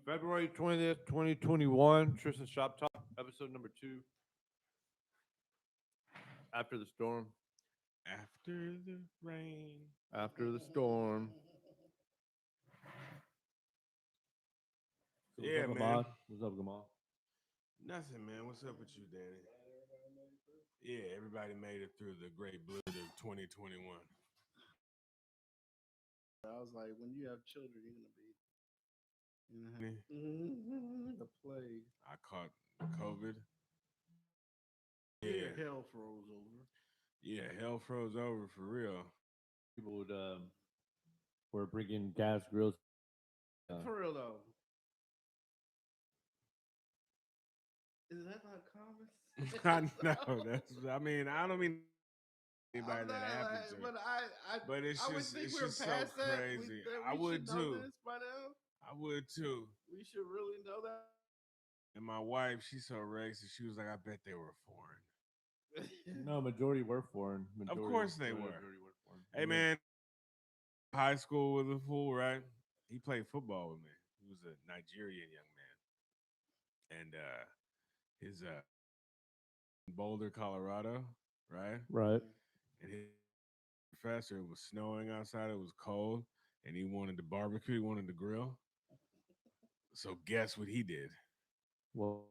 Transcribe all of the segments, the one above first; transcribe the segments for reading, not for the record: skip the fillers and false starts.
February 20th, 2021. Tristan Shop Talk, episode number 2. After the storm. After the rain. After the storm. So Yeah, what's up, man. Ahmad? What's up, Gamal? Nothing, man. What's up with you, Danny? Yeah, everybody made it through the great blizzard of 2021. I was like, when you have children, you're gonna Me, be the plague. I caught COVID. Yeah, Yeah, hell froze over. yeah, hell froze over for real. People would were bringing gas grills. For real though, is that not common? I know. I mean, I don't mean anybody I'm that not, happened like, to. but But it's I would just, think it's we're just so past that. crazy. That I we would should know too. this by now. I would too. We should really know that. And my wife, she's so racist. She was like, I bet they were foreign. No, majority were foreign. Of Majority, course they were. Hey, man, high school with a fool, right? He played football with me. He was a Nigerian young man. And his Boulder, Colorado, right? Right. And his professor, it was snowing outside, it was cold, and he wanted to barbecue, he wanted to grill. So guess what he did? Well,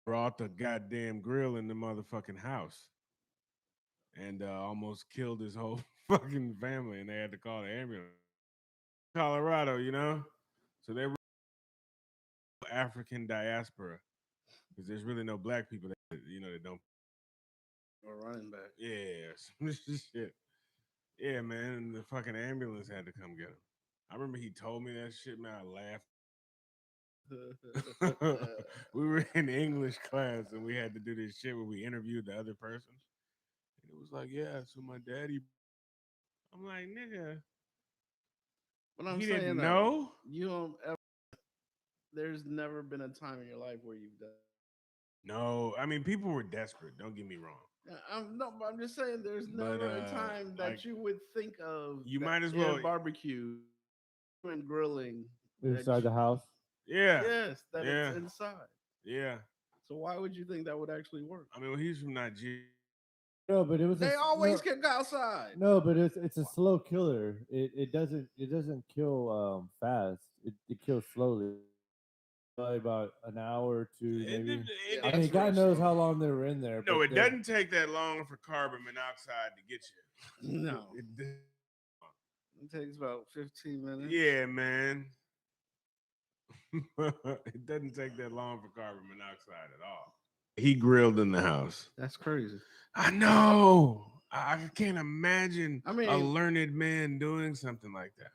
Brought the goddamn grill in the motherfucking house. And almost killed his whole fucking family, and they had to call the ambulance. Colorado, you know? So they were African diaspora because there's really no black people that don't. Or running back. Yeah, some shit. Yeah, man, and the fucking ambulance had to come get him. I remember he told me that shit, man. I laughed. We were in English class and we had to do this shit where we interviewed the other person. And it was like, yeah, so my daddy. I'm like, nigga, But I'm he saying didn't though, know. you don't ever. There's never been a time in your life where you've done. No, I mean people were desperate. Don't get me wrong. But I'm just saying, there's But never a time that like you would think of you that might as in well. barbecue and grilling inside the house. Yeah, yes, that it's yeah, inside. yeah. So why would you think that would actually work? I mean, well, he's from Nigeria. No, but it was They always can go outside. no, but it's a slow killer. It doesn't kill fast. It kills slowly. Probably about an hour or two, maybe. Yeah, I that's mean, God real knows slow. how long they were in there. No, but it doesn't take that long for carbon monoxide to get you. No, It it takes about 15 minutes. yeah, man. It doesn't take that long for carbon monoxide at all. He grilled in the house. That's crazy. I know. I can't imagine I a mean, learned man doing something like that.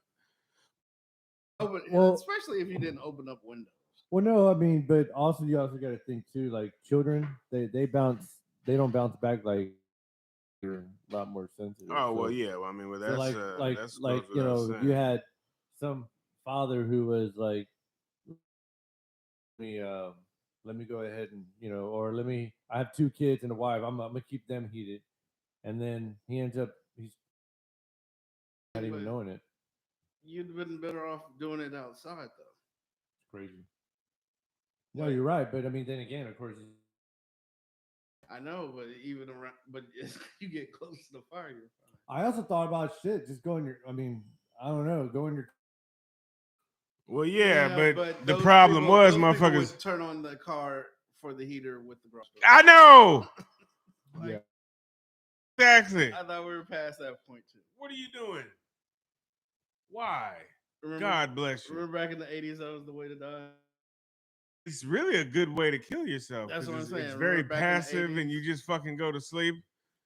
Well- especially if you didn't open up windows. Well, no, I mean, but also you also got to think too. Like children, they bounce. They don't bounce back like you're a lot more sensitive. Oh well, So, yeah. Well, I mean, well, so that's like goes you without know, saying. you had some father who was like, me let me go ahead and or let me. I have 2 kids and a wife. I'm gonna keep them heated, and then he's not even But knowing it. you'd been better off doing it outside though. It's crazy. No, you're right, but I mean, then again, of course, I know, but even around, but you get close to the fire, you're fine. I also thought about shit. Just going your. I mean, I don't know. Going your. Well, yeah, but the those problem was, those people motherfuckers. would turn on the car for the heater with the garage door. I know. Like, Yeah. Exactly. I thought we were past that point too. What are you doing? Why? Remember, God bless you. Remember back in the 80s, that was the way to die. It's really a good way to kill yourself. That's 'cause what I'm it's, saying. It's Remember very back in the passive, and 80s? you just fucking go to sleep.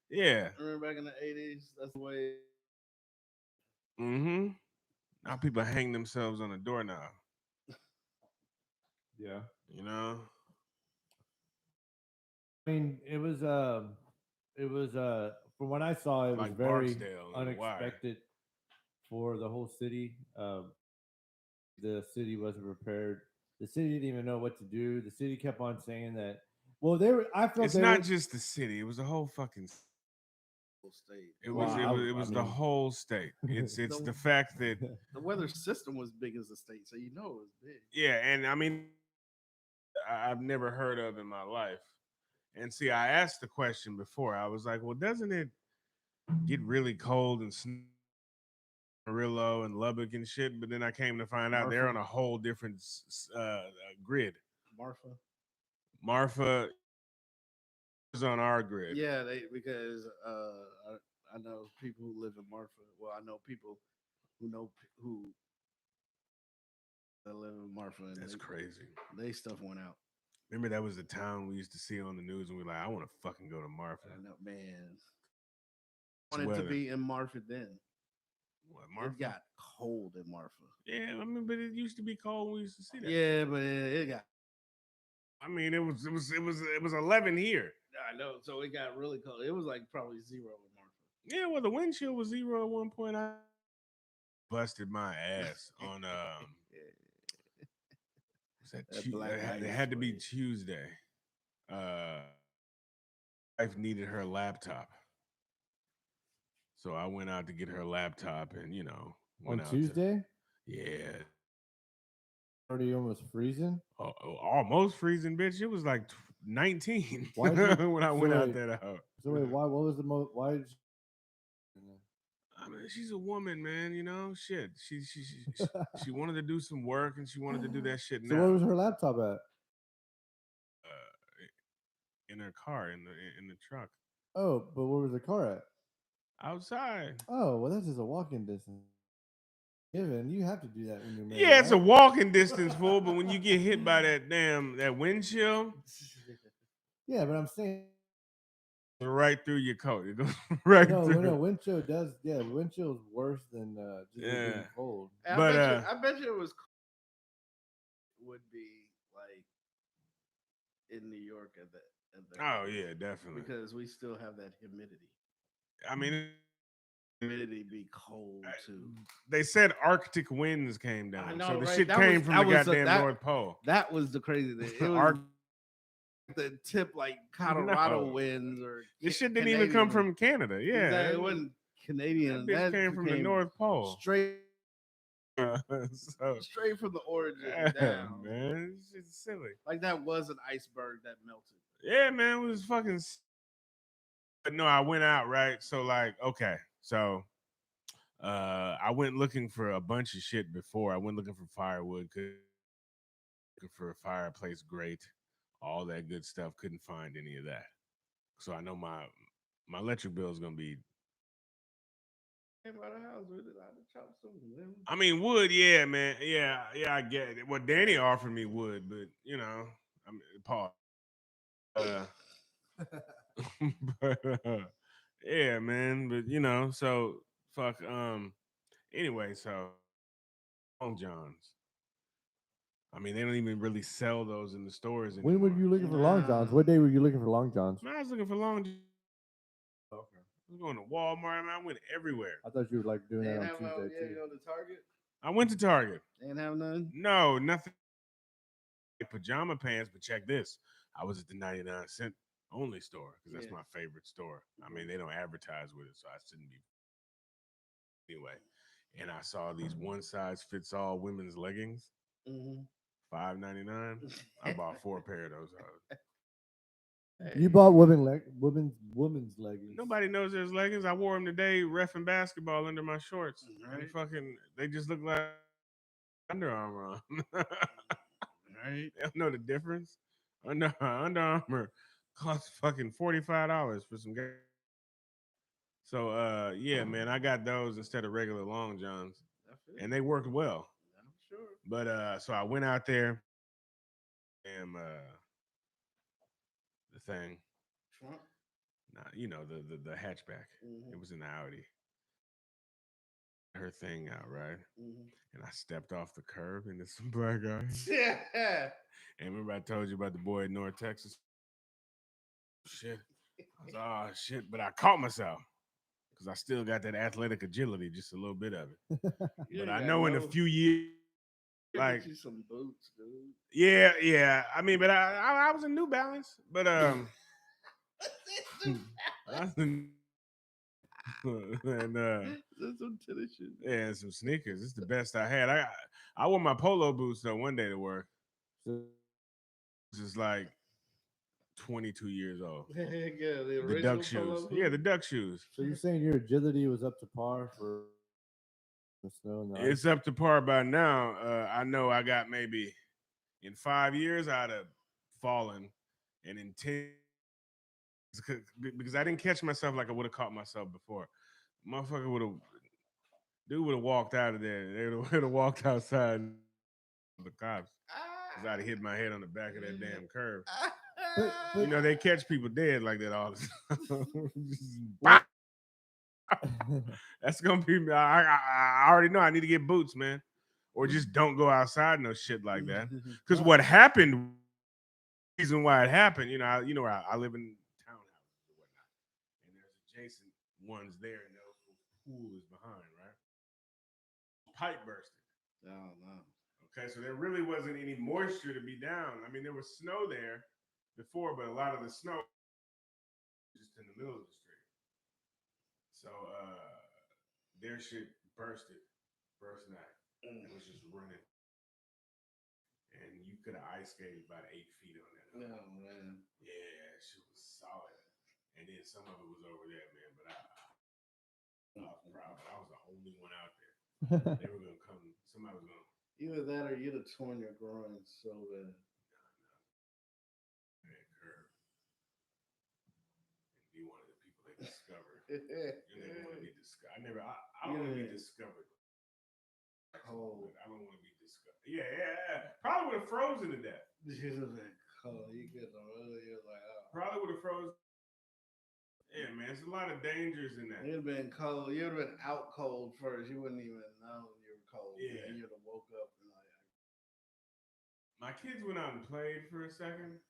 Yeah. Remember back in the 80s, that's the way. Mm-hmm. Now people hang themselves on a doorknob. Yeah. You know. I mean, it was from what I saw, it was Like very Barksdale and The Wire. unexpected for the whole city. The city wasn't prepared. The city didn't even know what to do. The city kept on saying that. Well, they were. I felt It's they not were, just the city; it was the whole fucking. Whole state. It was it was the whole state. It's the fact that the weather system was big as the state, so you know it was big. yeah, and I mean I've never heard of in my life. And see, I asked the question before. I was like, well, doesn't it get really cold and Amarillo and Lubbock and shit? But then I came to find out they're on a whole different grid. Marfa is on our grid. Yeah, because I know people who live in Marfa. Well, I know people who live in Marfa. And That's crazy. They stuff went out. Remember that was the town we used to see on the news, and we were like, I want to fucking go to Marfa. I know, man. I wanted to be in Marfa then. What, Marfa? It got cold in Marfa. Yeah, I mean, but it used to be cold when we used to see that. Yeah, but it got. I mean, it was 11 here. I know, so it got really cold. It was like probably 0 in Marfa. Yeah, well, the wind chill was 0 at one point. I busted my ass on it had to be Tuesday. Wife needed her laptop, so I went out to get her laptop, and on Tuesday. Yeah. Already almost freezing. Almost freezing, bitch. It was like 19 when I went out there. So wait, why? What was the most? Why did? I mean, she's a woman, man. Shit. She wanted to do some work, and she wanted to do that shit now. So where was her laptop at? In her car, in the truck. Oh, but where was the car at? Outside. Oh, well, that's just a walking distance. Given you have to do that when you're married. Yeah, it's a walking distance, fool. But when you get hit by that wind chill. Yeah, but I'm saying. Right through your coat. It goes right through. No, wind chill does. Yeah, wind chill is worse than just being cold. I bet you it was. Would be like in New York at the. Oh yeah, definitely. Because we still have that humidity. I mean, humidity be cold too. They said Arctic winds came down, know, so the right? shit came from the goddamn North Pole. That was the crazy thing. It was the tip like Colorado winds, or this shit didn't even come from Canada. Yeah, exactly. It wasn't Canadian. That came from the North Pole, straight from the origin down. Man, it's silly. Like that was an iceberg that melted. Yeah, man, it was fucking. But no, I went out, right? So like, okay, so I went looking for a bunch of shit before. I went looking for firewood, looking for a fireplace grate, all that good stuff. Couldn't find any of that. So I know my electric bill is gonna be. I mean, wood, yeah, man, yeah, I get it. Well, Danny offered me wood, but I mean, Paul. But yeah, man. But so fuck. Anyway, so Long Johns. I mean, they don't even really sell those in the stores anymore. When were you looking for Long Johns? What day were you looking for Long Johns? Man, I was looking for Long Johns. Okay. I was going to Walmart. Man, I went everywhere. I thought you were like doing that on Tuesday too. You go to Target? I went to Target. They didn't have none? No, nothing. Pajama pants, but check this. I was at the 99-cent only store because that's my favorite store. I mean, they don't advertise with it, so I shouldn't be. Anyway, and I saw these one size fits all women's leggings, $5.99. I bought 4 pair of those. You bought women's leggings. Nobody knows there's leggings. I wore them today, reffing basketball under my shorts. Right. And they just look like Under Armour on. Right? They don't know the difference. Under Armour cost fucking $45 for some guys. So yeah, man, I got those instead of regular Long Johns, and they worked well. I'm sure. But so I went out there, and the thing, Trump, the hatchback. It was in the Audi. Her thing out, right? And I stepped off the curb into some black guy. Yeah. And remember I told you about the boy in North Texas? Shit. I was oh shit, but I caught myself because I still got that athletic agility, just a little bit of it. But I know in a few years, like you some boots, dude. Yeah. I mean, but I was in New Balance, but and That's some tennis shoes. yeah, and some sneakers. It's the best I had. I wore my polo boots though one day to work. This is like 22 years old. Yeah, the The duck original shoes. polo Yeah, the boot. duck shoes. So you're saying your agility was up to par for the snow and the ice? It's up to par by now. I know I got maybe in 5 years I'd have fallen, and in 10 because I didn't catch myself like I would have caught myself before. Motherfucker would have walked out of there. They would have walked outside the cops because I'd have hit my head on the back of that damn curve. You know, they catch people dead like that all the time. Just, that's gonna be me. I already know I need to get boots, man, or just don't go outside no shit like that. Because what happened, reason why it happened, where I live in townhouses or whatnot, and there's adjacent ones there, and the pool is behind, right? Pipe bursted. Oh no. Okay, so there really wasn't any moisture to be down. I mean, there was snow there before, but a lot of the snow was just in the middle of the street. So their shit burst night. It was just running. And you could have ice skated about 8 feet on that. Oh man. Yeah, shit was solid. And then some of it was over there, man. But I was proud. But I was the only one out there. They were gonna come. Somebody was gonna. Either that or you'd have torn your groin so bad. That curve. And be one of the people they discovered. You never want to be discovered. I don't want to be discovered. Cold. I don't want to be discovered. Yeah. Probably would have frozen to death. You'd have been cold. You get the really, you're like, oh. Probably would have frozen. Yeah, man, there's a lot of dangers in that. You'd have been cold. You'd have been out cold first. You wouldn't even know you were cold. Yeah. And you'd have woke up and like. My kids went out and played for a second.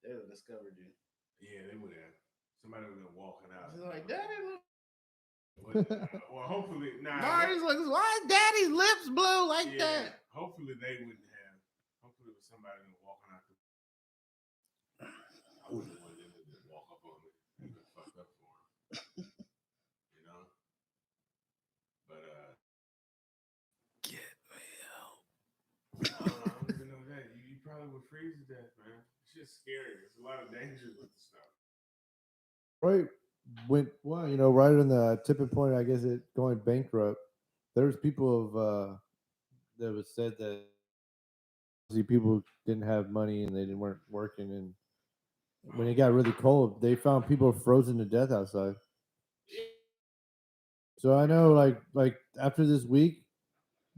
They would have discovered you. Yeah, they would have. Somebody would have been walking out. He's like, Daddy, look. Well, hopefully, Marty's like, why is Daddy's lips blue like that? Hopefully they wouldn't have. Hopefully it was somebody that was walking out. I wouldn't want them to walk up on me. It would fuck up for them. You know? But Get me out. I don't even know that. You probably would freeze to death, man. It's just scary. There's a lot of dangers with the stuff. Right right on the tipping point, I guess, it going bankrupt. There's people that was said that people didn't have money and they weren't working, and when it got really cold, they found people frozen to death outside. So I know, like after this week,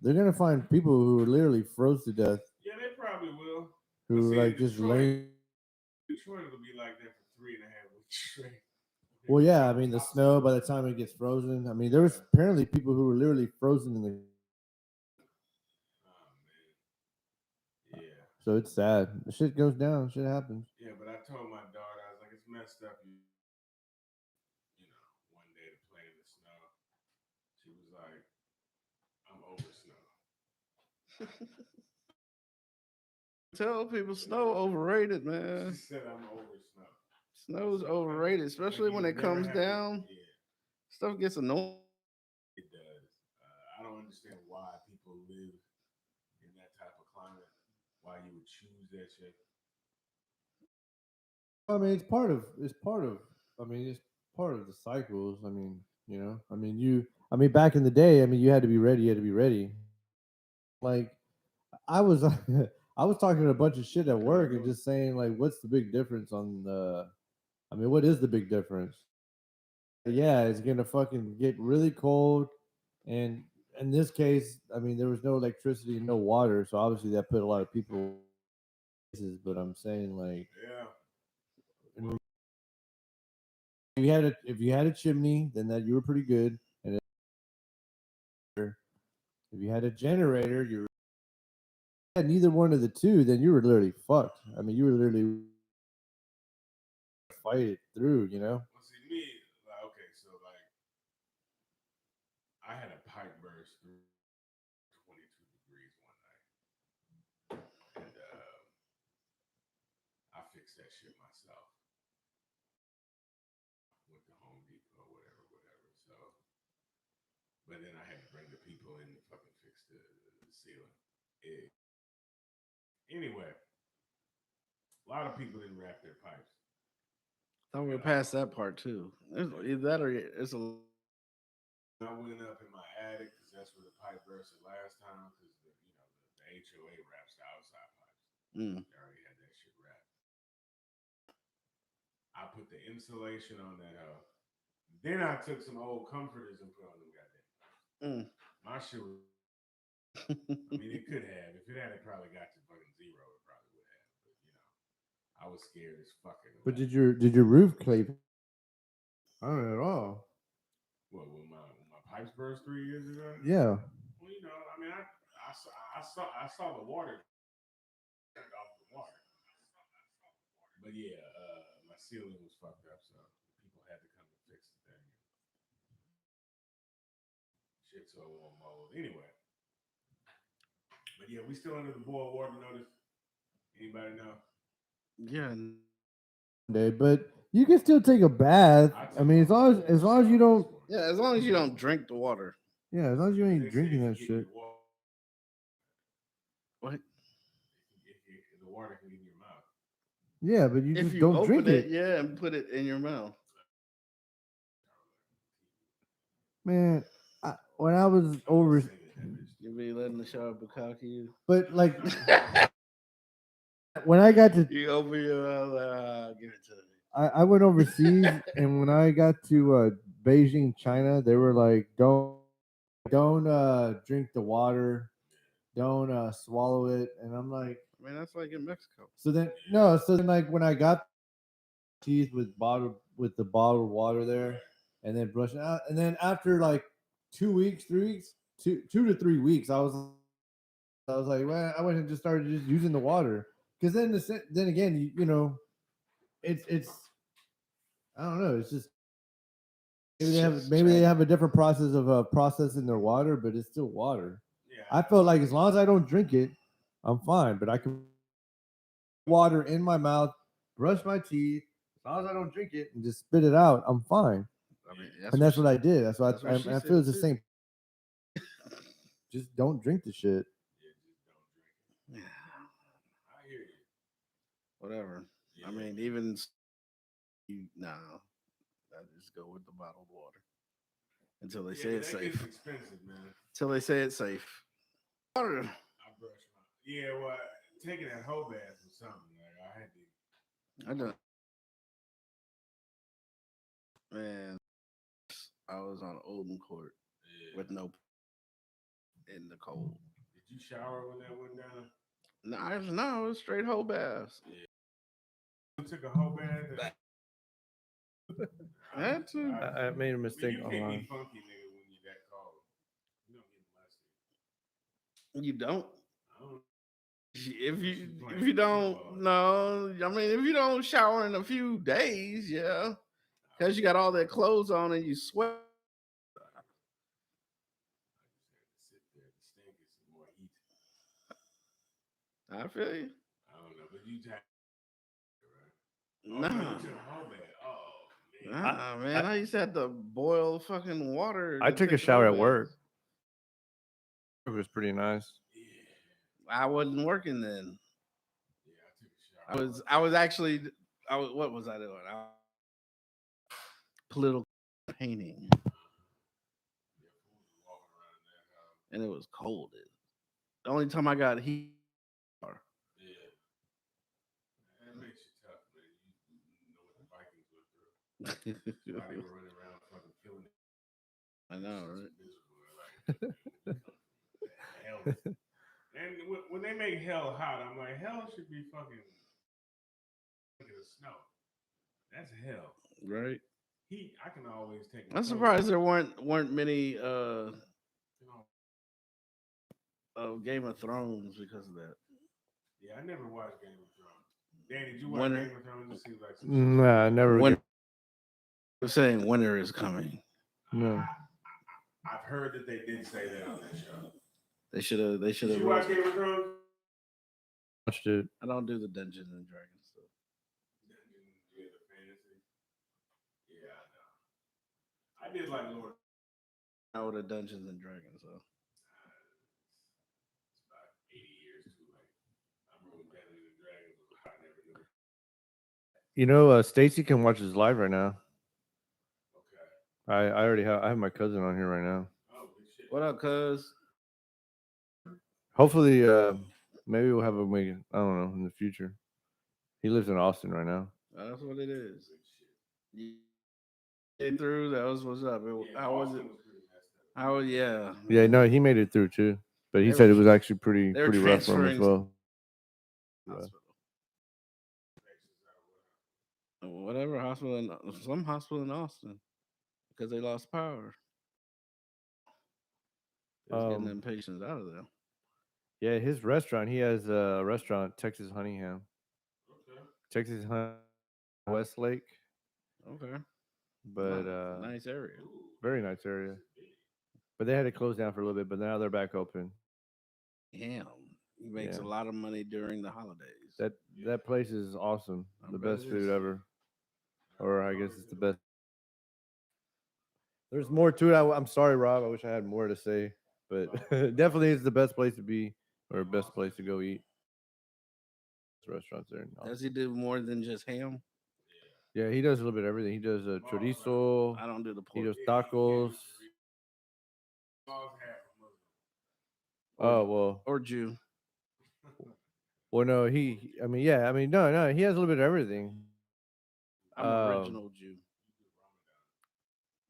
they're gonna find people who are literally froze to death. Yeah, they probably will. Who like just laying. Detroit will be like that for 3.5 weeks straight. Well, yeah, I mean the snow. By the time it gets frozen, I mean there was apparently people who were literally frozen in the. Oh man. Yeah. So it's sad. The shit goes down. Shit happens. Yeah, but I told my daughter, I was like, it's messed up. One day to play in the snow. She was like, I'm over snow. Tell people snow overrated, man. She said I'm over snow. Snow's overrated, especially when it comes down. Yeah. Stuff gets annoying. It does. I don't understand why people live in that type of climate. Why you would choose that shit. I mean, it's part of. It's part of the cycles. I mean, back in the day, I mean, you had to be ready. You had to be ready. Like, I was, I was talking a bunch of shit at work and just saying, like, what's the big difference on the? I mean, what is the big difference? Yeah, it's gonna fucking get really cold, and in this case, I mean, there was no electricity and no water, so obviously that put a lot of people. But I'm saying, like, yeah. If you had a chimney, then that you were pretty good, and if you had a generator, you had neither one of the two, then you were literally fucked. I mean, you were literally fight it through, Well, see, me, okay, so like, I had a pipe burst through 22 degrees one night, and I fixed that shit myself. Went to Home Depot or whatever. But then I had to bring the people in to fucking fix the ceiling. Anyway, a lot of people didn't wrap their pipes. Thought we were past that part too. Either that or it's a. I went up in my attic because that's where the pipe burst the last time because the HOA wraps the outside pipes. They already had that shit wrapped. I put the insulation on that. Then I took some old comforters and put on them goddamn. My shit was. I mean, it could have. If it had, it probably got to fucking zero. It probably would have. But I was scared as fucking. But did your roof clay? I don't know at all. What when my pipes burst 3 years ago? Yeah. Well, I mean, I saw the water turned off the water. But yeah, my ceiling was fucked up, so people had to come and fix the thing. Shit's so on mold. Anyway. But yeah, we still under the boil water notice. Anybody know? Yeah. But you can still take a bath. I mean, as long as you don't. Yeah, as long as you don't drink the water. Yeah, as long as you ain't drinking that shit. What? The water can get in your mouth. Yeah, but you if just you don't drink it. Yeah, and put it in your mouth. Man, when I was over, You be letting the shower bukkake you. but like when I got to, You open your mouth, give it to me. I went overseas, and when I got to Beijing, China, they were like, don't drink the water, don't swallow it, and I'm like, I mean, that's like in Mexico. so then like when I got teeth with the bottled water there, and then brushing out, and then after like 2 weeks, 3 weeks, 2 to 3 weeks, I was like, well, I went and just started just using the water because then again, it's I don't know, it's just maybe they have a different process of processing their water, but it's still water. Yeah, I felt like as long as I don't drink it, I'm fine. But I can water in my mouth, brush my teeth. As long as I don't drink it and just spit it out, I'm fine. I mean, that's what I did. That's why I feel it's the same. Just don't drink the shit. Yeah, I hear you. Whatever. Yeah. I mean, even I just go with the bottled water until they say it's safe. It's expensive, man. Until they say it's safe. Water. I brush my. Well, taking that whole bath was something. Like I had to. I done. Man, I was on Oldham Court with no in the cold. Did you shower when that went down? No, it was straight whole baths. Yeah. You took a whole bath. I had to. I made a mistake. You can't be funky, nigga, when you're that cold. You don't get musty. You don't. If you don't, no. I mean, if you don't shower in a few days, yeah, because you got all that clothes on and you sweat. I feel you. I don't know, but you right? Nah. Oh, man. Man, I used to have to boil fucking water. I took a shower at work. It was pretty nice. Yeah. I wasn't working then. Yeah, I took a shower. I was actually. What was I doing? Political painting. And it was cold. The only time I got heat. Yeah. That makes you tough, man. You know what the Vikings went through. Why they were running around fucking killing it. I know, right? Hell. And when they make hell hot, I'm like, hell should be fucking making it snow. That's hell. Right. Heat, I can always take. I'm surprised there weren't many of Game of Thrones because of that. Yeah, I never watched Game of Thrones. Dan, did you watch Game of Thrones? It seems like nah, never. I'm saying winter is coming. No. I've heard that they did say that on that show. They should have. Did you watch Game of Thrones? Watched it. I don't do the Dungeons and Dragons stuff. The fantasy. Yeah, I know. I did like Lord. Out with a Dungeons and Dragons, so It's about 80 years too late. I remember when Dungeons and Dragons was hot and everything. You know, Stacy can watch us live right now. Okay. I already have. I have my cousin on here right now. Oh, good shit. what up, cuz? Hopefully, maybe we'll have him. I don't know in the future. He lives in Austin right now. That's what it is. Good shit. You get through. That was what's up. Yeah, How was it? Austin was pretty messed up. How? Yeah. Yeah, no, he made it through too, but he They said were it was actually pretty they were pretty rough for him as transferring well. hospital. Whatever hospital in some hospital in Austin because they lost power. They was getting them Um, patients out of there. yeah, his restaurant. He has a restaurant, Texas Honeyham, Okay. Texas Westlake, Okay. but Nice area. Ooh, very nice area. that's big. But they had to close down for a little bit, but now they're back open. Damn. He makes Yeah, a lot of money during the holidays. that place is awesome. I The bet best it food is. ever, or I guess it's the best. There's more to it. I'm sorry, Rob. I wish I had more to say, but definitely it's the best place to be or best place to go eat. Restaurants there. Does he do more than just ham? Yeah, he does a little bit of everything. He does chorizo. I don't do the He pork. does tacos. Laws half a Muslim. Oh well, Or Jew. well no. I mean, yeah. I mean, no. He has a little bit of everything. I'm original Jew.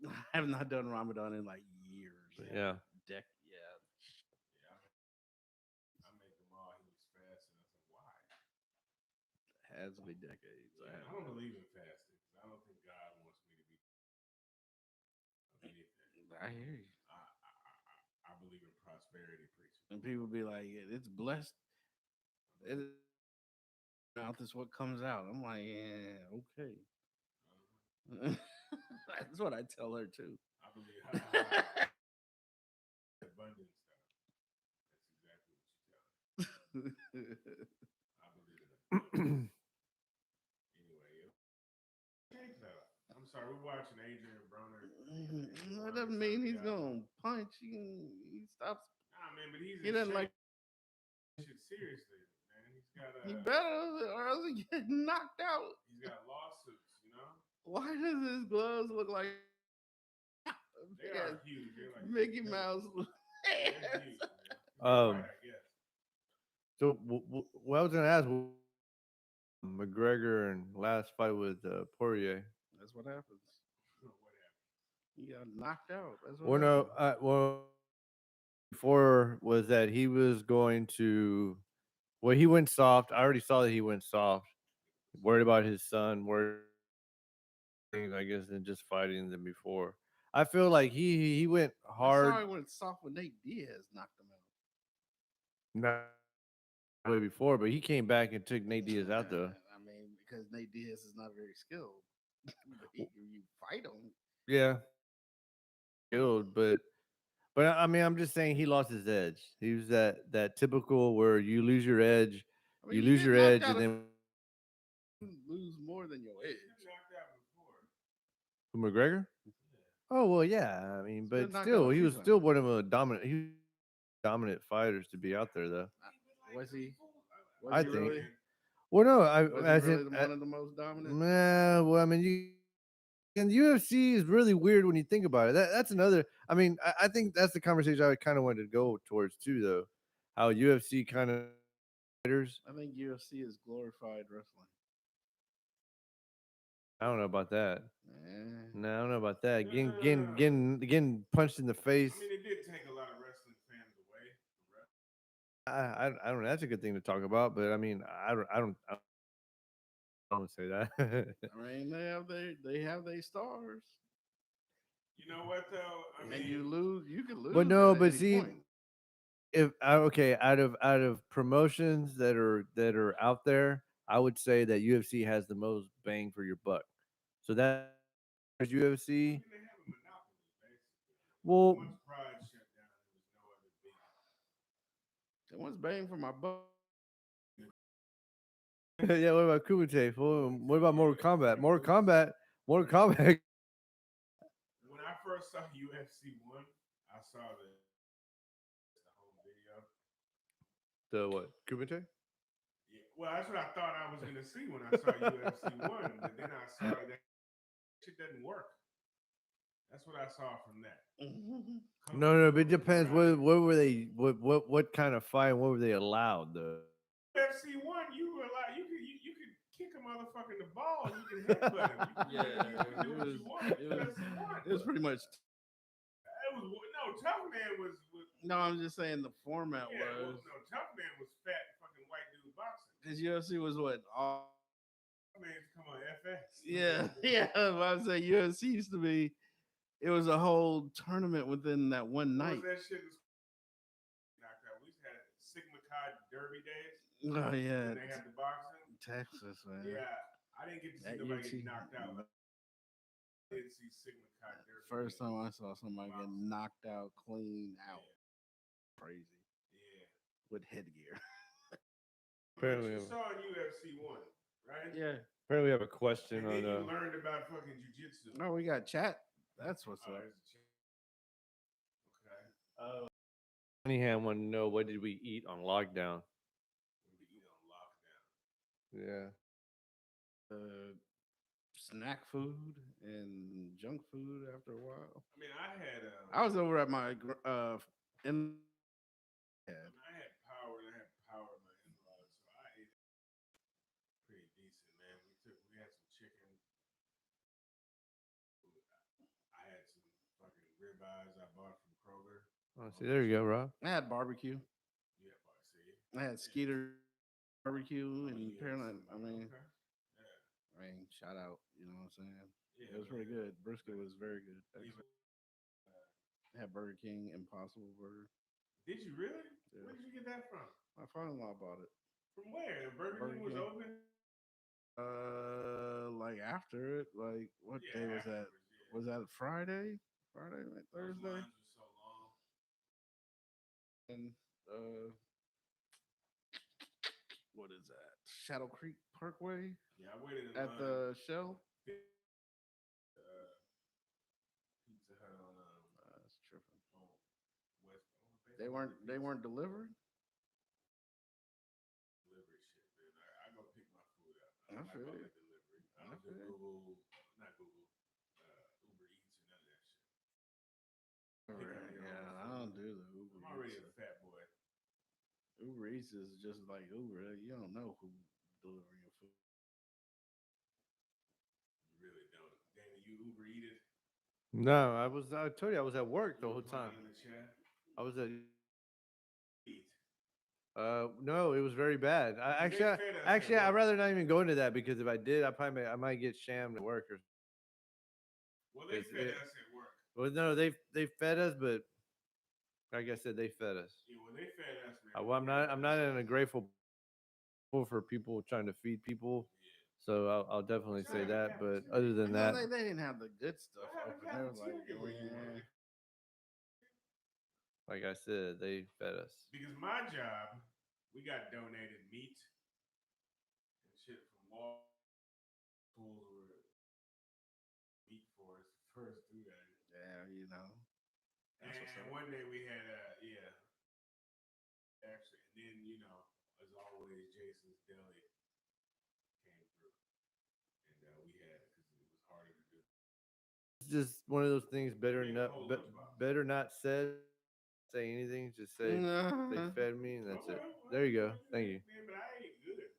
I have not done Ramadan in like years. Yeah. Yeah. Yeah, I make them all. He was fasting. I said, why? Has to be decades. Yeah, I don't believe in fasting because I don't think God wants me to be of anything. I hear you. I believe in prosperity preaching. And people be like, it's blessed. It, mouth is what comes out. I'm like, yeah, okay. That's what I tell her too. I believe abundance stuff. That's exactly what you tell her. I believe in abundance. Anyway, I'm sorry, we're watching Adrian Broner. That doesn't mean he's gonna punch. He stops. Nah, man, but he's He doesn't like. shit seriously, man. He's got He better, or else he get knocked out. he's got lawsuits, you know. Why does his gloves look like They are huge. They're like Mickey Mouse? They're huge, man. Um, Right, I guess. So what I was gonna ask, McGregor and last fight with Poirier. That's what happens. He got knocked out. That's what Well, no, happened. well, before was that he was going to. Well, he went soft. I already saw that he went soft. Worried about his son. Worried, I guess, than just fighting than before. I feel like he went I hard. saw he went soft when Nate Diaz knocked him out. Not way before, but he came back and took Nate Diaz out though. I mean, because Nate Diaz is not very skilled. You fight him. Yeah, killed, but I mean, I'm just saying he lost his edge. He was that typical where you lose your edge, I mean, you you lose get your knocked edge, out and of- then lose more than your edge. Knocked out before. who, McGregor. Oh well, yeah. I mean, He's been but knocked still, out a he few was times. still one of a dominant. He was dominant fighters to be out there, though. Was he? Was I he think. really? Well, no, Was as he really in, one of the most dominant? nah, well, I mean, and UFC is really weird when you think about it. That's another. I mean, I think that's the conversation I kind of wanted to go towards too, though. How UFC kind of fighters. I think UFC is glorified wrestling. I don't know about that. Eh. No, I don't know about that. Getting punched in the face. I mean, it did take a lot of wrestling fans away from wrestling. I don't know. That's a good thing to talk about, but I mean, I don't say that. I mean, they have their stars, You know what though? I mean, and you can lose. But no, at but any see, point. if okay, out of promotions that are out there, I would say that UFC has the most bang for your buck. So that is UFC. they have a monopoly basically. Well, Once Pride shut down, there was no other big. And what's bang for my buck? yeah. What about Kumite? What about Mortal Kombat? Mortal Kombat. When I first saw UFC 1, I saw the home video. The what? Kumite? Yeah, well, that's what I thought I was gonna see when I saw UFC one, but then I saw that shit doesn't work. That's what I saw from that. No, but it depends. What were they? What kind of fight? What were they allowed though? UFC one, you were like you could kick a motherfucker in the ball, you can headbutt him, you can do what you want. UFC one, it was pretty much. it was no Tough Man was No, I'm just saying the format was. no Tough Man was fat fucking white dude boxing. Because UFC was what all. Man, come on, FX. Yeah, yeah. I would say UFC used to be. It was a whole tournament within that one What night. was that shit? Knocked out. We had Sigma Chi Derby days. Oh yeah, When they had the boxing. Texas, man. Yeah, I didn't get to see That nobody UT get knocked out. I did see Sigma Chi Derby. First time I saw somebody get knocked out, clean out, crazy. Yeah. With headgear. Apparently, you saw in UFC one, right? Yeah. Apparently, we have a question and then on. you learned about fucking jujitsu. Oh, we got chat. That's what's up. Okay. Cunningham wanted to know what did we eat on lockdown? What did we eat on lockdown? Yeah. Snack food and junk food after a while. I mean, I had. I was over at my in. I had power and I had power in my in-laws, so I ate pretty decent, man. We had some chicken. I had some fucking ribeyes I bought from Kroger. Oh, see, there you go, Rob. I had barbecue. Yeah, see. I had Skeeter barbecue, and yeah, apparently, I mean, okay. Yeah. I mean, shout out. You know what I'm saying? Yeah, It was pretty good. Brisket was very good. I had Burger King Impossible Burger. Did you really? Yeah. Where did you get that from? My father-in-law bought it. From where? Burger King was King. open? Like after it, like what day was that? Yeah. Was that Friday? Friday, like Thursday? Those lines were so long. And what is that? Shadow Creek Parkway Yeah, I waited in at line. the Shell. Pizza Hut on That's tripping. West. They weren't delivered. Delivery shit, man. I go pick my food up. I like feel all it. the delivery. I don't do Google, not Google, Uber Eats or none of that shit. Yeah, I don't do the Uber. I'm already Eats. a fat boy. Uber Eats is just like Uber. You don't know who delivering your food. You really don't. Danny, you Uber eated? No, I told you I was at work the whole time. In the chat? I was at. Eat. No, it was very bad. They fed us at I'd work. rather not even go into that because if I did, I might get shammed at work or. Well, they It's- fed it- us at work. Well, no, they fed us, but like I said, they fed us. Yeah, well, they fed us, man. Well, I'm not in a grateful for people trying to feed people, so I'll definitely say that. But other than that, They didn't have the good stuff What open. They were like, cafeteria were you on? like I said, they fed us. Because my job, we got donated meat and shit from Wall. Schools were meat for us first do that. yeah, you know. That's what's And up. one day we had actually, and then as always, Jason's Deli came through, and we had it because it was harder to do. It's just one of those things. Better Big not whole lunchbox. better not say anything. Just say they fed me, and that's it. There you go. Thank you. Man, but I ate good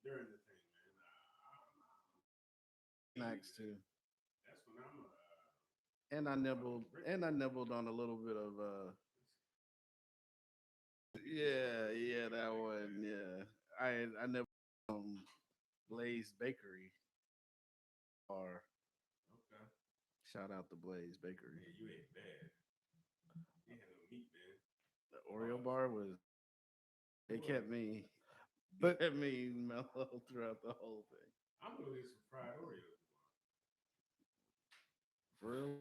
during the thing, man. Snacks too. That's when I'm And I nibbled on a little bit of yeah, that one, yeah. I nibbled Blaze Bakery. Or okay. shout out to Blaze Bakery. Yeah, you ate bad. You had no meat, man. The Oreo bar was it kept me mellow throughout the whole thing. I'm gonna get some fried Oreos tomorrow. For real?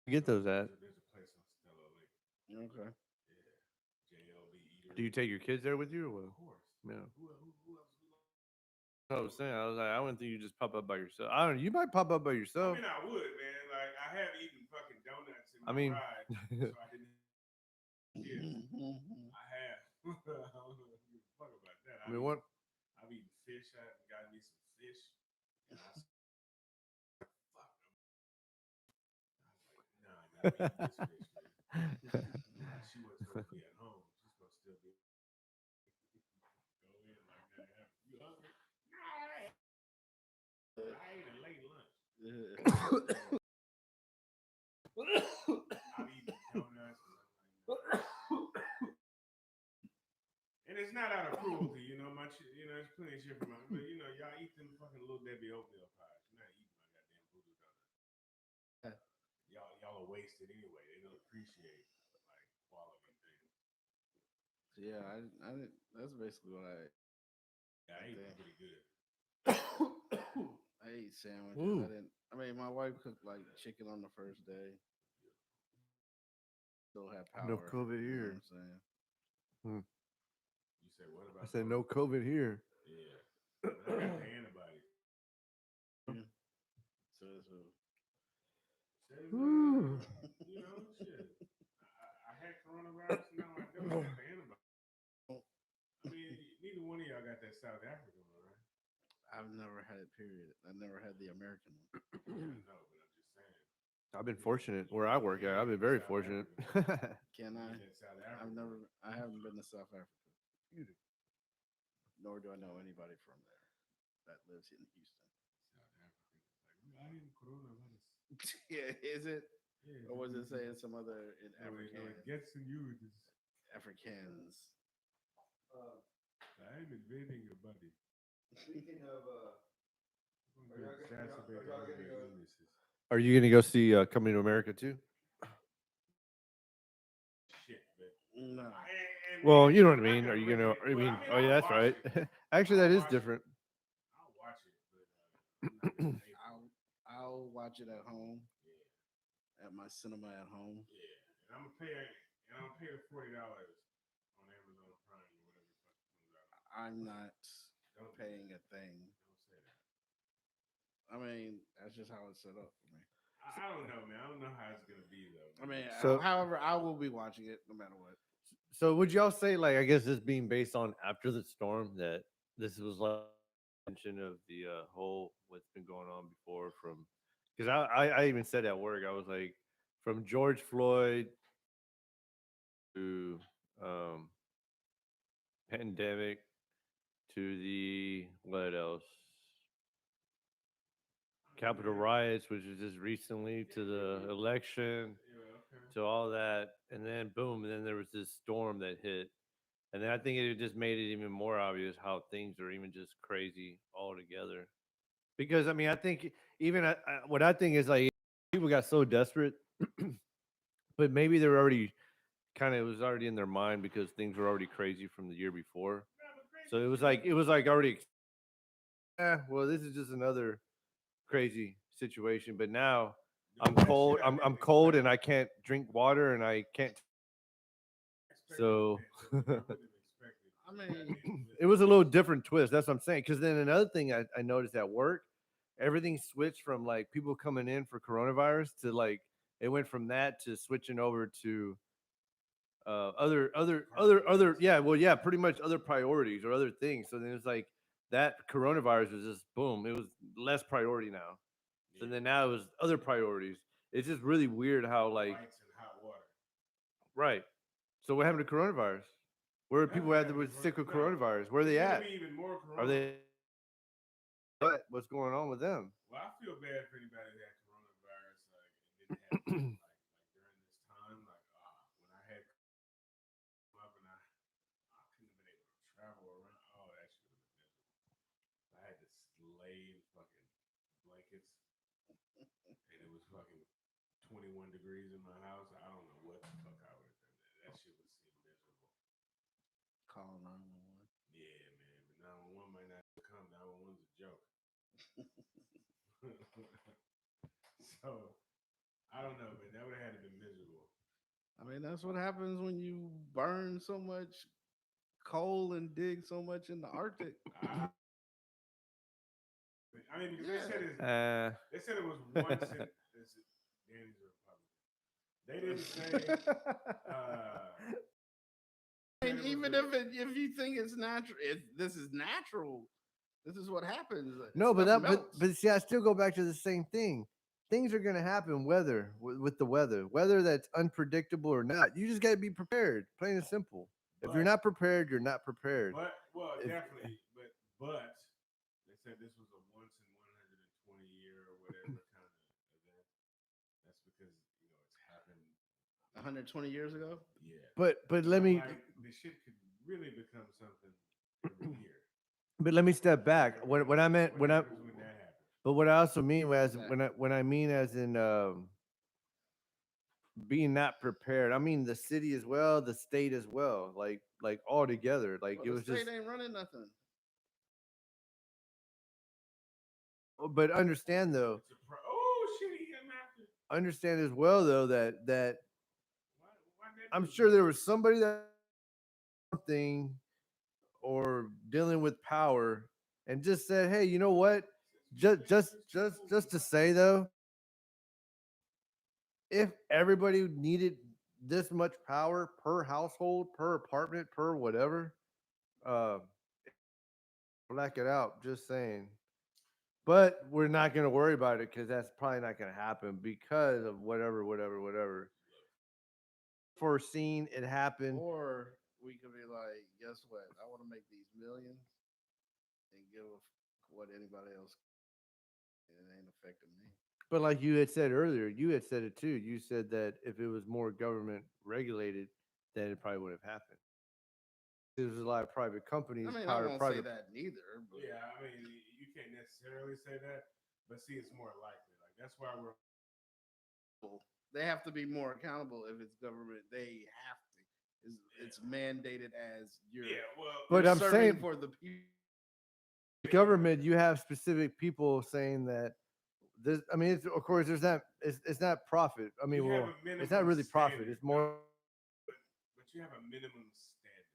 Get those at. There's a place on Stella Lake. Okay. Yeah. JLB Eater. Do you take your kids there with you or what? Of course. Yeah. Who else? I was saying, I was like, I wouldn't think you just pop up by yourself. I don't know. You might pop up by I yourself. mean, I would, man. Like, I have eaten fucking donuts in I my mean, ride, so I Yeah, I have. I don't know if you give a fuck about that. I mean, what? I've eaten fish. I got me some fish. And I said, fuck. I was like, nah, I gotta eat this fish, man. Like, she wasn't supposed to be at home. She's supposed to still be. Go in like that. You hungry? Nah, I ate a late lunch. I've eaten donuts. And it's not out of cruelty, you know. There's plenty of shit from my, but y'all eat them fucking little Debbie oatmeal pies. You're not eating my goddamn voodoo donut. Y'all are wasted anyway. They don't appreciate like quality things. Yeah, I didn't. That's basically what I. Yeah, I ate them pretty good. I ate sandwiches. I didn't. I mean, my wife cooked like chicken on the first day. Still had power. No COVID you know here. what I'm saying? You said what about? I said no COVID here. Yeah, but I got the antibodies. So Shit. I had coronavirus. Now I don't have the antibodies. I mean, neither one of y'all got that South African one, right? I've never had it. Period. I never had the American one. I know, but I'm just saying. I've been fortunate where I work at. I've been very fortunate. Can I? South Africa. I haven't been to South Africa. Nor do I know anybody from there that lives in Houston. South Africa. Like, I didn't coronavirus. Yeah, is it? Yeah, Or was it saying some other in African? No, it gets to you. Africans. I'm invading your body. Speaking of, penises. are you gonna go see Coming to America too? Shit, man. No. Well, you know what I mean. Are you gonna? I mean, oh yeah, that's right. Actually, that is different. I'll watch it, but I'll watch it at home. At my cinema at home. Yeah, and I'm gonna pay the $40 on Amazon Prime or whatever the fuck comes out. I'm not paying a thing. Don't say that. I mean, that's just how it's set up for me. I don't know, man. I don't know how it's gonna be though. I mean, So- however, I will be watching it no matter what. So, would y'all say, like, I guess this being based on after the storm, that this was like mention of the whole what's been going on before from? Because I even said at work, I was like, from George Floyd to pandemic to the what else? Capitol riots, which was just recently, to the election, to all that, and then boom, and then there was this storm that hit, and then I think it just made it even more obvious how things are even just crazy altogether. Because I mean, I think even what I think is like people got so desperate, but maybe they're already kind of it was already in their mind because things were already crazy from the year before. So it was like already. Well, this is just another crazy situation. But now I'm cold. I'm cold and I can't drink water and I can't. So I mean, it was a little different twist. That's what I'm saying. Because then another thing I noticed at work, everything switched from like people coming in for coronavirus to like it went from that to switching over to other yeah, pretty much other priorities or other things. So then it's like that coronavirus was just boom, it was less priority now. So then now it was other priorities. It's just really weird how like lights and hot water. right. So what happened to coronavirus? Where are people at that were sick with coronavirus? Where are they at? Even more Are they what's going on with them? Well, I feel bad for anybody that had coronavirus, like, and didn't have like during this time, like when I had up and I couldn't have been able to travel around. Oh, that should have been miserable. I had to slave fucking blankets, and it was fucking 21 degrees in my house. I don't know what the fuck I would have done. That shit would seem miserable. Call 911. Yeah, man, but 911 might not come. 911's a joke. So I don't know, but that would have had to be miserable. I mean, that's what happens when you burn so much coal and dig so much in the Arctic. I mean, because they said it was one cent. Danny's a Republican. They didn't say mean, even if you think it's natural, if this is natural, this is what happens. No, but Stuff that but melts. but see, I still go back to the same thing. Things are gonna happen, with the weather, whether that's unpredictable or not. You just gotta be prepared, plain and simple. If you're But not prepared, you're not prepared. well, If definitely. But they said this was a once in 120 year or whatever kind of event. That's because it's happened. 120 years ago. Yeah. but But let I'm me like, the shit could really become something every year. but let me step back. What I meant What happens when that happens? but what I also mean as Exactly. when I mean as in being not prepared, I mean the city as well, the state as well, like all together. Like Well, it the was just. state ain't running nothing. But understand though, Oh shit, he got after. understand as well though that Why that I'm dude sure get there it? was somebody that something or dealing with power and just said, "Hey, you know what? Just to say though, if everybody needed this much power per household, per apartment, per whatever, uh, black it out. Just saying." But we're not going to worry about it because that's probably not going to happen because of whatever. Foreseen it happened. Or we could be like, guess what? I want to make these millions and give a what anybody else. And it ain't affecting me. But like you had said earlier, you had said it too. You said that if it was more government regulated, then it probably would have happened. There's a lot of private I companies, mean, I won't say private. that neither. But Yeah, I mean, you can't necessarily say that, but see, it's more likely. Like that's why we're. they have to be more accountable if it's government. They have to. It's mandated as Yeah, well, But I'm serving saying, for the people. government, you have specific people saying that this. I mean, of course, there's not. It's not profit. I mean, you have well, a minimum it's not really profit. standard. It's more. But you have a minimum standard,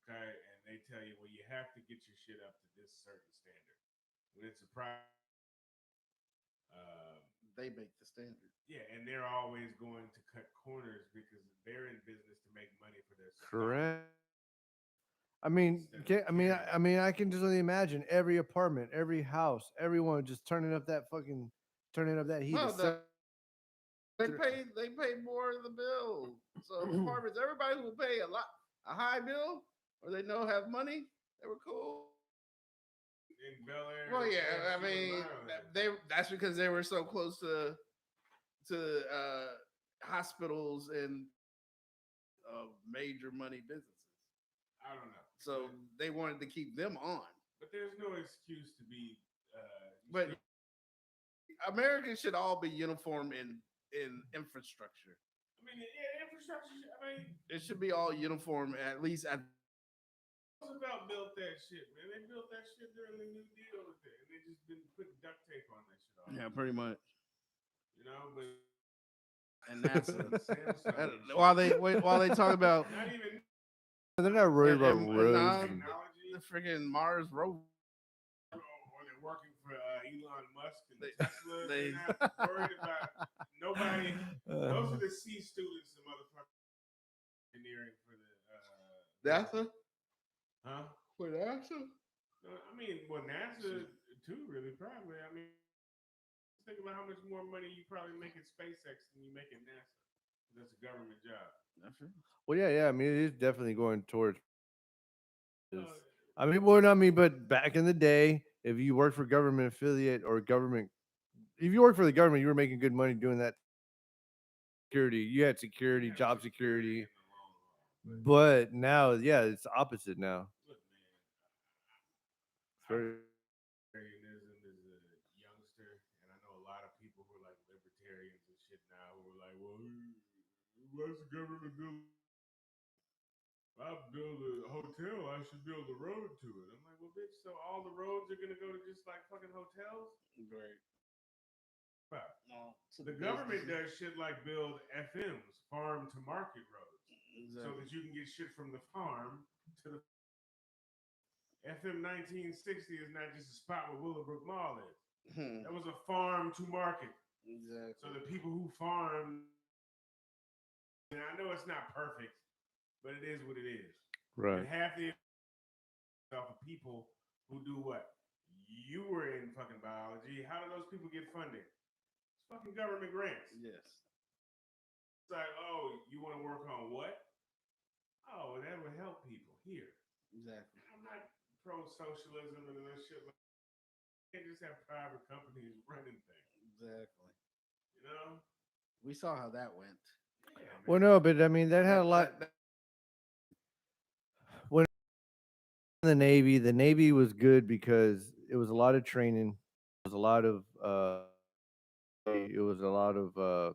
okay? And they tell you, well, you have to get your shit up to this certain standard. When it's a private, um, They make the standard. yeah, and they're always going to cut corners because they're in business to make money for their stock. Correct. I mean, I can just only imagine every apartment, every house, everyone just turning up that heat. No, they pay more of the bill. So the apartments, everybody who pay a high bill, or they know have money, they were cool. In Bel Air. Well, yeah, I mean, that's because they were so close to hospitals and major money businesses. I don't know. So they wanted to keep them on. But there's no excuse to be. But Americans should all be uniform in infrastructure. I mean, yeah, infrastructure. I mean, It should be all uniform, at least at. Roosevelt built that shit, man. They built that shit during the New Deal with it, and they just been putting duct tape on that shit all. Yeah, pretty much. But And NASA. Samsung, while they talk about not even They're not worried about and roads. technology, the freaking Mars rover. or they're working for Elon Musk and They- Tesla. they- They're not worried about nobody. Those are the C students, the motherfuckers engineering for the. NASA? Huh? For NASA? I mean, well, NASA too, really, probably. I mean, think about how much more money you probably make at SpaceX than you make at NASA. That's a government job. That's true. Well, yeah. I mean, it is definitely going towards. Uh, I mean, well, not me, but back in the day, if you worked for government affiliate or government, if you worked for the government, you were making good money doing that. Security, you had security, yeah, job security security. in the long haul. But now, yeah, it's opposite now. Look, man, It's very, libertarianism is a youngster, and I know a lot of people who are like libertarians and shit now who are like, well, what's the government do? If I build a hotel, I should build a road to it. I'm like, well, bitch, so all the roads are gonna go to just like fucking hotels? Great. Wow. No, The government does shit like build FMs, farm to market roads, so that you can get shit from the farm to the FM 1960 is not just a spot where Willowbrook Mall is. That was a farm to market. Exactly. So the people who farm, and I know it's not perfect, but it is what it is. Right. And half the off of people who do what? You were in fucking biology. How do those people get funding? It's fucking government grants. Yes. It's like, oh, you want to work on what? Oh, that would help people here. Exactly. I'm not pro socialism and that shit. Like, you can't just have private companies running things. Exactly. You know? We saw how that went. Yeah, Well, man. no, but I mean that had a lot. When the Navy was good because it was a lot of training. It was a lot of it was a lot of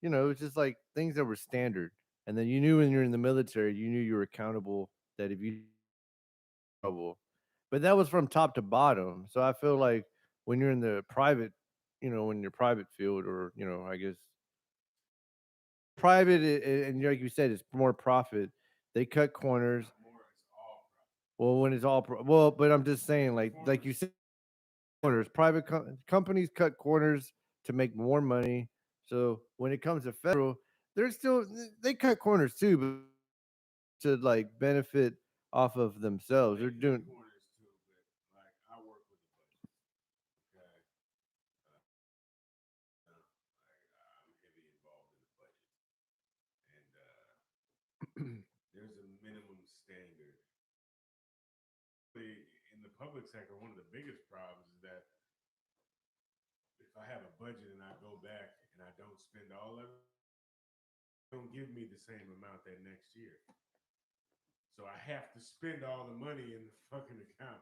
it was just like things that were standard. And then you knew when you're in the military, you knew you were accountable that if you trouble. But that was from top to bottom. So I feel like when you're in the private, when you're private field or, I guess private and like you said, it's more profit. They cut corners. Not more, it's all Well, when it's all well, but I'm just saying, like you performance. said, corners. Private companies cut corners to make more money. So when it comes to federal, they're still they cut corners too, but to like benefit off of themselves. They They're cut doing corners too, but like I work with the budget. Okay. I'm heavy involved in the budget. And there's a minimum standard. In the public sector, one of the biggest problems is that if I have a budget and I go back and I don't spend all of it, they don't give me the same amount that next year. So I have to spend all the money in the fucking account.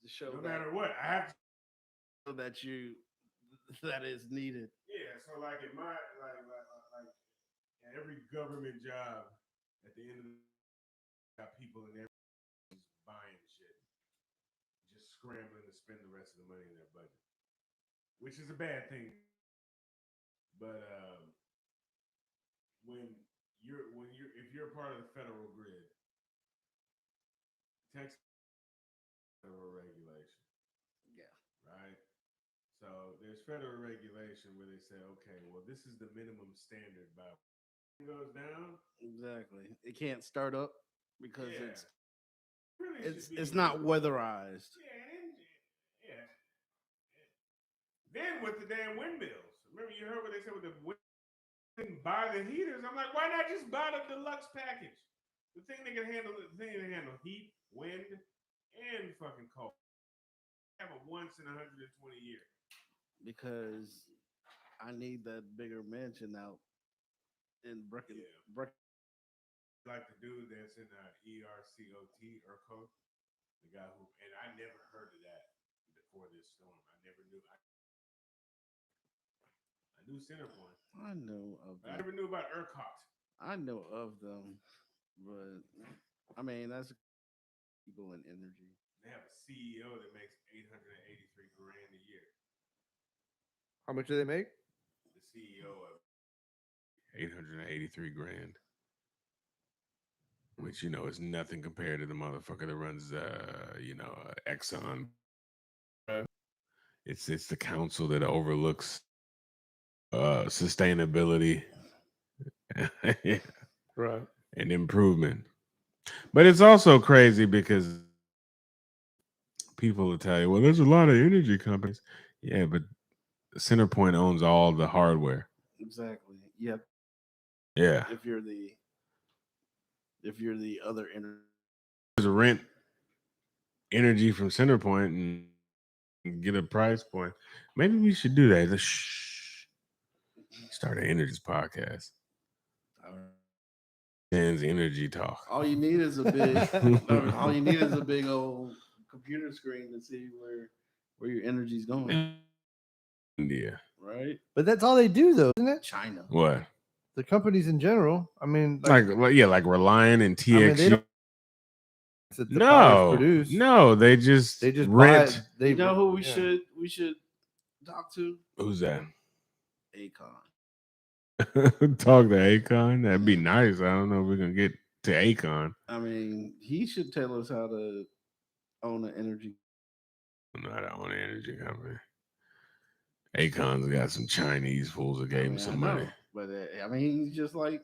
To show No that, matter what, I have to. so that that is needed. Yeah, so like in my like at every government job, at the end of the got people in there buying shit, just scrambling to spend the rest of the money in their budget, which is a bad thing. But when you're if you're part of the federal grid, Texas federal regulation, Yeah. right? So there's federal regulation where they say, okay, well, this is the minimum standard. By it goes down, Exactly. It can't start up because yeah, it's really it's should be. it's not weatherized. Yeah, yeah. Then with the damn windmills, remember you heard what they said with the buy the heaters. I'm like, why not just buy the deluxe package? The thing that can handle heat, wind, and fucking cold. Have a once in 120 years. Because I need that bigger mansion out in Yeah. Like the dude that's in ERCOT, the guy who, and I never heard of that before this storm. I never knew. I knew Centerpoint, I know of but I them. never knew about ERCOT. I know of them, but I mean that's people in energy. They have a CEO that makes 883 grand a year. how much do they make? The CEO of 883 grand, which is nothing compared to the motherfucker that runs Exxon. Right. It's the council that overlooks sustainability Right. and improvement. But it's also crazy because people will tell you, well, there's a lot of energy companies. Yeah, but Centerpoint owns all the hardware. Exactly. Yep. Yeah. If you're the other energy. There's a rent energy from Centerpoint and get a price point. Maybe we should do that. Shh. Start an energy podcast. Dan's energy talk. All you need is a big. All you need is a big old computer screen to see where your energy's going. India. Right. But that's all they do, though, isn't it? China. What? The companies in general. I mean, Like Reliant and I mean, they TXU. don't. The power's produced. No, they just They just rent. buy. They You know who we yeah. should talk to? Who's that? Akon. Talk to Akon. That'd be nice. I don't know if we're gonna get to Akon. I mean, he should tell us how to own an energy. No, I don't want an energy company. Akon's got some Chinese fools that gave him some money. But I mean, he's just like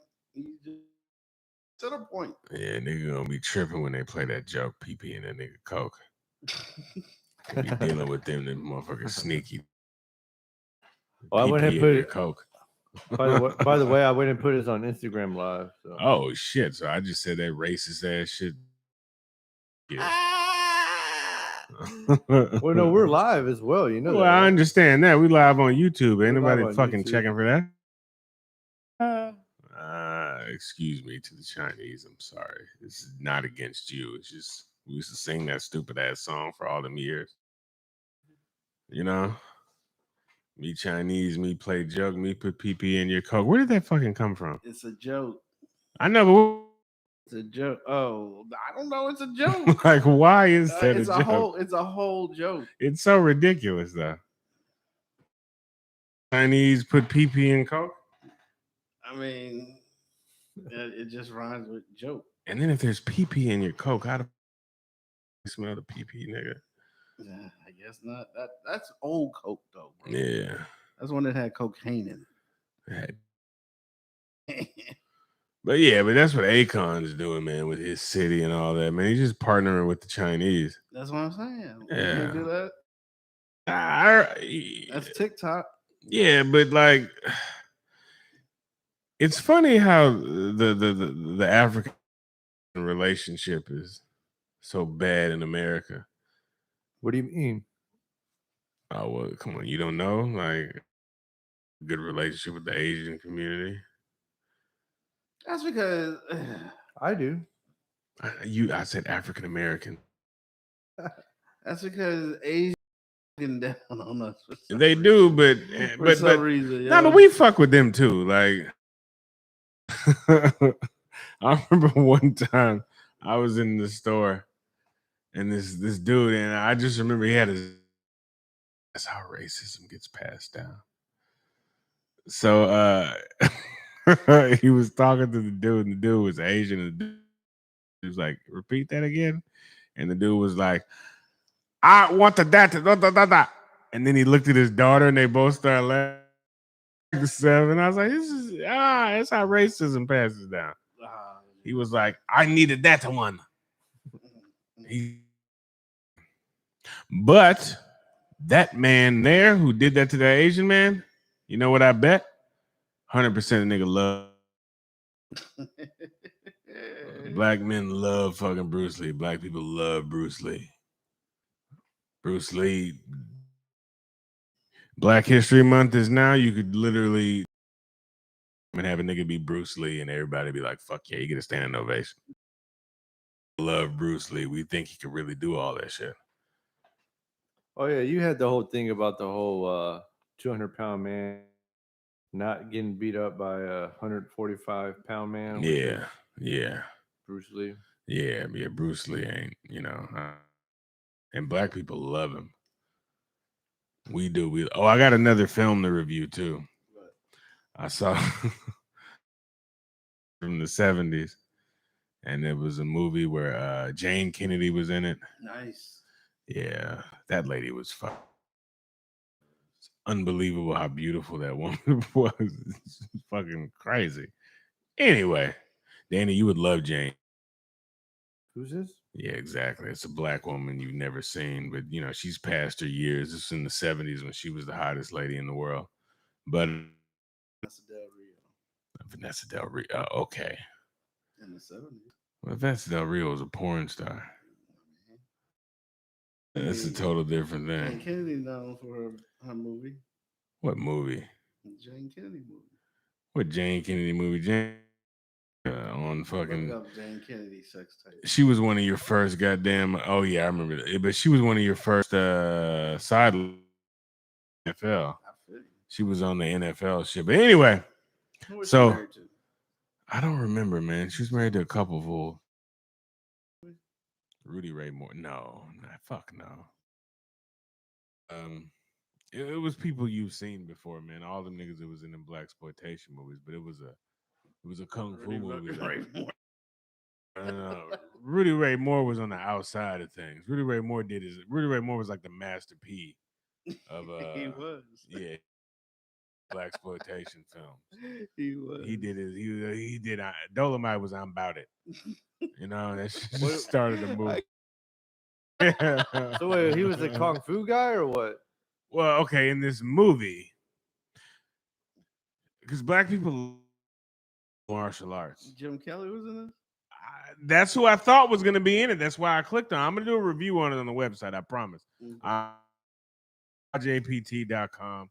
To the point. Yeah, nigga gonna be tripping when they play that joke, PP and that nigga Coke. They be dealing with them motherfuckers sneaky. Well, I went PP and and put your it. Coke. By the way, I went and put it on Instagram Live. So. Oh shit! So I just said that racist ass shit. Yeah. Well, no, we're live as well. You know well, that. I Right? understand that. We live on YouTube. Ain't We're live nobody on fucking YouTube. checking for that. Excuse me to the Chinese. I'm sorry. This is not against you. It's just we used to sing that stupid ass song for all them years. You know? Me Chinese, me play jug, me put PP in your Coke. Where did that fucking come from? It's a joke. I know, but It's a joke. Oh, I don't know. It's a joke. like, why is that It's a a joke? whole. It's a whole joke. It's so ridiculous, though. Chinese put PP in Coke. I mean, it just rhymes with joke. And then if there's PP in your Coke, how do you smell the PP, nigga? I guess not. That's old Coke though, bro. Yeah. That's one that had cocaine in Right. it. But yeah, but that's what Akon's doing, man, with his city and all that, man. He's just partnering with the Chinese. That's what I'm saying. Yeah. You can't do that. That's TikTok. Yeah, but like, it's funny how the African relationship is so bad in America. What do you mean? Oh well, come on, you don't know like good relationship with the Asian community. That's because I do. I said African American. that's because Asians looking down on us. They do, but for some reason, no, but we fuck with them too. Like, I remember one time I was in the store and this dude, and I just remember he had his. That's how racism gets passed down. So he was talking to the dude, and the dude was Asian, and the dude was like, "Repeat that again," and the dude was like, "I want the that," and then he looked at his daughter, and they both started laughing. The seven. I was like, this is that's how racism passes down. He was like, I needed that one. But that man there who did that to that Asian man, you know what I bet? 100% of nigga love. Black men love fucking Bruce Lee. Black people love Bruce Lee. Bruce Lee. Black History Month is now. You could literally and have a nigga be Bruce Lee and everybody be like, fuck yeah, you get a standing ovation. Love Bruce Lee. We think he could really do all that shit. Oh yeah, you had the whole thing about the whole 200-pound man not getting beat up by a 145-pound man. Yeah. Bruce Lee. Yeah, Bruce Lee ain't, and black people love him. We do. I got another film to review too. I saw from the 70s, and it was a movie where Jane Kennedy was in it. Nice. Yeah, that lady was fucking. It's unbelievable how beautiful that woman was. It's fucking crazy. Anyway, Danny, you would love Jane. Who's this? Yeah, exactly. It's a black woman you've never seen, but she's past her years. This is in the 70s when she was the hottest lady in the world. But Vanessa Del Rio. Okay. In the 70s. Well, Vanessa Del Rio was a porn star. That's a total different thing. Jane Kennedy known for her movie. What movie? Jane Kennedy movie. What Jane Kennedy movie? Jane on fucking. Look up Jane Kennedy sex tape. She was one of your first goddamn. Oh yeah, I remember that. But she was one of your first side NFL. She was on the NFL shit. But anyway, so I don't remember, man. She was married to a couple fool. Rudy Ray Moore. No, fuck no. It was people you've seen before, man. All them niggas that was in them black exploitation movies, but it was a kung fu movie. Rudy Ray Moore was on the outside of things. Rudy Ray Moore was like the Master P of he was. Yeah. black exploitation films. He was. He did his. He did. Dolomite was on about it. You know, that just started the movie. So wait, he was the kung fu guy or what? Well, okay, in this movie, because black people love martial arts. Jim Kelly was in it. That's who I thought was going to be in it. That's why I clicked on. I'm going to do a review on it on the website. I promise. jpt.com.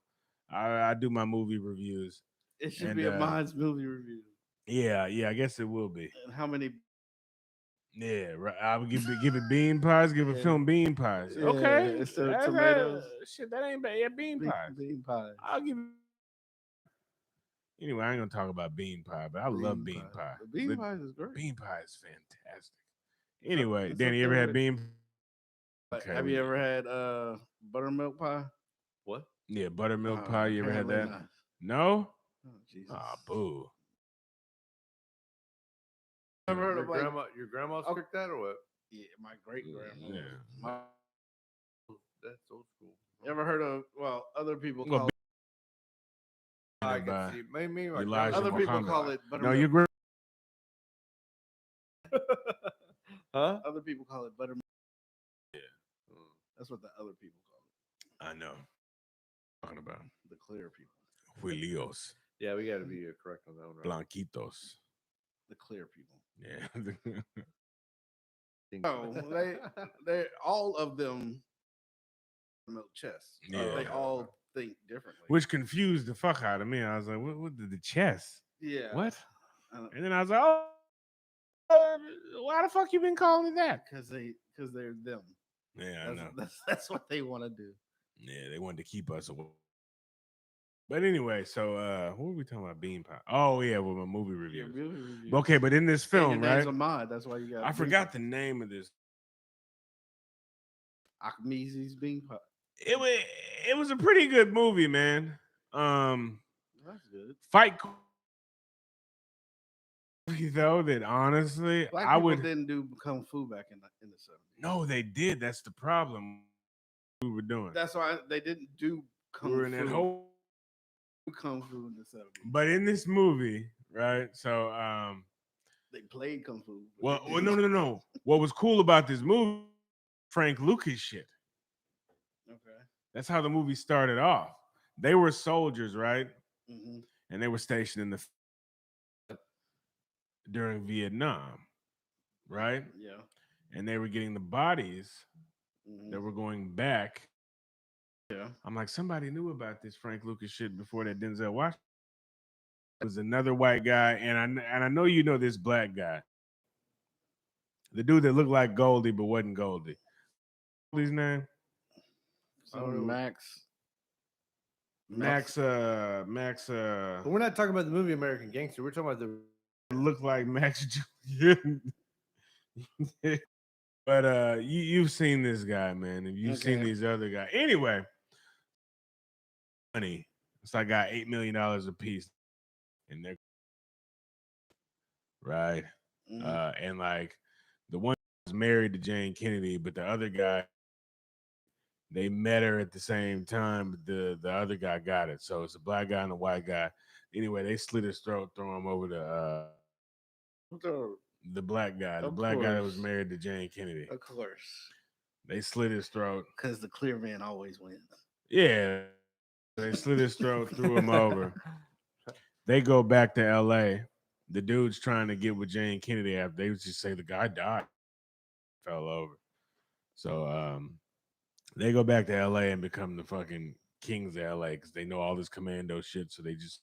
I do my movie reviews. It should be a Mod's movie review. Yeah, I guess it will be. And how many? Yeah, right. I would give it bean pies. Give a film bean pies. Yeah, Okay, instead of tomatoes. Shit, that ain't bad. Yeah, bean pies. Bean pies. I'll give it. Anyway, I ain't gonna talk about bean pie, but I love bean pie. The bean pies is great. Bean pie is fantastic. Anyway, It's Danny, you up ever there had with- bean? Like, have you ever had buttermilk pie? What? Yeah, buttermilk pie. You ever had apparently that? not. No. Oh, Jesus. Ah, boo. Ever heard of like Your grandma's cooked that or what? yeah, my great grandma. Yeah. That's old school. Ever heard of other people Well, call I by can see. Maybe my Elijah other people Muhammad. call it No, buttermilk. your grand. Huh? Other people call it buttermilk. Yeah. That's what the other people call I know. Talking about it. The clear people. Julios, Yeah, we got to be correct on that one. Right? Blanquitos. The clear people. Yeah. Oh, they all of them milk chess. Yeah. They all think differently. Which confused the fuck out of me. I was like, what did the chess? yeah. What? Uh, And then I was like, oh, why the fuck you been calling it that? Because they're them. Yeah, I know. That's what they want to do. Yeah, they wanted to keep us away. But anyway, so what were we talking about? Bean pie. Oh yeah, with my movie reviews. Okay, but in this film, your name's right? Ahmad. That's why you got. I forgot the name of this. Akmezi's bean pie. It was a pretty good movie, man. That's good. Fight though that honestly Black I people would didn't do kung fu back in the 70s. no they did. That's the problem we were doing. That's why they didn't do kung we were fu. in that whole Kung fu in the 70s. but in this movie, right? So They played kung fu. well no. What was cool about this movie, Frank Lucas shit. Okay. That's how the movie started off. They were soldiers, right? Mm-hmm. And they were stationed in the during Vietnam, right? Yeah. And they were getting the bodies Mm-hmm. that were going back. Yeah. I'm like, somebody knew about this Frank Lucas shit before that Denzel Washington. It was another white guy, and I know you know this black guy, the dude that looked like Goldie but wasn't Goldie. Goldie's name? Max. Max. But we're not talking about the movie American Gangster. We're talking about the. Looked like Max Julian. But you've seen this guy, man, and you've seen these other guys. Anyway, money. So I got $8 million a piece, and they're right. Mm-hmm. And like the one was married to Jane Kennedy, but the other guy, they met her at the same time. But the other guy got it. So it's a black guy and a white guy. Anyway, they slit his throat, throw him over the black guy, that was married to Jane Kennedy. Of course. They slit his throat. Because the clear man always wins. Yeah. They slit his throat, threw him over. They go back to LA. The dude's trying to get with Jane Kennedy after they just say the guy died, fell over. So they go back to LA and become the fucking kings of LA because they know all this commando shit. So they just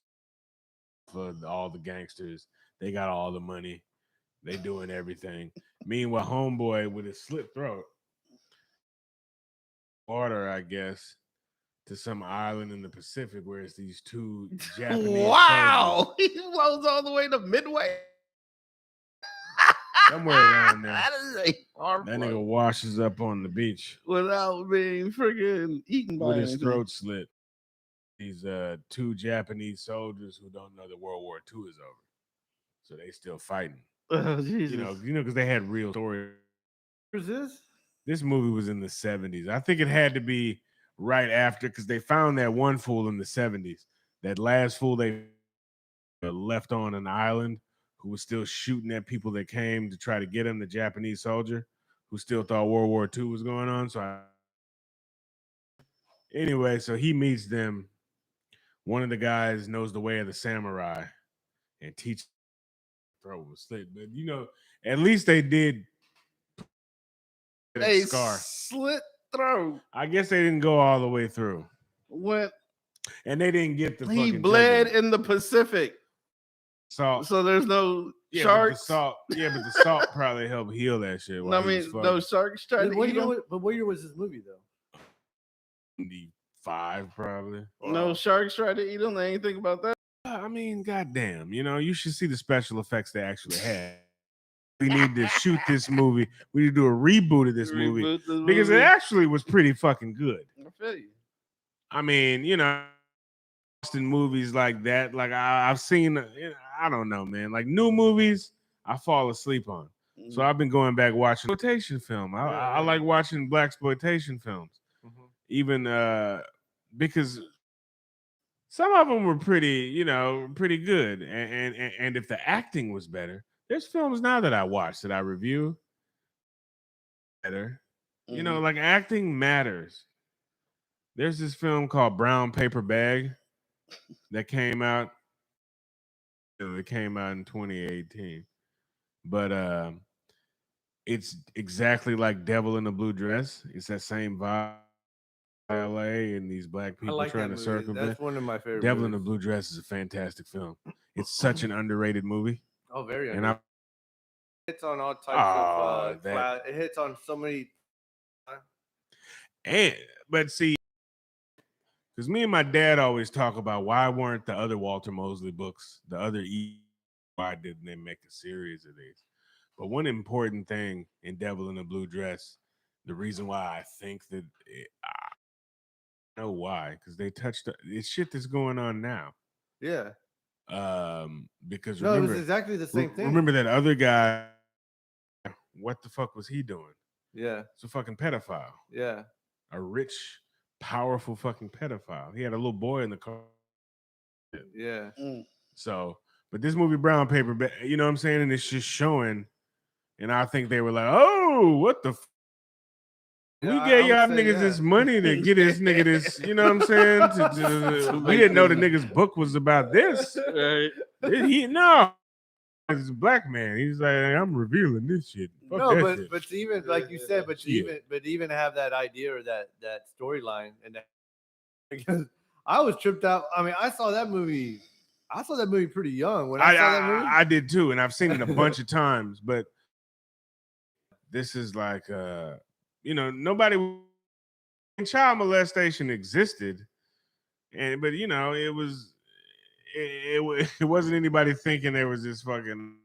for all the gangsters, they got all the money. They doing everything. Meanwhile, homeboy with his slit throat, water, I guess, to some island in the Pacific where it's these two Japanese. Wow, he flows all the way to Midway. Somewhere around there. That is a hard That flow. nigga washes up on the beach Without being freaking eaten by with his anything. throat slit. These two Japanese soldiers who don't know that World War II is over, so they still fighting. Oh, Jesus. You know, because they had real stories. Who's this? This movie was in the 70s. I think it had to be right after because they found that one fool in the 70s. that last fool they left on an island who was still shooting at people that came to try to get him, the Japanese soldier who still thought World War II was going on. Anyway, so he meets them. One of the guys knows the way of the samurai and teaches throat was slit. But at least they did A scar. slit throat. I guess they didn't go all the way through. Went. And they didn't get the He fucking bled jugular. in the Pacific. Salt. So there's no Yeah, sharks. but the salt probably helped heal that shit. No, I mean, those sharks tried to eat him. But what year was this movie though? 5 probably. No sharks tried to eat him. They ain't think about that. I mean, goddamn, you should see the special effects they actually had. We need to shoot this movie. We need to do a reboot of this movie because it actually was pretty fucking good. I feel you. I mean, in movies like that, like I've seen, I don't know, man, like new movies I fall asleep on. So I've been going back watching exploitation film. I like watching blaxploitation films, even because some of them were pretty, pretty good. And if the acting was better, there's films now that I watch that I review better. Like acting matters. There's this film called Brown Paper Bag that came out. It came out in 2018. But it's exactly like Devil in a Blue Dress. It's that same vibe. LA and these black people trying to circumvent. That's one of my favorite. Devil in a Blue Dress is a fantastic film. It's such an underrated movie. Oh, very and underrated. It hits on all types of it hits on so many. But see, because me and my dad always talk about why weren't the other Walter Mosley books, the other why didn't they make a series of these? But one important thing in Devil in a Blue Dress, the reason why I think that I know why, because they touched it's shit that's going on now. Yeah. Because it was exactly the same thing. Remember that other guy? What the fuck was he doing? Yeah. It's a fucking pedophile. Yeah. A rich, powerful fucking pedophile. He had a little boy in the car. Yeah. So, but this movie Brown Paper, you know what I'm saying? And it's just showing. And I think they were like, oh, what the we gave y'all niggas this money to get this nigga this, you know what I'm saying? We didn't know the nigga's book was about this. He's a black man. He's like, I'm revealing this shit. Fuck that shit. But to even like you said, but even have that idea or that storyline and that, because I was tripped out. I mean, I saw that movie pretty young when I saw that movie. I did too, and I've seen it a bunch of times, but this is like nobody child molestation existed, but it wasn't anybody thinking there was this fucking.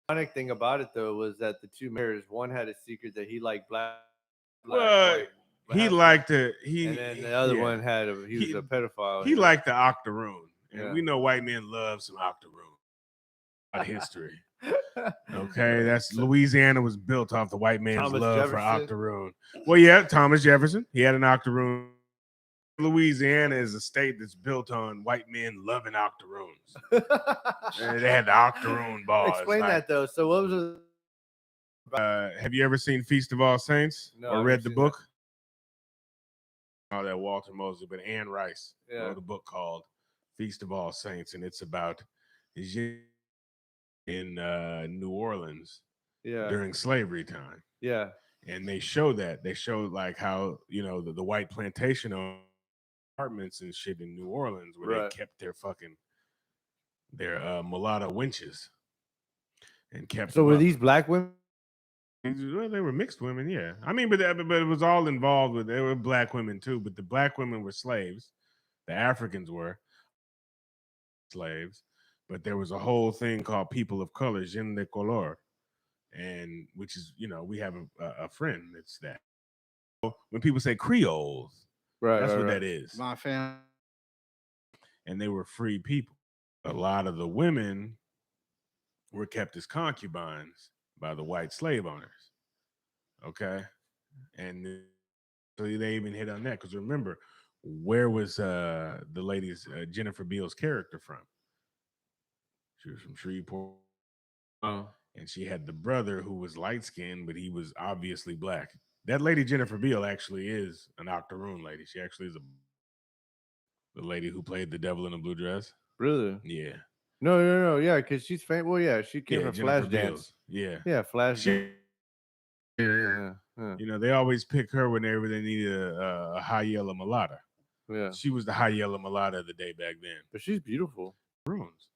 Funny thing about it though was that the two mayors, one had a secret that he liked black. He liked it. And then the other one had he was a pedophile. He liked the octoroon, and we know white men love some octoroon. History. Okay, that's Louisiana was built off the white man's love for octoroon. Well, yeah, Thomas Jefferson, he had an octoroon. Louisiana is a state that's built on white men loving octoroons. And they had the octoroon bars. Explain that though. So what was it? Have you ever seen Feast of All Saints or read the book? Oh, that Walter Mosley, but Anne Rice wrote a book called Feast of All Saints, and it's about in New Orleans during slavery time. Yeah. And they show like how, the white plantation apartments and shit in New Orleans where they kept their mulatto wenches and kept. So were these black women? Well, they were mixed women, yeah. I mean, but it was all involved with. There were black women too, but the black women were slaves. The Africans were slaves. But there was a whole thing called people of color, gens de couleur, and which is, we have a friend that's that. When people say Creoles, that's what that is. My family. And they were free people. A lot of the women were kept as concubines by the white slave owners. Okay, and so they even hit on that because remember, where was the lady's Jennifer Beals character from? She was from Shreveport. Oh, And she had the brother who was light skinned, but he was obviously black. That lady Jennifer Beal actually is an Octoroon lady. She actually is the lady who played the devil in a blue dress. really? Yeah, No. Yeah, because she's famous. Well, yeah, she came yeah, from Jennifer Flashdance. Beals. Yeah, Yeah, Flashdance. she. Yeah. You know, they always pick her whenever they need a high yellow mulata. Yeah. She was the high yellow mulata of the day back then. But she's beautiful. Runes.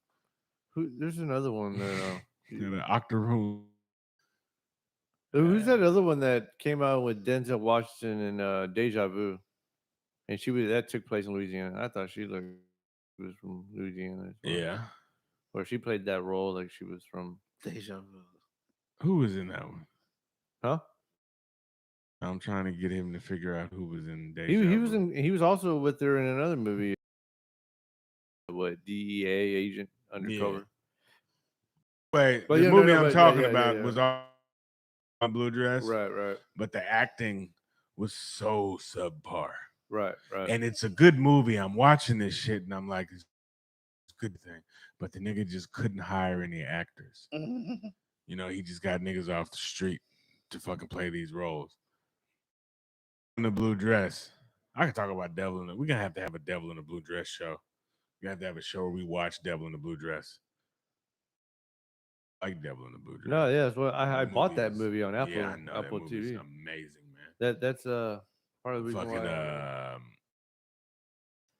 There's another one that The Octoroon. who's that other one that came out with Denzel Washington and Deja Vu? And that took place in Louisiana. I thought she was from Louisiana as well. Yeah. Or she played that role like she was from Deja vu. Who was in that one? Huh? I'm trying to get him to figure out who was in Deja He was Vu. he was also with her in another movie. What, DEA agent undercover? Wait, But the yeah, movie no, I'm but talking yeah, about yeah. was all blue dress, Right. but the acting was so subpar. Right. And it's a good movie. I'm watching this shit and I'm like, it's a good thing. But the nigga just couldn't hire any actors. You know, he just got niggas off the street to fucking play these roles. In the blue dress. I can talk about Devil in the. We're gonna have a Devil in the Blue Dress show. We have to have a show where we watch Devil in the Blue Dress. I like Devil in the Blue Dress. No, yeah, that's what I That bought that was- movie on Apple. Yeah, I know Apple that movie's TV. amazing, man. That's part of the reason Fucking why.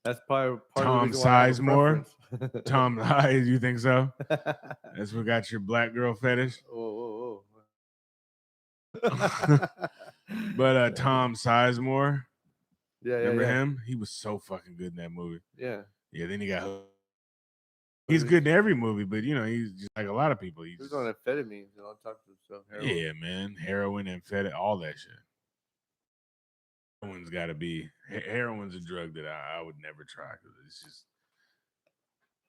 That's probably part Tom of the reason why I have a Sizemore. preference. Tom, you think so? That's what got your black girl fetish. Whoa. But Tom Sizemore, Yeah. remember him? He was so fucking good in that movie. Yeah. Yeah, then he got. He's good in every movie, but you know, he's just like a lot of people. He was on amphetamines and all types of stuff. Heroin. Yeah, man, heroin, amphetamine, all that shit. Heroin's got to be. Heroin's a drug that I would never try because it's just.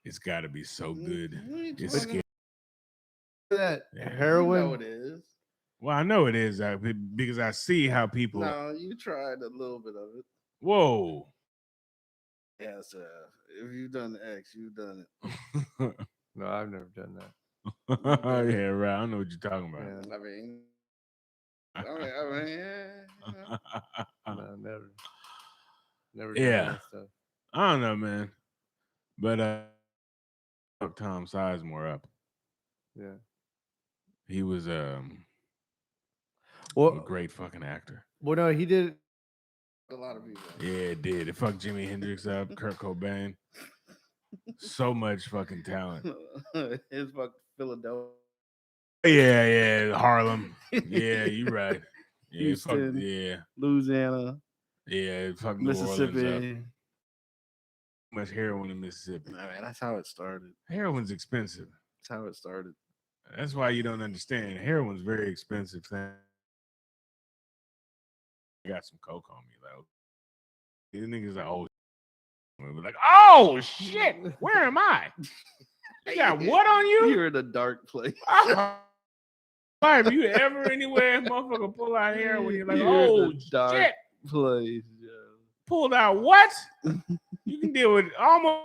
It's got to be so good. It's scary. That Yeah. heroin. You know it is. Well, I know it is because I see how people. No, you tried a little bit of it. Whoa. Yes, if you've done X, you've done it. No, I've never done that. Oh yeah, right. I know what you're talking about. Yeah. I mean, No, never. Yeah. Done that stuff. I don't know, man. But look Tom Sizemore up. Yeah. He was a Well, great fucking actor. well, no, he did. a lot of people. Yeah, it did. It fucked Jimi Hendrix up, Kurt Cobain. So much fucking talent. His fucking Philadelphia. Yeah, Harlem. Yeah, you're right. Yeah, Houston. yeah, Louisiana, yeah, fuck New Orleans up. Mississippi. Too much heroin in Mississippi. I mean, that's how it started. Heroin's expensive. That's how it started. That's why you don't understand. Heroin's very expensive thing. I got some coke on me, though. These niggas are old. We're like, oh shit, where am I? You got what on you? You're in a dark place. Have you ever anywhere motherfucker pull out heroin? You're like, You're oh in a dark shit, place. Yeah. pulled out what? You can deal with almost.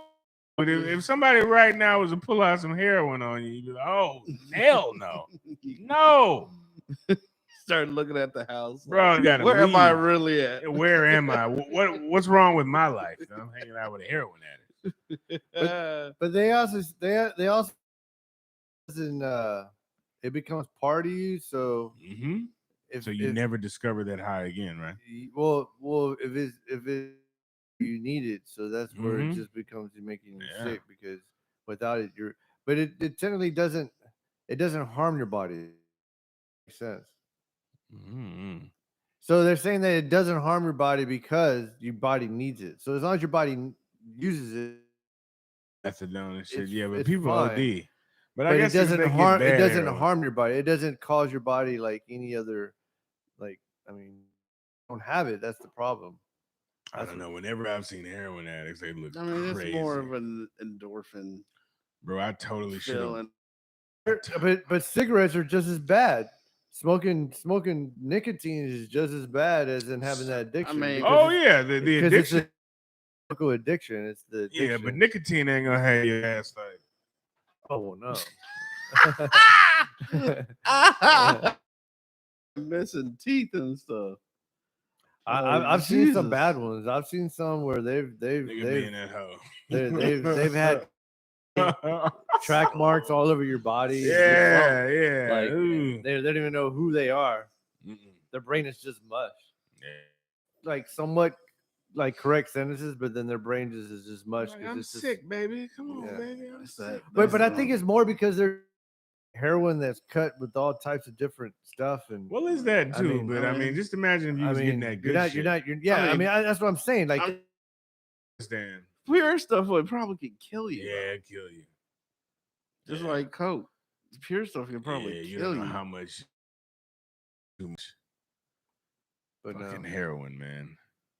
But if somebody right now was to pull out some heroin on you, you'd be like, oh hell no, no. Start looking at the house, Bro. You gotta where am I leave. really at? Where am I? What's wrong with my life? I'm hanging out with a heroin addict. But they also it becomes part of you. So Mm-hmm. if So you never discover that high again, right? well if it you need it, so that's where Mhm. it just becomes making you Yeah. sick, because without it but it technically doesn't harm your body. Makes sense. Mm-hmm. So they're saying that it doesn't harm your body because your body needs it. So as long as your body uses it, Methadone and shit. It's- Yeah, but it's people fine. OD. But but I it guess if doesn't they get harm. It bad doesn't heroin- harm your body. It doesn't cause your body like any other. Like, I mean, don't have it. That's the problem. I don't know. Whenever I've seen heroin addicts, they look I mean, crazy. it's more of an endorphin Bro, I totally should have. feeling. But cigarettes are just as bad. Smoking nicotine is just as bad as in having that addiction. mean- because Oh it's- yeah, the because it's addiction. chemical addiction. It's the addiction. Yeah, but nicotine ain't gonna have your ass like. Oh no. Missing teeth and stuff. I've seen some bad Jesus. ones. I've seen some where Nigga be in that hoe. they've had track marks all over your body. Yeah, yeah. Like Ooh. they don't even know who they are. Mm-mm. Their brain is just mush. Yeah. Like somewhat like correct sentences, but then their brain just is just mush. Like, I'm it's just, sick, baby. Come on, Yeah. baby. I'm sick. But I think it's more because they're heroin that's cut with all types of different stuff. And Well, is that too? I mean, just imagine if you was getting that good shit. That's what I'm saying. Like, Understand? Pure stuff would probably could kill you. Yeah, kill you. Just like coke. Pure stuff can probably you kill don't know you. how much. Too much. but Fucking heroin, man.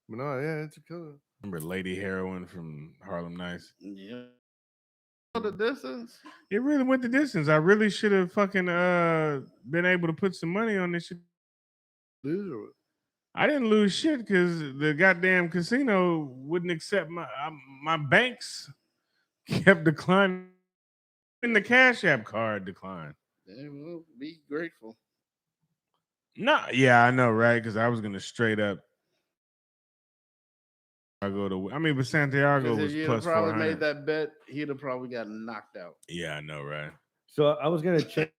no, yeah, it's a killer. Remember Lady Heroin from Harlem Nights? Yeah. The distance. It really went the distance. I really should have fucking been able to put some money on this shit. I didn't lose shit because the goddamn casino wouldn't accept my banks kept declining. And the Cash App card declined. They will be grateful. No, yeah, I know, right? Because I was gonna straight up. But Santiago Because was if you'd plus have probably 400. made that bet, he'd have probably gotten knocked out. Yeah, I know, right? So I was gonna check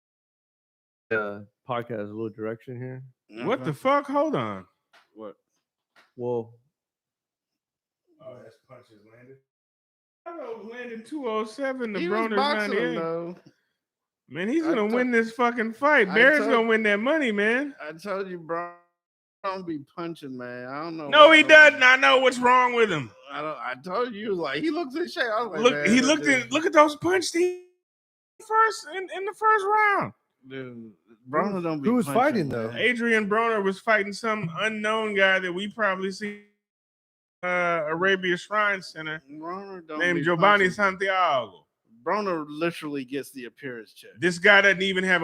podcast a little direction here. What the fuck? Hold on. What? Well, Oh, that's punches landed. Chicago landed 207. The He was Broner's boxing 98. though. Man, he's I gonna to- win this fucking fight. I Bear's told- gonna win that money, man. I told you, bro. Don't be punching, man. I don't know. No, he doesn't. I know what's wrong with him. I told you, like he looks in shape. I was like, Look, man, he that looked dude- at look at those punches he first in the first round. Dude, Broner don't be. Who was punching, fighting, though? man. Adrian Broner was fighting some unknown guy that we probably see Arabia Shrine Center Broner don't named be Giovanni punching. Santiago. Broner literally gets the appearance check. This guy doesn't even have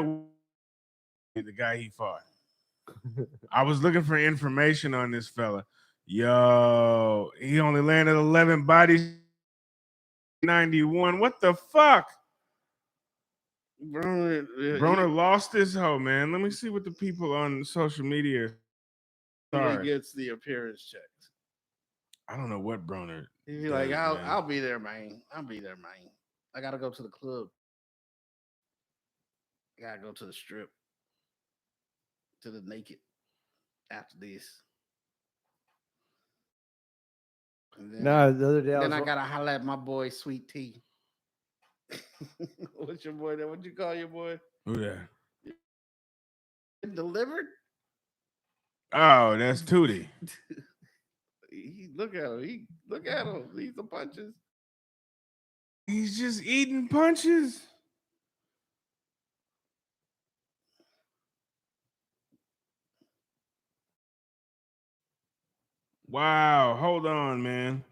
the guy he fought. I was looking for information on this fella. Yo, he only landed 11 bodies, 91. What the fuck? Broner lost his hoe, man. Let me see what the people on social media he gets the appearance checks. I don't know what Broner. He'd be like, I'll be there, man. I'll be there, man. I gotta go to the club. I gotta go to the strip. To the naked after this. And then, no, the other day then I gotta holler at my boy Sweet Tea. What's your boy there? What you call your boy? Who that? Delivered? Oh, that's Tootie. Look at him. Look at him. These are punches. He's just eating punches. Wow, hold on, man.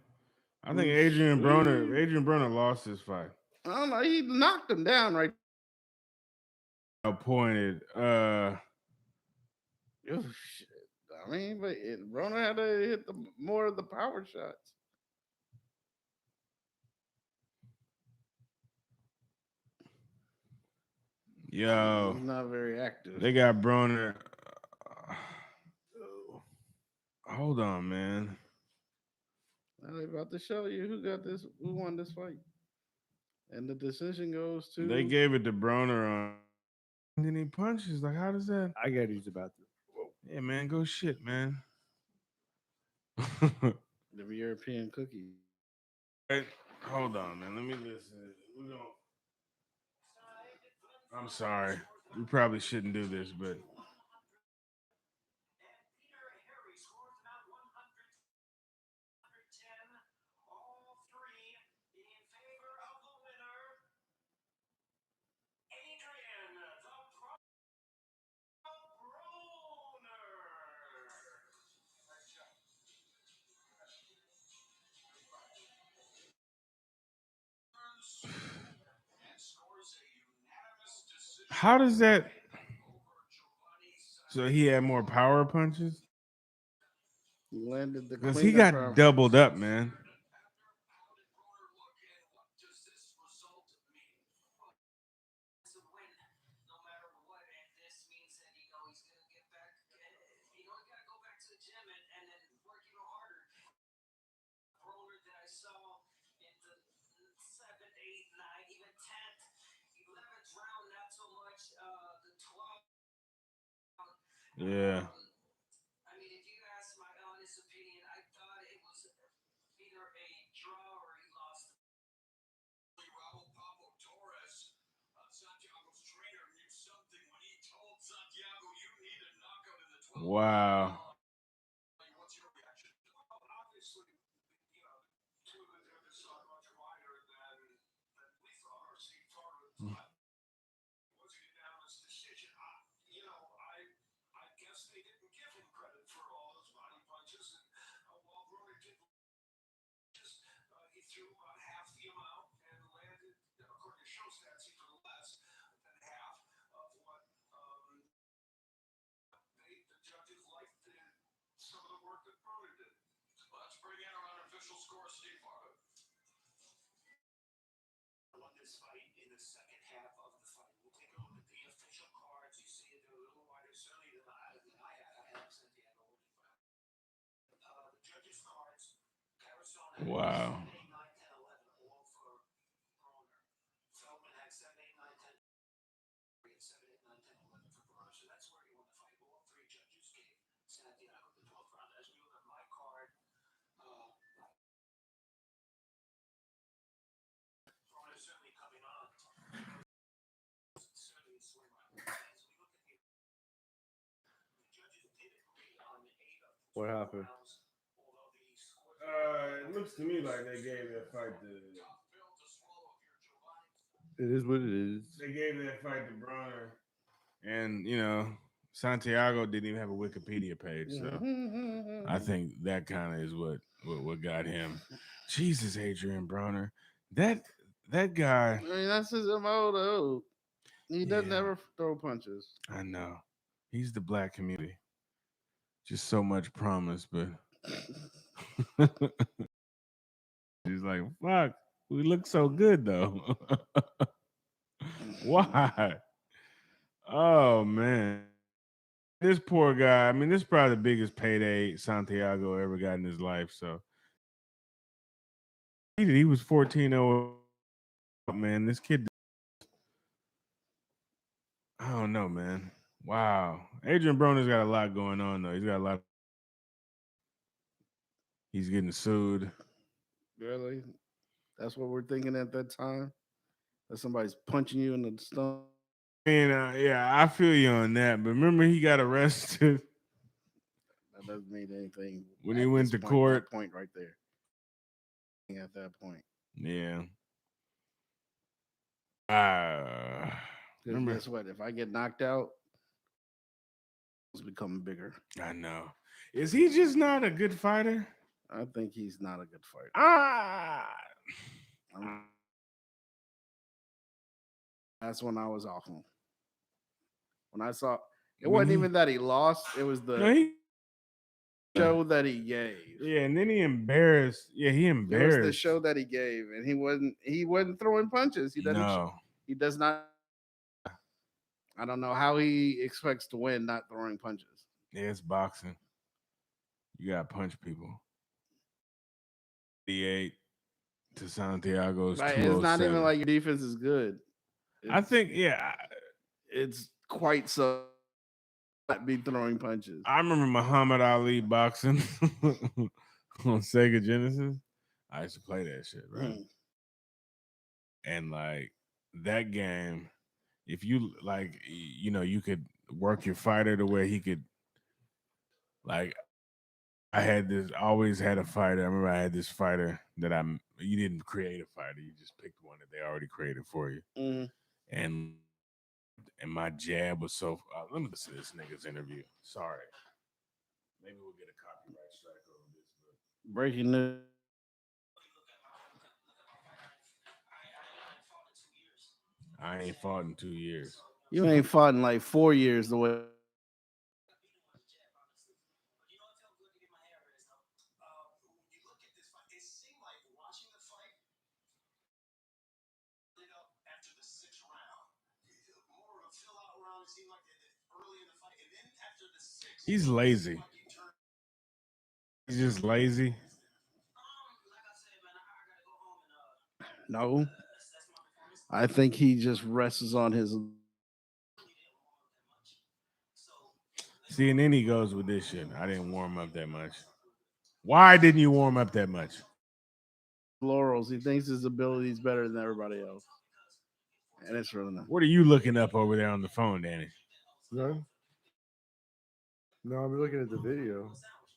I think Adrian Broner lost his fight. I don't know. He knocked him down right. Appointed. Oh, shit. I mean, but Broner had to hit more of the power shots. Yo, He's not very active. they got Broner. Hold on, man. Now they're about to show you who won this fight. And the decision goes to They gave it to Broner on. And then he punches. Like, how does that? I gotta use the bathroom. Yeah, man, go shit, man. the European cookie. Hey, hold on, man. Let me listen. I'm sorry. We probably shouldn't do this, but. How does that? So he had more power punches? He landed the Because he got doubled up, man. Yeah. Wow. Wow. What happened? It looks to me like they gave that fight to It is what it is. Bronner. And Santiago didn't even have a Wikipedia page, so I think that kind of is what got him. Jesus, Adrian Bronner, that guy. I mean, that's his MO though. He doesn't Yeah. ever throw punches. I know he's the black community. Just so much promise, but he's like, fuck. We look so good though. Why? Oh man. This poor guy. I mean, this is probably the biggest payday Santiago ever got in his life. So he was 14-0. Man, this kid. I don't know, man. Wow. Adrian Broner's got a lot going on though. He's got a lot. He's getting sued. Really? That's what we're thinking at that time? That somebody's punching you in the stomach? And yeah, I feel you on that. But remember, he got arrested That doesn't mean anything. when he at went this to point, court. That point right there. At that point. Yeah. Because guess what? If I get knocked out, it's becoming bigger. I know. Is he just not a good fighter? I think he's not a good fighter. That's when I was off him. When I saw it wasn't even that he lost, it was the show that he gave. Yeah, and then he embarrassed. Yeah, he embarrassed. It was the show that he gave, and he wasn't throwing punches. He doesn't. No. He does not. I don't know how he expects to win not throwing punches. Yeah, it's boxing. You gotta punch people. 88 to Santiago's 207. It's not even like your defense is good. I think, yeah. It's quite so not be throwing punches. I remember Muhammad Ali boxing on Sega Genesis. I used to play that shit, right? And like that game, if you like, you could work your fighter to where he could, like, always had a fighter. I remember I had this fighter that you didn't create a fighter. You just picked one that they already created for you. And my jab was so, let me listen to this nigga's interview. Sorry. Maybe we'll get a copyright strike over this. But breaking news. I ain't fought in 2 years. You ain't fought in like 4 years the way. He's lazy. He's just lazy. No, I think he just rests on his. See, and then he goes with this shit. I didn't warm up that much. Why didn't you warm up that much? Laurels. He thinks his ability is better than everybody else, and it's really not. What are you looking up over there on the phone, Danny? No, no, I'm looking at the video.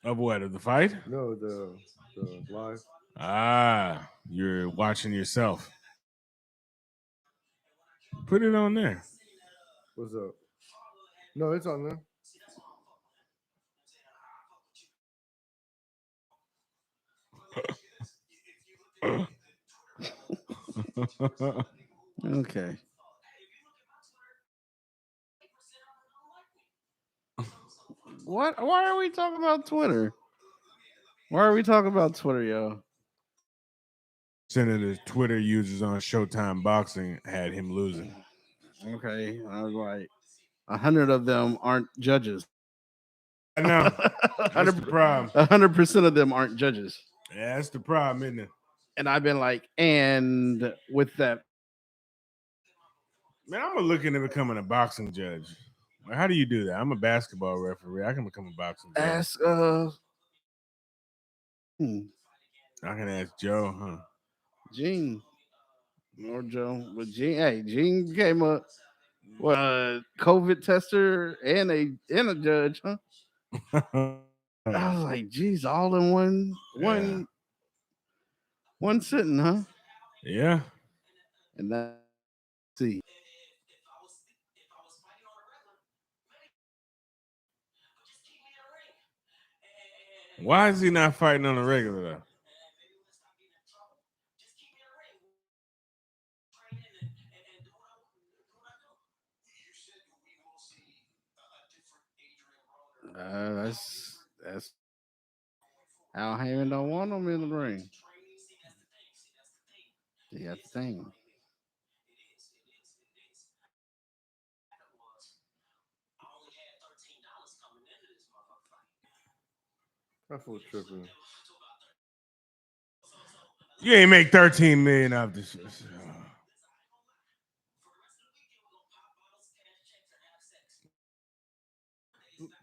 Of what? Of the fight? No, the live. Ah, you're watching yourself. Put it on there. What's up? No, it's on there. Okay. What? Why are we talking about Twitter? Why are we talking about Twitter, yo? Senator Twitter users on Showtime Boxing had him losing. Okay, I was like, 100 of them aren't judges. I know. That's the problem. 100% of them aren't judges. Yeah, that's the problem, isn't it? And I've been like, and with that, Man, I'm gonna look into becoming a boxing judge. How do you do that? I'm a basketball referee. I can become a boxing judge. ask I can ask Joe, huh? Gene or Joe, but Gene became a COVID tester and a judge, huh? I was like, geez, all in one sitting, huh? Yeah. And that see. Why is he not fighting on a regular though? That's Al Heyman don't want him in the ring. He got the thing. I feel tripping. You ain't make 13 million off this shit.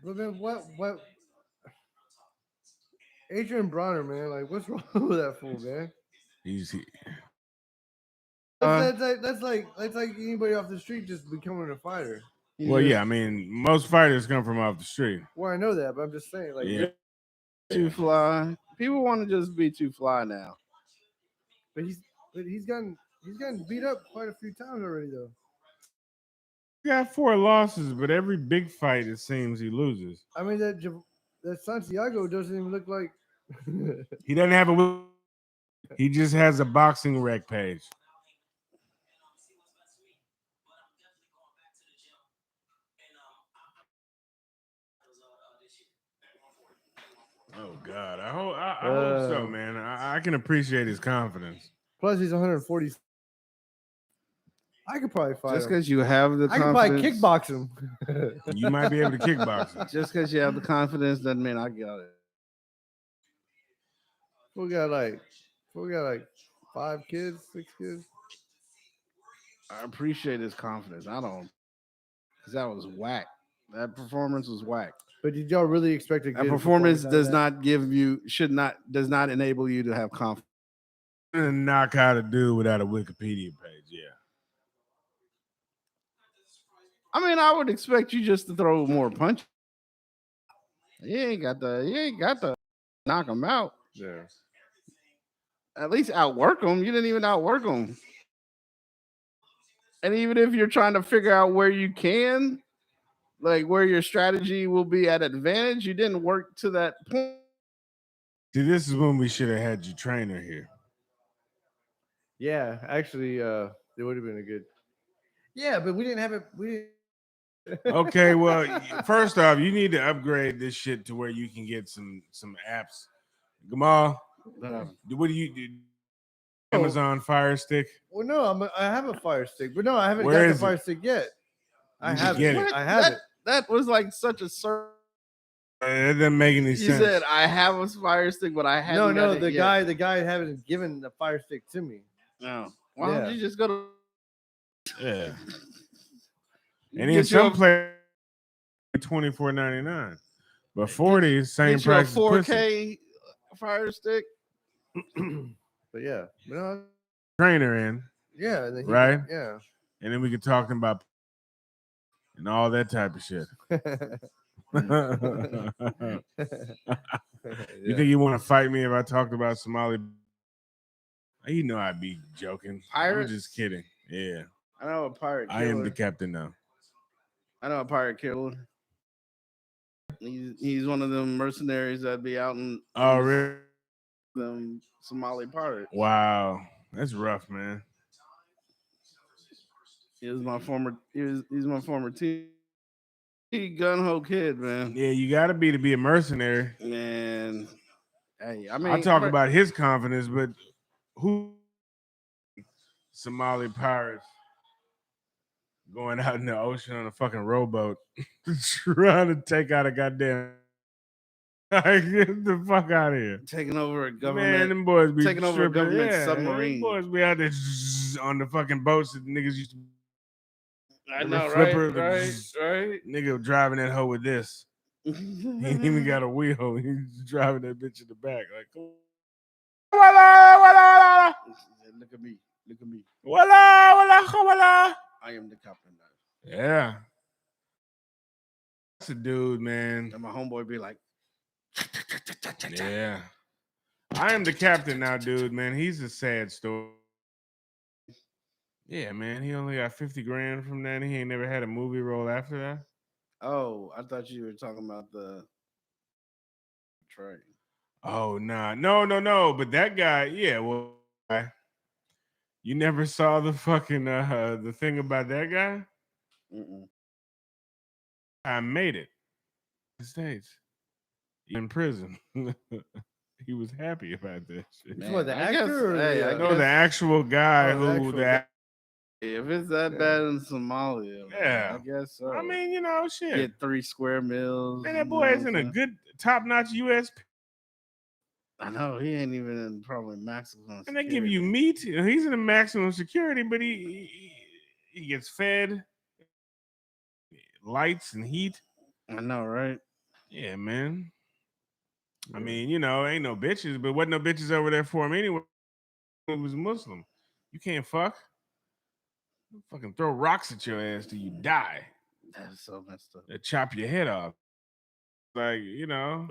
But then what? Adrian Bronner, man, like what's wrong with that fool, man? Easy. That's like anybody off the street just becoming a fighter. Well, yeah, I mean, most fighters come from off the street. Well, I know that, but I'm just saying, like, Yeah. Too fly. People want to just be too fly now. but he's gotten beat up quite a few times already, though. He got 4 losses, but every big fight it seems he loses. I mean that Santiago doesn't even look like He doesn't have a. He just has a boxing rec page. Oh God! I hope so, man. I can appreciate his confidence. Plus, he's 140. I could probably fight Just him. because you have the I could confidence, probably kickbox him. You might be able to kickbox him. just because you have the confidence doesn't mean I got it. We got like 5 kids, 6 kids. I appreciate his confidence. I don't, because that was whack. That performance was whack. But did y'all really expect a That good performance out of does that? not give you, does not enable you to have confidence. Knock out a dude without a Wikipedia page. Yeah. I mean, I would expect you just to throw more punches. You ain't got the knock him out. Yeah. At least outwork him. You didn't even outwork him. And even if you're trying to figure out where you can, like where your strategy will be at advantage, you didn't work to that point. See, this is when we should have had your trainer here. Yeah, actually, it would have been a good. Yeah, but we didn't have it. We didn't. Okay, well, first off, you need to upgrade this shit to where you can get some apps. Gamal, what do you do? Amazon Fire Stick? Well, no, I have a Fire Stick, but no, I haven't Where got is the Fire it? Stick yet. I You have get it. it. I have it. That was like such a It doesn't make any You sense. said I have a fire stick, but I haven't. No, got it yet. the guy haven't given the fire stick to me. No. Why don't Yeah. you just go to? Yeah. You And in get you some a- places, $24.99, but 40 is same Get you a price as pussy. 4K fire stick. But yeah, Trainer in, yeah, and then right? Yeah. And then we can talk about and all that type of shit. You think you want to fight me if I talked about Somali? You know I'd be joking. Pirates? I'm just kidding. Yeah. I know a pirate killer. I am the captain now. I know a pirate killer. He's one of them mercenaries that be out in Oh, really? them Somali pirates. Wow. That's rough, man. He's my former team. He gun ho kid, man. Yeah, you got to be a mercenary. Man, hey, I mean, I talk about his confidence, but who Somali pirates going out in the ocean on a fucking rowboat trying to take out a goddamn like, get the fuck out of here. taking over a government. Man, them boys be taking over a stripping. government Yeah, submarine. them boys be out there on the fucking boats that niggas used to. I the know, flipper, right. Nigga driving that hoe with this. He ain't even got a wheel. He's driving that bitch in the back. Like, come on. Look at me. I am the captain now. Yeah. That's a dude, man. And my homeboy be like, Yeah. I am the captain now, dude, man. He's a sad story. Yeah, man. He only got 50 grand from that. He ain't never had a movie role after that. oh, I thought you were talking about the train. Oh, nah. No. But that guy, yeah, well, you never saw the fucking the thing about that guy? Mm-mm. I made it. The States. In prison. He was happy about that shit. Man, What, the I guess- actor or hey, the, I No, guess- the actual guy Oh, the who actual the guy. If it's that bad in Somalia, man, Yeah. I guess so. I mean, you know, shit. Get 3 square meals. Man, that you boy know is what in I'm a saying? good top-notch US, I know he ain't even in probably maximum. and they give you meat. He's in a maximum security, but he gets fed, lights and heat. I know, right? Yeah, man. I mean, you know, ain't no bitches, but wasn't no bitches over there for him anyway. He was Muslim. You can't fuck. Fucking throw rocks at your ass till you die. That's so messed up. They chop your head off. Like, you know.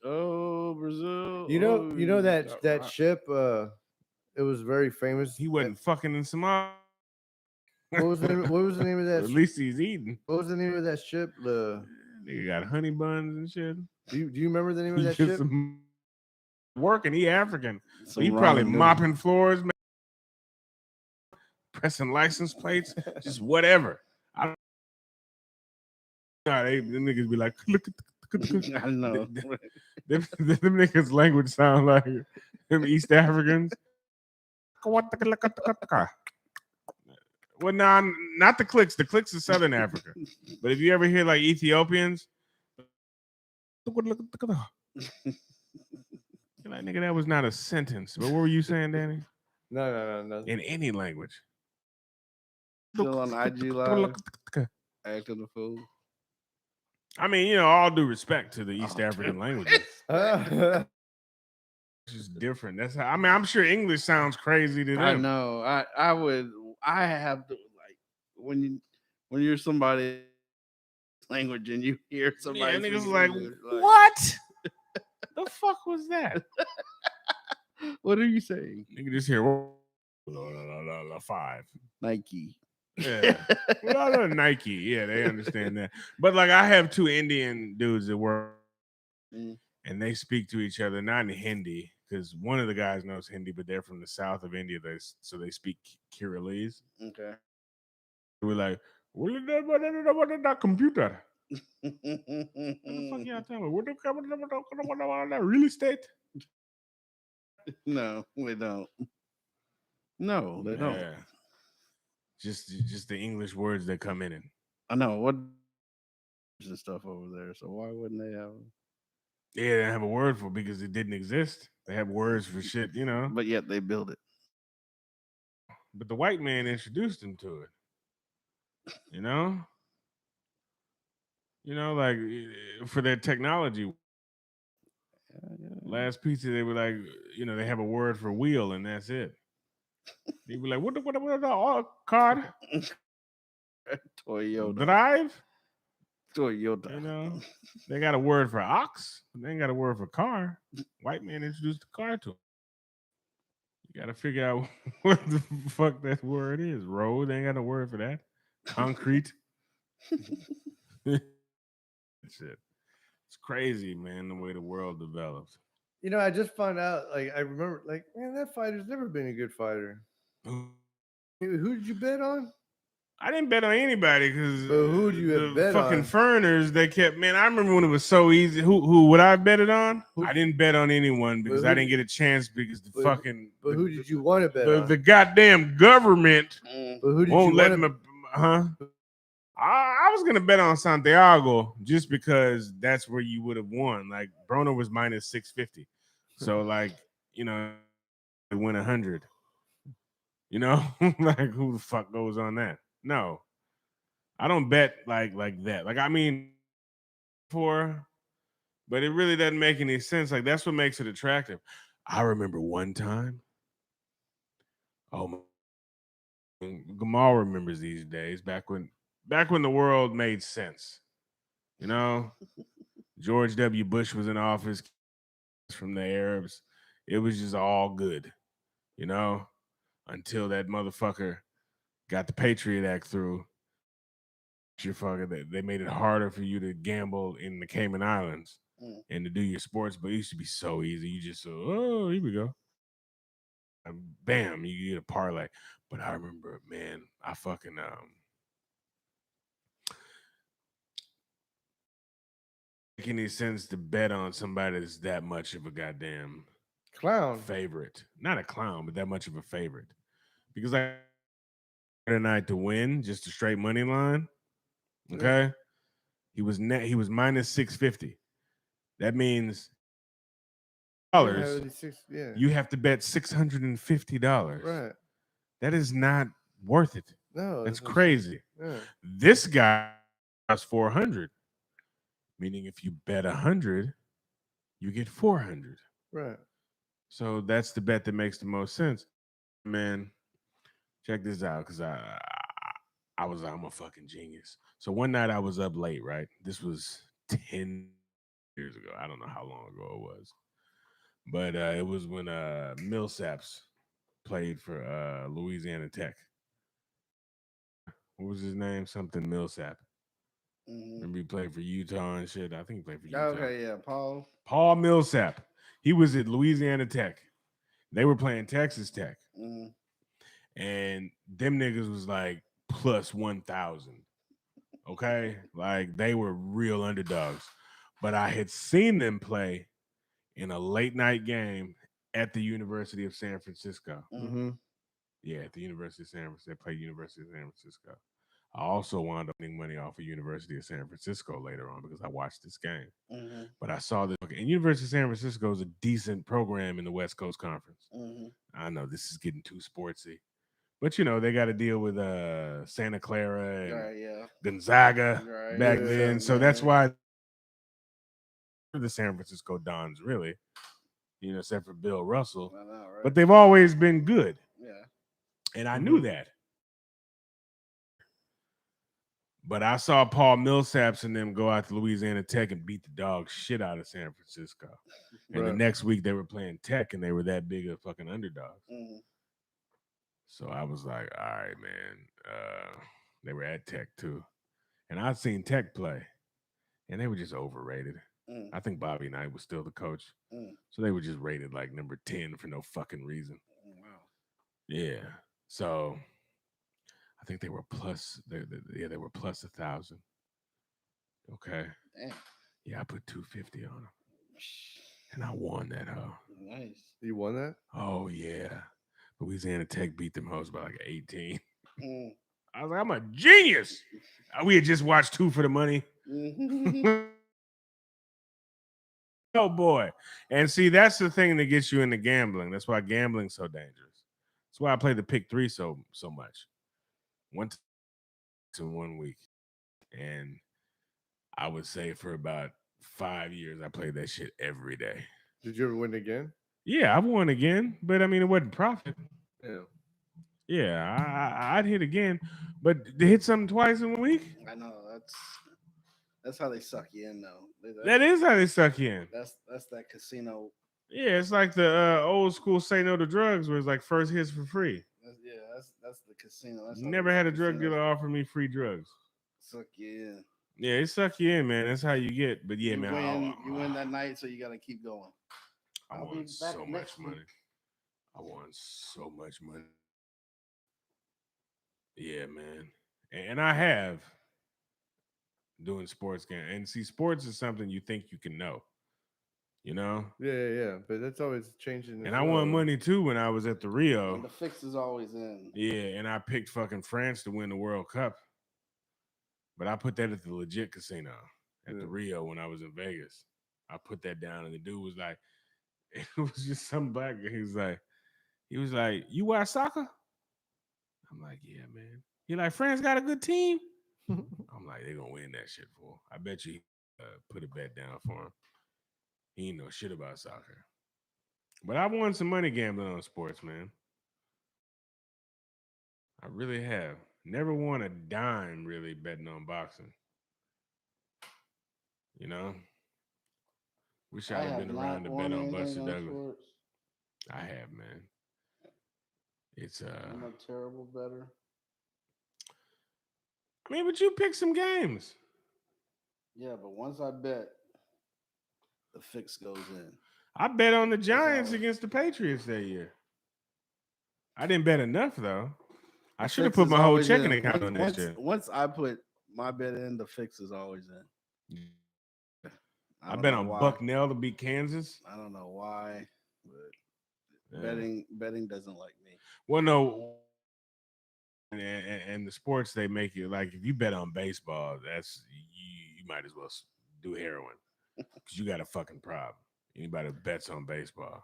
Oh, Brazil. you know Oh, that ship? It was very famous. He wasn't fucking in Somalia. What was the name of that? At least he's eating. What was the name of that ship? Nigga got honey buns and shit. Do you remember the name of He that just ship? working. He African. So Some he probably ramen noodles. mopping floors, man, pressing license plates, just whatever. I don't know. Them niggas be like, look at I know. them niggas' language sound like them East Africans. Well, nah, not the clicks. The clicks is Southern Africa. But if you ever hear like Ethiopians, you're like, nigga, that was not a sentence. But what were you saying, Danny? No. In any language. Still on IG Live, acting the fool. I mean, you know, all due respect to the East African languages. Uh, It's just different. That's how. I mean, I'm sure English sounds crazy to them. I know. I have to like when you're somebody language and you hear somebody. Yeah, niggas speaking like, English, what? The fuck was that? What are you saying? Nigga just hear la 5. Nike. Yeah. Well, Nike. Yeah, they understand that. But like, I have 2 Indian dudes that work, Mm. and they speak to each other not in Hindi, because one of the guys knows Hindi, but they're from the south of India, so they speak Keralese. Okay. We're like, what is that computer? What the fuck y'all talking about? What the real estate? No, we don't. No, they don't. Yeah. Just the English words that come in it. I know what and stuff over there. So why wouldn't they have? Yeah, they didn't have a word for it because it didn't exist. They have words for shit, But yet they build it. But the white man introduced them to it. You know, like for their technology. Last pizza, they were like, they have a word for wheel, and that's it. They were like, what the card Toyota. drive? Toyota. They got a word for ox. They ain't got a word for car. White man introduced the car to them. You got to figure out what the fuck that word is. Road, they ain't got a word for that. Concrete. Shit. It's crazy, man, the way the world develops. I just found out. Like, I remember, like, man, that fighter's never been a good fighter. Who did you bet on? I didn't bet on anybody because But who would you have the bet fucking on? foreigners, they kept, man, I remember when it was so easy. Who would I bet it on? Who- I didn't bet on anyone because who I didn't did- get a chance because the but- fucking But who did you want to bet on? the goddamn government But who did won't you let want me. to? Huh? I was gonna bet on Santiago just because that's where you would have won. Like Broner was minus 650, so like to win 100. Like who the fuck goes on that? No, I don't bet like that. Like I mean, but it really doesn't make any sense. Like that's what makes it attractive. I remember one time. Oh my. Gamal remembers these days back when the world made sense. George W. Bush was in office from the Arabs. It was just all good, until that motherfucker got the Patriot Act through. They made it harder for you to gamble in the Cayman Islands and to do your sports, but it used to be so easy. You just oh, here we go. And bam, you get a parlay. But I remember, man, I fucking make any sense to bet on somebody that's that much of a goddamn Clown. favorite. Not a clown, but that much of a favorite. Because I night to win, just a straight money line. Okay. He was minus 650. That means you have to bet $650. Right. That is not worth it. No. That's crazy. Yeah. This guy costs 400. Meaning if you bet 100, you get 400. Right. So that's the bet that makes the most sense. Man, check this out, because I'm a fucking genius. So one night I was up late, right? This was 10 years ago. I don't know how long ago it was. But it was when Millsaps played for Louisiana Tech. What was his name? Something Millsap. Remember he played for Utah and shit? I think he played for Utah. Okay, yeah, Paul Millsap. He was at Louisiana Tech. They were playing Texas Tech. And them niggas was like plus 1,000. Okay? Like they were real underdogs. But I had seen them play in a late night game at the University of San Francisco. Mm-hmm. Yeah, at the University of San Francisco. They played University of San Francisco. I also wound up winning money off of University of San Francisco later on because I watched this game. But I saw this. And University of San Francisco is a decent program in the West Coast Conference. I know this is getting too sportsy. But, they got to deal with Santa Clara and Gonzaga back then. So that's why the San Francisco Dons, really, except for Bill Russell. Right? But they've always been good. Yeah. And I knew that. But I saw Paul Millsaps and them go out to Louisiana Tech and beat the dog shit out of San Francisco. And the next week they were playing Tech and they were that big of fucking underdogs. So I was like, all right, man. They were at Tech too. And I'd seen Tech play. And they were just overrated. I think Bobby Knight was still the coach. So they were just rated like number 10 for no fucking reason. Wow. Yeah. So I think they were plus. They were plus 1,000. Okay. Damn. Yeah, I put 250 on them, and I won that hoe. Nice. You won that? Oh yeah. Louisiana Tech beat them hoes by like 18. I was like, I'm a genius. We had just watched 2 for the money. Oh boy. And see, that's the thing that gets you into gambling. That's why gambling's so dangerous. That's why I play the pick three so much. Went to 1 week. And I would say for about 5 years, I played that shit every day. Did you ever win again? Yeah, I won again, but I mean, it wasn't profit. Yeah. Yeah, I'd hit again, but to hit something twice in 1 week, I know that's how they suck you in though. that is how they suck you in. That's that casino. Yeah, it's like the old school say no to drugs, where it's like first hits for free. That's the casino. That's how Never those had a drug casinos dealer offer me free drugs. suck you in. Yeah, they suck you in, man. That's how you get. But yeah, you man, you win that night, so you got to keep going. I I'll be won back so much next week. money. I won so much money. Yeah, man. And I have doing sports game. And see, sports is something you think you can know. You know? Yeah. But that's always changing. And I won money too when I was at the Rio. And the fix is always in. Yeah, and I picked fucking France to win the World Cup. But I put that at the legit casino at the Rio when I was in Vegas. I put that down, and the dude was like, it was just some black guy. He was like, you watch soccer? I'm like, yeah, man. He like, France got a good team? I'm like, they gonna win that shit for him. I bet you put a bet down for him. He ain't know shit about soccer. But I won some money gambling on sports, man. I really have. Never won a dime really betting on boxing. You know? Wish I'd have been around to bet on Buster Douglas. Sports. I have, man. It's I'm a terrible bettor. I mean, but you pick some games. Yeah, but once I bet, the fix goes in. I bet on the Giants against the Patriots that year. I didn't bet enough though. I should have put my whole checking account on that shit. Once I put my bet in, the fix is always in. I bet on Bucknell to beat Kansas. I don't know why, but betting doesn't like me. Well, no. And the sports they make you like if you bet on baseball, that's you might as well do heroin because you got a fucking problem. Anybody that bets on baseball,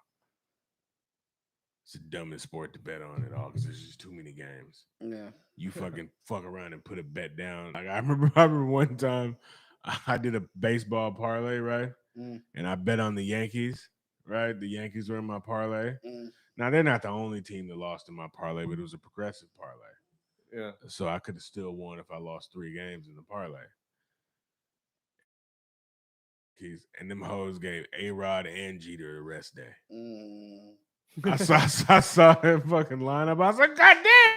it's the dumbest sport to bet on at all because there's just too many games. Yeah, you fuck around and put a bet down. Like I remember one time I did a baseball parlay, right? And I bet on the Yankees, right? The Yankees were in my parlay. Now they're not the only team that lost in my parlay, but it was a progressive parlay. Yeah. So I could have still won if I lost 3 games in the parlay. And them hoes gave A-Rod and Jeter a rest day. I saw that fucking lineup. I was like, God damn.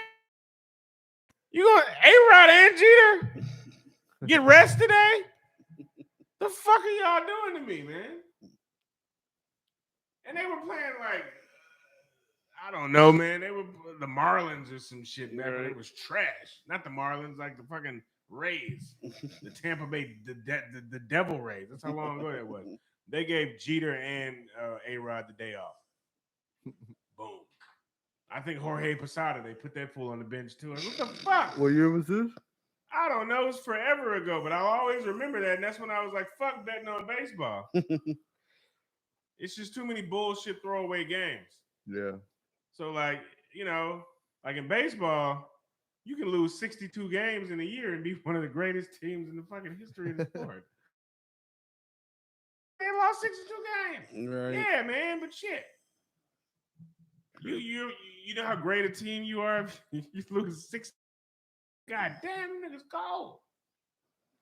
You going A-Rod and Jeter get rest today? The fuck are y'all doing to me, man? And they were playing like, I don't know, man. They were the Marlins or some shit back when it was trash. Not the Marlins, like the fucking Rays, the Tampa Bay, the Devil Rays. That's how long ago that was. They gave Jeter and A-Rod the day off. Boom. I think Jorge Posada, they put that fool on the bench too. Like, what the fuck? What year was this? I don't know. It was forever ago, but I'll always remember that. And that's when I was like, fuck betting on baseball. It's just too many bullshit throwaway games. Yeah. So, like, you know, like in baseball, you can lose 62 games in a year and be one of the greatest teams in the fucking history of the sport. They lost 62 games. Right. Yeah, man, but shit. You know how great a team you are if you lose 60. God damn, niggas cold.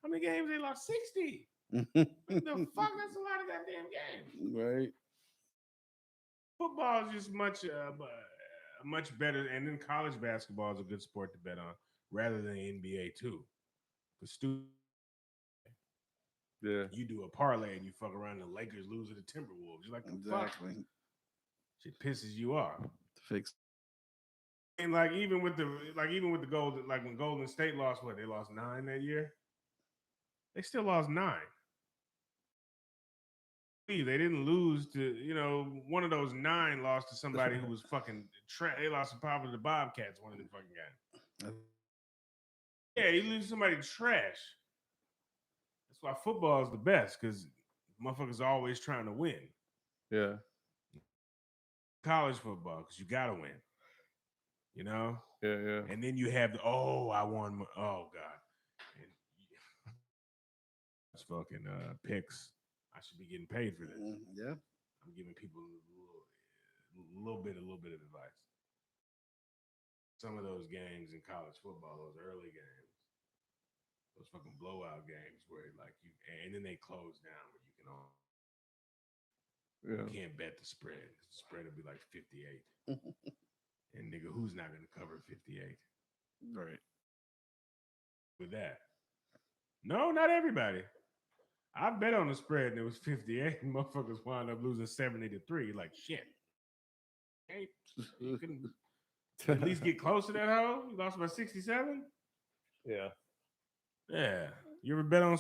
How many games they lost? 60. What the fuck? That's a lot of goddamn games. Right. Football is just much better, and then college basketball is a good sport to bet on rather than NBA too. Yeah. You do a parlay and you fuck around, the Lakers lose to the Timberwolves. You're like, exactly. Fuck? Shit pisses you off. Fix. And like even with the Golden, like when Golden State lost, they lost 9 that year. They still lost 9. They didn't lose to, one of those 9 lost to somebody who was fucking they lost to probably the Bobcats, one of them fucking guys. Yeah, you lose somebody trash. That's why football is the best, because Motherfuckers always trying to win. Yeah. College football, because you gotta win. You know? Yeah. Yeah. And then you have I won. Oh God. And it's fucking picks. I should be getting paid for this. Yeah. I'm giving people a little bit of advice. Some of those games in college football, those early games, those fucking blowout games where like you, and then they close down where you can all. Yeah. You can't bet the spread. The spread will be like 58. And nigga, who's not gonna cover 58? Right. With that. No, not everybody. I bet on the spread and it was 58, and motherfuckers wound up losing 70-3. Like shit. Hey, you can at least get close to that hoe. You lost by 67? Yeah. Yeah. You ever bet on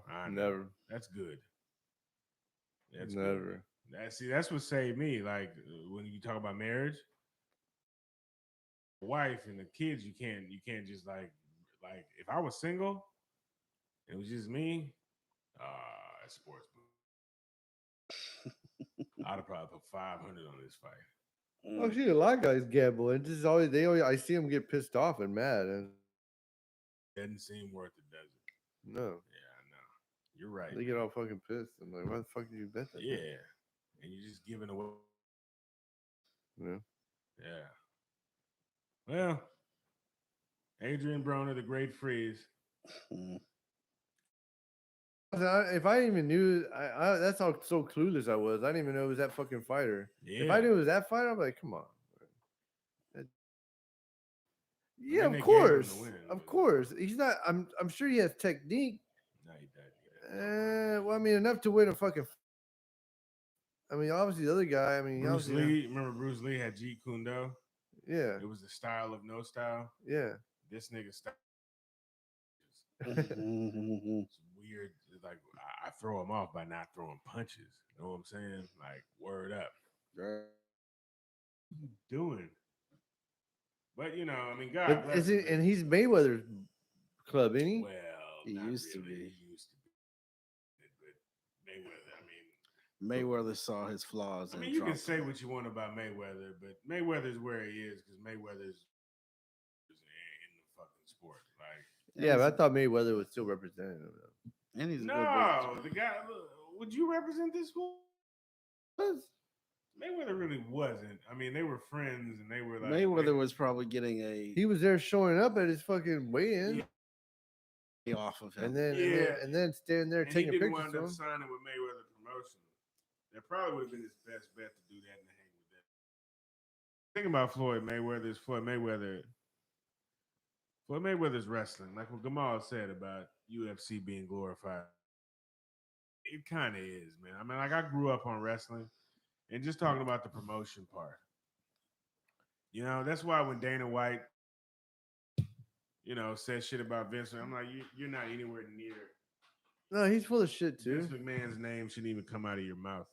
I know. Never. That's good. That's Never. good. That's what saved me. Like when you talk about marriage, wife and the kids, you can't just like if I was single, it was just me. Sports book. I'd have probably put 500 on this fight. Oh, see, a lot of guys gamble, and this is always I see them get pissed off and mad, and Doesn't seem worth it, does it? no, Yeah, I know. You're right. they get all fucking pissed. I'm like, why the fuck did you bet that? Yeah, and you're just giving away. Yeah. Yeah. Well, Adrian Broner, the Great Freeze. If I even knew, that's how so clueless I was. I didn't even know it was that fucking fighter. Yeah. If I knew it was that fighter, I'm like, come on. Yeah, they of gave him the course, win, of but- course. He's not. I'm sure he has technique. No, he doesn't. Well, I mean, enough to win a fucking. I mean, obviously the other guy. I mean, Bruce obviously, Lee. Remember Bruce Lee had Jeet Kune Do? Yeah, It was the style of no style. yeah. This nigga style. Mhm. It's weird. Like I throw him off by not throwing punches. You know what I'm saying? Like word up. Right. Doing. But you know, I mean, God But bless is him, it? man. And he's Mayweather's club, ain't he? Well, He not used to really. be. He used to be. But Mayweather, I mean, Mayweather saw his flaws. I and mean, you can dropped say him. what you want about Mayweather, but Mayweather's where he is because Mayweather's in the fucking sport. Like, Yeah, but I thought Mayweather was still representing him. And he's a good no, businessman. the guy. Would you represent this sport? Mayweather really wasn't. I mean, they were friends, and they were like Mayweather was probably getting a He was there showing up at his fucking weigh-in, off of him. and then Yeah. and then standing there And he taking didn't pictures wind of up him. signing with Mayweather Promotions. That probably would have been his best bet to do that and hang with that. Think about Floyd Mayweather's Floyd Mayweather. Floyd Mayweather's wrestling, like what Gamal said about UFC being glorified. It kind of is, man. I mean, like I grew up on wrestling, and just talking about the promotion part. You know, that's why when Dana White, says shit about Vince, I'm like, you're not anywhere near. No, he's full of shit too. Vince McMahon's name shouldn't even come out of your mouth.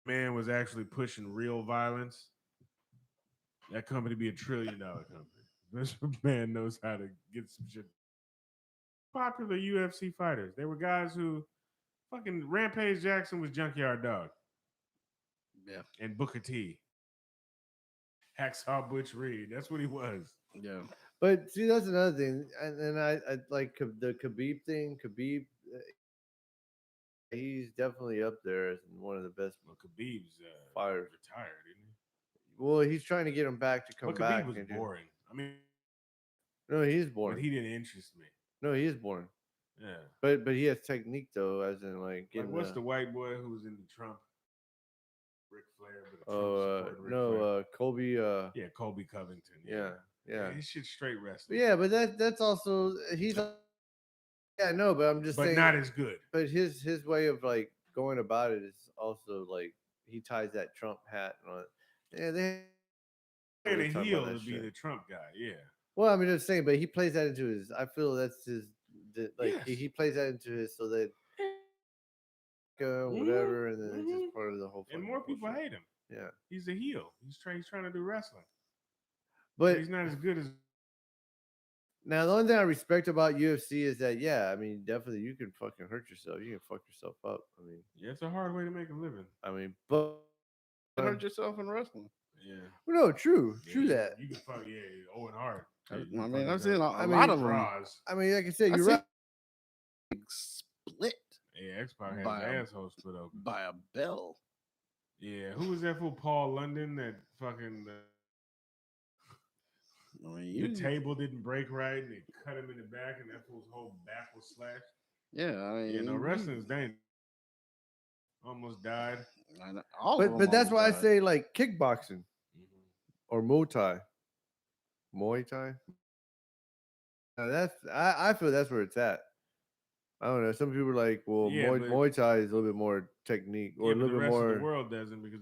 Man was actually pushing real violence. That company be $1 trillion company. Vince McMahon knows how to get some shit. Popular UFC fighters. They were guys who fucking Rampage Jackson was Junkyard Dog. Yeah. And Booker T. Hacksaw Butch Reed. That's what he was. Yeah. But see, that's another thing, and I like the Khabib thing. Khabib, he's definitely up there as one of the best Well, Khabib's fighters. retired, isn't he? Well, he's trying to get him back to come But back. Khabib was and do- boring. I mean, No, he is boring. but he didn't interest me. No, he is boring. Yeah. But he has technique though, as in like Like, getting. what's the white boy who was in the Trump? Ric Flair, but a Trump Oh supporting Ric Flair. no, Kobe. Yeah, Kobe Covington. Yeah. His shit's straight But wrestling. yeah, but that's also he's. Yeah, no, but I'm just but saying. not as good. But his way of like going about it is also like he ties that Trump hat on. Yeah, they. And really a talk heel about to that be shit. the Trump guy. Yeah. Well, I mean, just saying, but he plays that into his. I feel that's his. Like Yes. he plays that into his so that whatever, and then it's just part of the whole. And fucking more people bullshit. hate him. Yeah, He's a heel. He's trying to do wrestling. but He's not as good as. Now, the only thing I respect about UFC is that, yeah, I mean, definitely you can fucking hurt yourself. You can fuck yourself up. Yeah, it's a hard way to make a living. But hurt yourself in wrestling. Yeah. no, true Yeah, that. you can fuck. Yeah, Owen Hart. I Yeah, you can mean, fuck I've seen yourself. a lot of them Draws. I mean, like I said, I you're see- right. split Yeah, X-Pac had by his a- asshole split open. by a bell. Yeah, who was that fool? Paul London. That fucking I mean, the you, table didn't break right, and they cut him in the back, and that fool's whole back was slashed. yeah, I mean, Yeah, no, wrestling's dangerous. Almost died. all of them But that's almost why I died. say like kickboxing Mm-hmm. or Muay Thai. Muay Thai. Now that's I feel that's where it's at. I don't know. Some people are like, well, Yeah, but- Muay Thai is a little bit more technique or Yeah, a but little the bit rest of more. the world doesn't because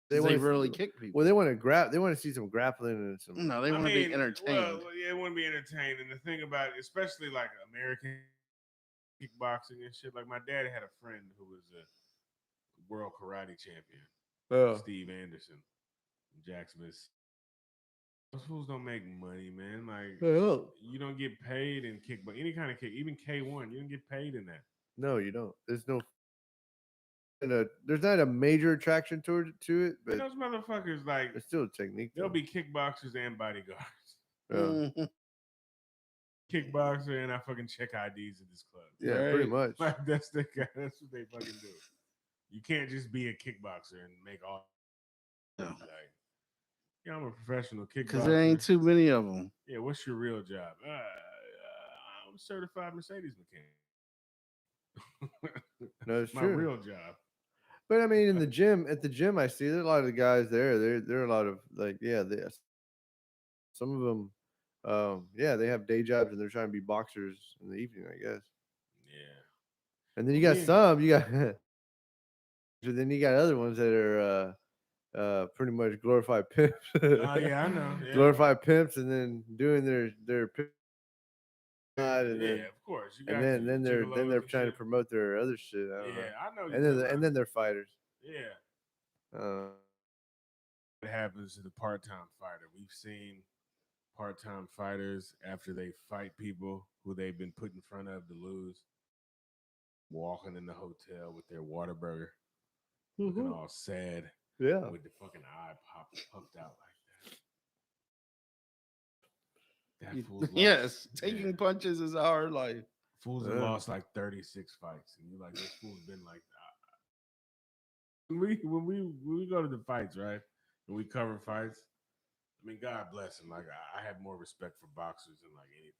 They wanna- really kick people. Well, they want to grab. They want to see some grappling and some. No, they want to be entertained. Well, yeah, it want to be entertained. And the thing about it, especially like American kickboxing and shit, like my dad had a friend who was a world karate champion, Steve Anderson, from Jacksonville. Those fools don't make money, man. Like you don't get paid in kickboxing, any kind of kick, even K1, you don't get paid in that. No, you don't. There's no. There's not a major attraction to it, but And those motherfuckers, like, it's still a technique. they'll be kickboxers and bodyguards. Yeah, Kickboxer, and I fucking check IDs at this club. yeah, pretty much. Like that's what they fucking do. You can't just be a kickboxer and make all. No. Like, yeah, I'm a professional kickboxer. Because there ain't too many of them. Yeah, what's your real job? I'm a certified Mercedes mechanic. No, it's my true. real job. But I mean, in the gym, at the gym, I see there's a lot of the guys there. There are a lot of like, yeah, some of them, yeah, they have day jobs and they're trying to be boxers in the evening, I guess. Yeah. And then you got then you got other ones that are pretty much glorified pimps. Oh yeah, I know. Yeah. Glorified pimps, and then doing their pimp and Yeah, then of course. You and got then they're gigolos and trying to shit. promote their other shit. I don't know. Yeah, I know. And then they're fighters. Yeah. Uh, What happens to the part-time fighter? We've seen part-time fighters after they fight people who they've been put in front of to lose, walking in the hotel with their Whataburger, looking all sad, yeah. with the fucking eye puffed out like that. That fool's lost. Yes, taking punches is our life. Fools have lost like 36 fights, and you're like, this fool's been like that. When we go to the fights, right, and we cover fights, I mean, God bless him. Like I have more respect for boxers than like anything.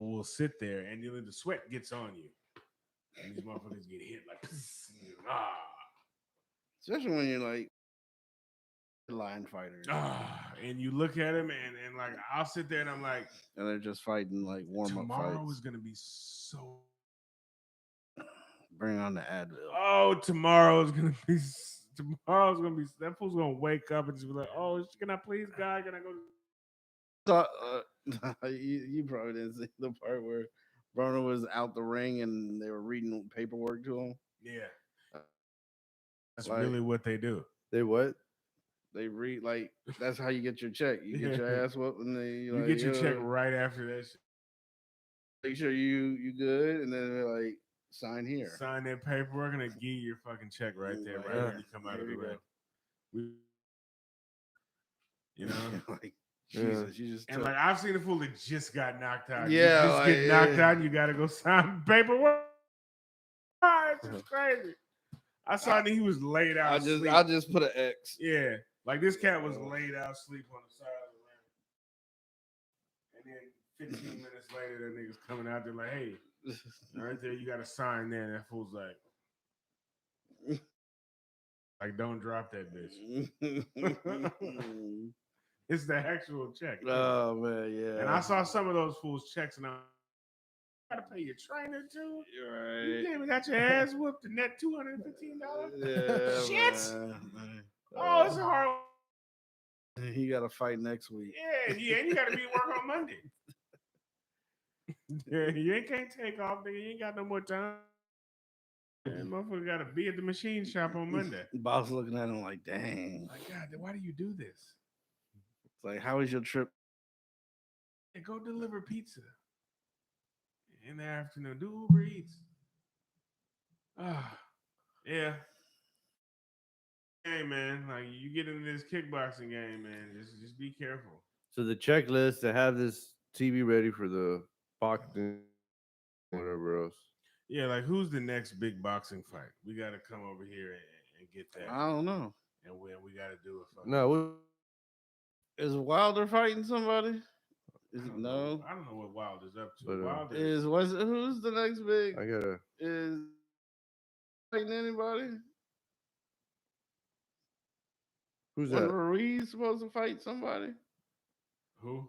We'll sit there, and the sweat gets on you, and these motherfuckers get hit like, Especially when you're like line fighters. and you look at him, and like I'll sit there, and I'm like, And they're just fighting like warm up tomorrow fights. is gonna be so. Bring on the Advil. Oh, tomorrow's gonna be. That fool's gonna wake up and just be like, "Oh, can I please, God? Can I go?" You probably didn't see the part where Broner was out the ring and they were reading paperwork to him. Yeah, that's like- really what they do. They what? They read like that's how you get your check. You get your ass whooped and then You get your check right after that. Shit. Make sure you good, and then they're like sign here. Sign that paperwork and they give you your fucking check right there, right when you come out of the ring. You know, like Jesus, you just and like I've seen a fool that just got knocked out. Yeah, you just like, get knocked out, and you got to go sign paperwork. It's just crazy. I saw that he was laid out. I just put an X. Yeah, like this cat was laid out asleep on the side of the ring, and then 15 minutes later, that nigga's coming out there like, "Hey, right there, you got to sign there." And that fool's like, don't drop that bitch. It's the actual check. Oh man, yeah. And I saw some of those fools' checks, and I gotta pay your trainer too. You're You right. came and got your ass whooped, and that $215. Yeah, Shit. man. Oh, it's a hard. He got to fight next week. Yeah, and you gotta be at work on Monday. Yeah, you can't take off, nigga. You ain't got no more time. And motherfucker gotta be at the machine shop on Monday. Boss looking at him like, dang. Like, God, why do you do this? It's like, how was your trip? Hey, go deliver pizza in the afternoon. Do Uber Eats. Ah, yeah. Hey man, like you get into this kickboxing game, man. Just be careful. So the checklist to have this TV ready for the boxing, whatever else. Yeah, like who's the next big boxing fight? We got to come over here and get that, I don't know. and we got to do a fucking. No, Is Wilder fighting somebody? I Is it don't know. no? I don't know what Wilder's up to. But, Wilder. Is who's the next big? I gotta. Is fighting anybody? Who's Wasn't that? Ruiz supposed to fight somebody? Who?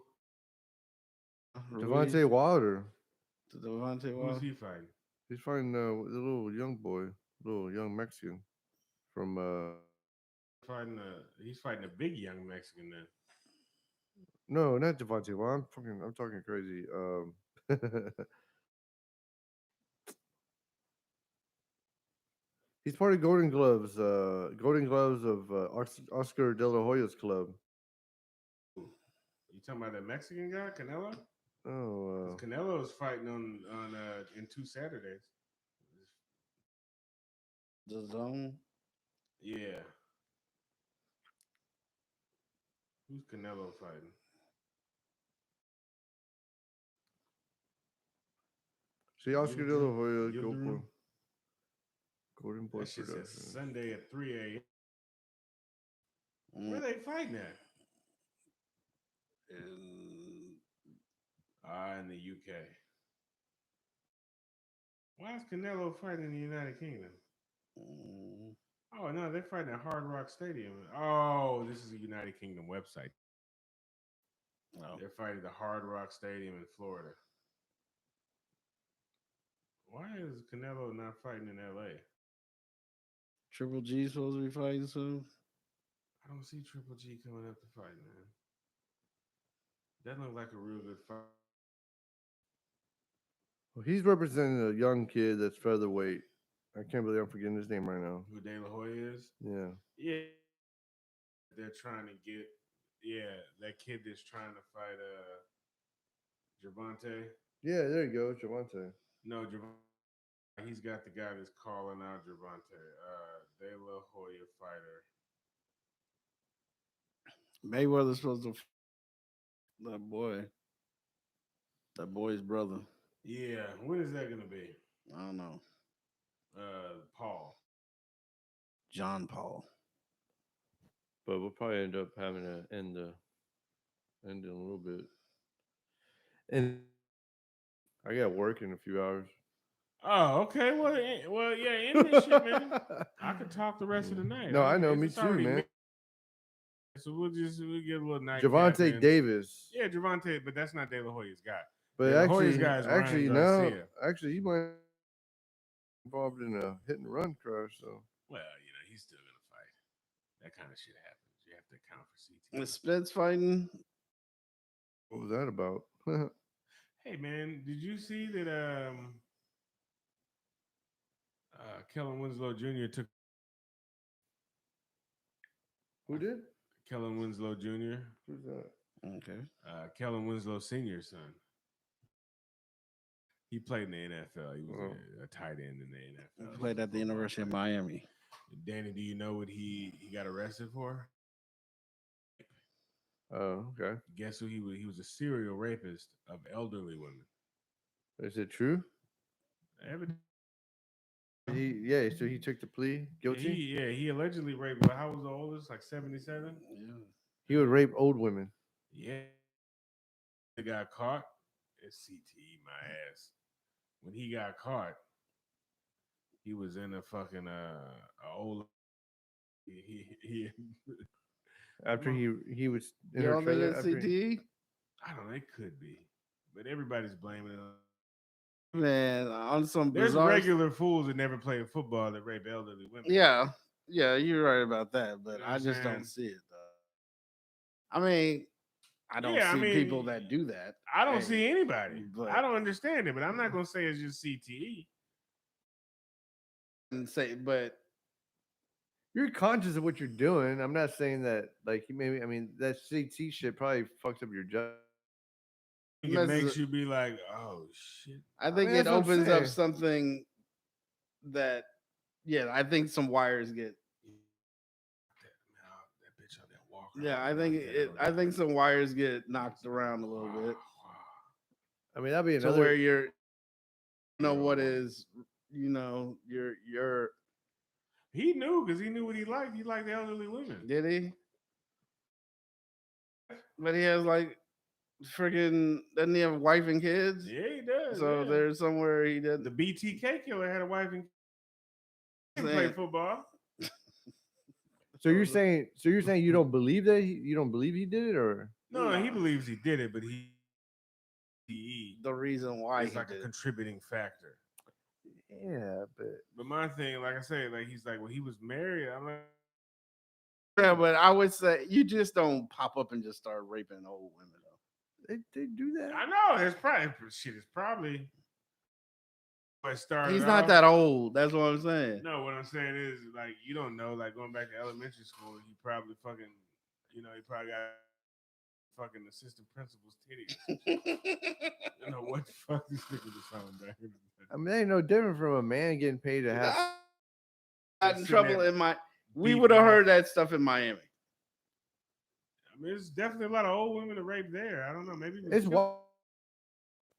Ruiz, Devontae Wilder. Devontae Who's Wilder. he fighting? He's fighting the little young boy, little young Mexican from. He's fighting a big young Mexican then. No, not Devontae Wilder. I'm talking crazy. He's part of Golden Gloves of Oscar De La Hoya's club. You talking about that Mexican guy, Canelo? Oh, 'Cause Canelo is fighting on in 2 Saturdays. The zone. Yeah. Who's Canelo fighting? see Oscar De La Hoya, Yildirim? Golden Boy That shit says Productions. Sunday at 3 a.m. Where Mm. they fighting at? And In the UK. Why is Canelo fighting in the United Kingdom? mm, Oh no, they're fighting at Hard Rock Stadium. Oh, this is a United Kingdom website. no. They're fighting at the Hard Rock Stadium in Florida. Why is Canelo not fighting in LA? Triple G supposed to be fighting soon. I don't see Triple G coming up to fight, man. That looked like a real good fight. Well, he's representing a young kid that's featherweight. I can't believe I'm forgetting his name right now. Who De La Hoya is? Yeah. Yeah, they're trying to get. Yeah, that kid that's trying to fight Gervonta. Yeah, there you go, Javante. No, he's got the guy that's calling out Gervonta. De La Hoya fighter. Mayweather's supposed to that boy. That boy's brother. Yeah, when is that gonna be? I don't know. Paul. John Paul. But we'll probably end up having to end in a little bit. And I got work in a few hours. Oh, okay. Well, yeah. End this shit, man. I could talk the rest of the night. No, I know, me It's too, already man. So we'll get a little night. Javante Davis. Yeah, Javante, but that's not De La Hoya's guy. But De La Hoya's actually, guy is Ryan actually, no, Garcia. actually, he might be involved in a hit and run crash. So, Well, he's still gonna fight. That kind of shit happens. You have to account for CT. Is Spence fighting? what was that about? Hey man, did you see that Kellen Winslow Jr. took Who did? Kellen Winslow Jr. Who's that? Okay. Kellen Winslow Senior's son. He played in the NFL. He was a tight end in the NFL. He played at the University of Miami. Danny, do you know what he got arrested for? Oh, okay. Guess who he was? He was a serial rapist of elderly women. Is it true? So he took the plea guilty. He allegedly raped. But how was the oldest? Like 77. Yeah. He would rape old women. Yeah, he got caught. It's CTE my ass. When he got caught, he was in a fucking old. He After he was in You her don't think trailer it's after CTE? I don't know. It could be, but everybody's blaming it on. Man, on some There's bizarre. regular fools that never played football that rape elderly women. Yeah, you're right about that, but You know I what I'm just saying? don't see it though. I mean, I don't see people that do that. I don't see anybody. but- I don't understand it, but I'm not gonna say it's just CTE. And say, but you're conscious of what you're doing. I'm not saying that like maybe. I mean that CT shit probably fucks up your job. It makes you be like, oh shit. I think mean, it that's what I'm opens up saying. something that, yeah, I think some wires get. That bitch out there walking. Yeah, I think I think some wires get knocked around a little bit I mean, that'd be to where another. you're, what is, you're. He knew because he knew what he liked. He liked elderly women. Did he? But he has like freaking. Doesn't he have a wife and kids? Yeah, he does. So yeah. there's somewhere he did. The BTK killer had a wife and he play football. So you're saying you don't believe that you don't believe he did it, or No, he believes he did it, but he the reason why is he like did a it. contributing factor. yeah, But my thing, like I said, like he's like, well, he was married. I'm like, Yeah, but I would say you just don't pop up and just start raping old women though. they do that. I know it's probably shit. It's probably what started. He's not off. that old. That's what I'm saying. No, what I'm saying is like you don't know. Like going back to elementary school, he probably fucking, he probably got fucking assistant principal's titties. I don't know what the fuck this nigga was talking back in the day. I mean, they ain't no different from a man getting paid to have. Got in Sitting trouble there in my. We beating would have off. heard that stuff in Miami. I mean, there's definitely a lot of old women to rape there. I don't know. Maybe It's wild.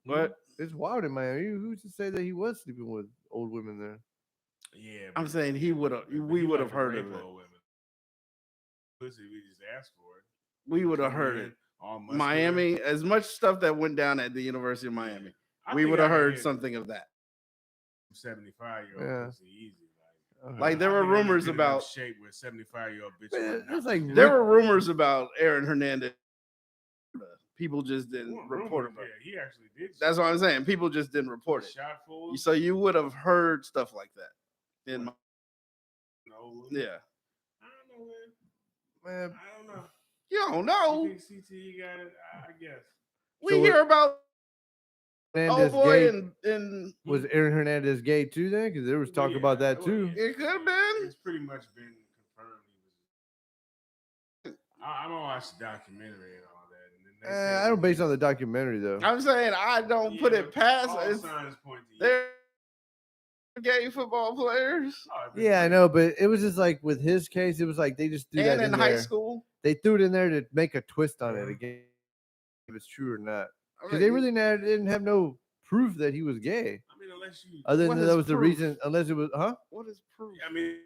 But It's wild in Miami. Who's to say that he was sleeping with old women there? Yeah, I'm saying he would have. We would have heard of it. Old women. Pussy, we just asked for it. We would have Coming heard in, it. all muscular. Miami, as much stuff that went down at the University of Miami, I we think would I have could heard get something of that. 75-year-old Yeah. pussy easy. Like there I were think I could rumors get enough about. shape with 75-year-old bitch. Man, would not it's like be There good. were rumors about Aaron Hernandez. People just didn't Well, report rumors, it. Yeah, he actually did. That's what I'm saying. People just didn't report it. Shot full. So you would have heard stuff like that. In my, No. yeah. I don't know, Man, man. I don't know. You don't You know. think CTE got it? I guess. We So hear about Hernandez boy gay. and Was Aaron Hernandez gay too then? Because there was talk about that well, too. it could have been. It's pretty much been confirmed. I'm gonna watch the documentary and all that. And then they say I don't base on the documentary though. I'm saying I don't put it but past. all signs point to you. They're gay football players. Yeah, I know, but it was just like with his case, it was like they just threw And that in in high there. school. They threw it in there to make a twist on it Yeah. again, if it's true or not. I Because mean, they really didn't have no proof that he was gay, I mean, unless you. other What than is that was the proof? reason. Unless it was, huh? What is proof? I mean,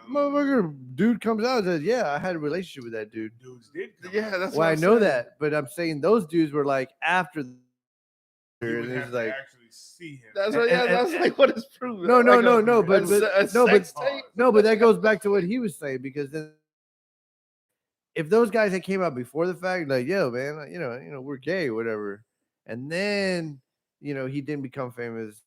Motherfucker, dude comes out and says, "Yeah, I had a relationship with that dude." dudes did. Come Yeah, out. that's Well, what I I'm know saying. that, but I'm saying those dudes were like after. You would And have it's to like, actually see him. That's what. Yeah, And- that's like what is proof? no, Like no, a- no, no, a but no, sex but tape? no, but that goes back to what he was saying because then. If those guys that came out before the fact, like, yo, man, we're gay, whatever, and then, he didn't become famous,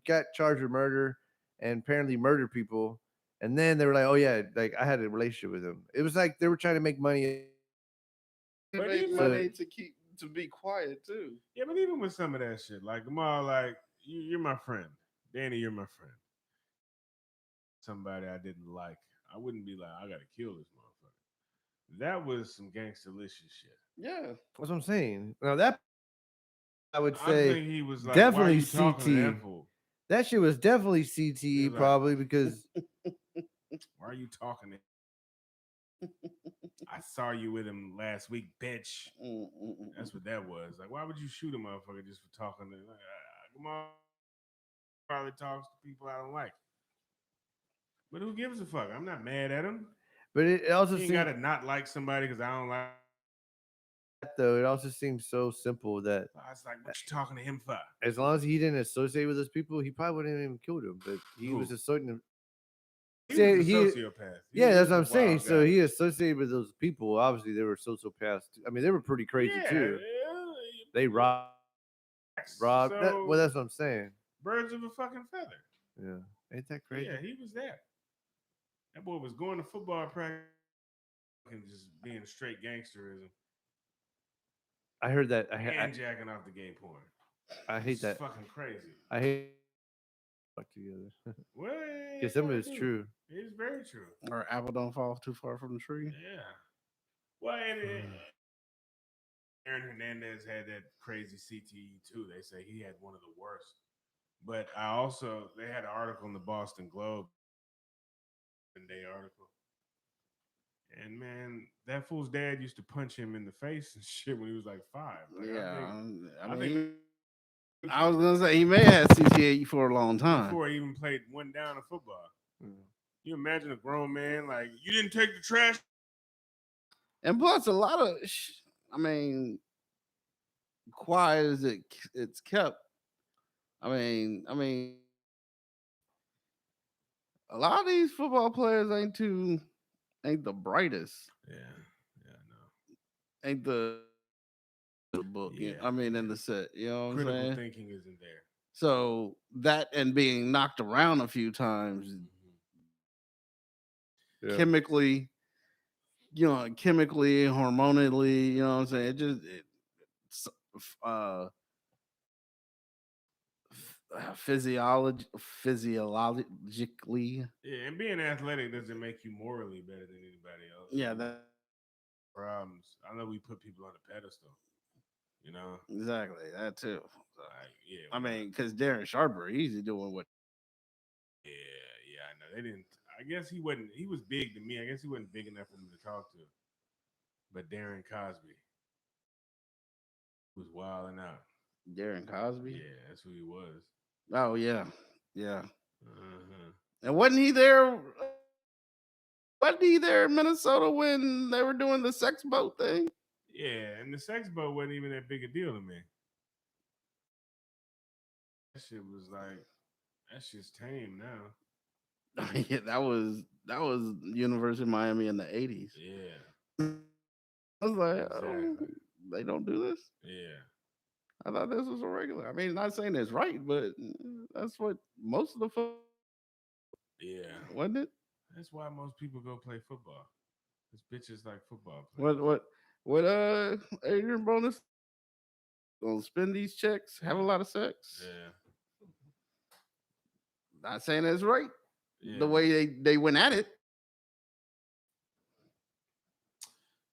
got charged with murder, and apparently murdered people, and then they were like, oh yeah, like I had a relationship with him. It was like they were trying to make money. They But make even- money to be quiet too. Yeah, but even with some of that shit, like Gamal, like you're my friend, Danny, you're my friend. Somebody I didn't like, I wouldn't be like, I gotta kill this motherfucker. That was some gangsterlicious shit. Yeah. That's what I'm saying. Now that I would I say think he was like, definitely why are you talking to CT. that fool? that shit was definitely CTE, He was like- probably because Why are you talking to I saw you with him last week, bitch. That's what that was. Like, why would you shoot a motherfucker just for talking to like, come on, probably talks to people I don't like. But who gives a fuck? I'm not mad at him. but it also You ain't seems gotta not like somebody because I don't like. though it also seems so simple that I was like, what you talking to him for? as long as he didn't associate with those people, he probably wouldn't have even killed him. But he was Who? associating. He Say was a he- sociopath. He Yeah, was that's what a I'm saying. wild So guy. he associated with those people. Obviously, they were sociopaths. I mean, they were pretty crazy Yeah, too. yeah, They robbed. So, That's what I'm saying. birds of a fucking feather. Yeah, ain't that crazy? Yeah, he was that. That boy was going to football practice and just being straight gangsterism I heard that. and jacking off the gay porn. I hate It's that. fucking crazy. I hate fuck together. Well, Because some of it's true. It's very true. Or apple don't fall too far from the tree. Yeah. Well, and Aaron Hernandez had that crazy CTE too. They say he had one of the worst. But they had an article in the Boston Globe, day article. And man, that fool's dad used to punch him in the face and shit when he was like 5. Like, Yeah, I think I was gonna say he may have CTA for a long time before he even played one down of football. You imagine a grown man like, you didn't take the trash. and plus a lot of, I mean, quiet as it's kept. I mean, a lot of these football players ain't the brightest, Yeah, ain't the book. Yeah, I mean, in the set, you know what I'm critical saying? thinking isn't there. So that and being knocked around a few times, chemically, hormonally, you know what I'm saying? Uh, physiologically. Yeah, and being athletic doesn't make you morally better than anybody else. Yeah, problems. I know we put people on a pedestal. Exactly that too. So, yeah. I mean, because Darren Sharper, he's doing what. Yeah. I know they didn't. I guess he wasn't. He was big to me. I guess he wasn't big enough for me to talk to. But Darren Cosby was wilding out. Darren Cosby. Yeah, that's who he was. Oh yeah. Uh-huh. And wasn't he there? Wasn't he there in Minnesota when they were doing the sex boat thing? Yeah, and the sex boat wasn't even that big a deal to me. That shit was like, that shit's tame now. Yeah, that was University of Miami in the 80s. Yeah. I was like, Exactly. they don't do this. Yeah. I thought this was a regular. I mean, not saying it's right, but that's what most of the Yeah. wasn't it? That's why most people go play football. Because bitches like football players. What Adrian Bonus gonna spend these checks, have a lot of sex. Yeah. Not saying it's right. Yeah. The way they went at it.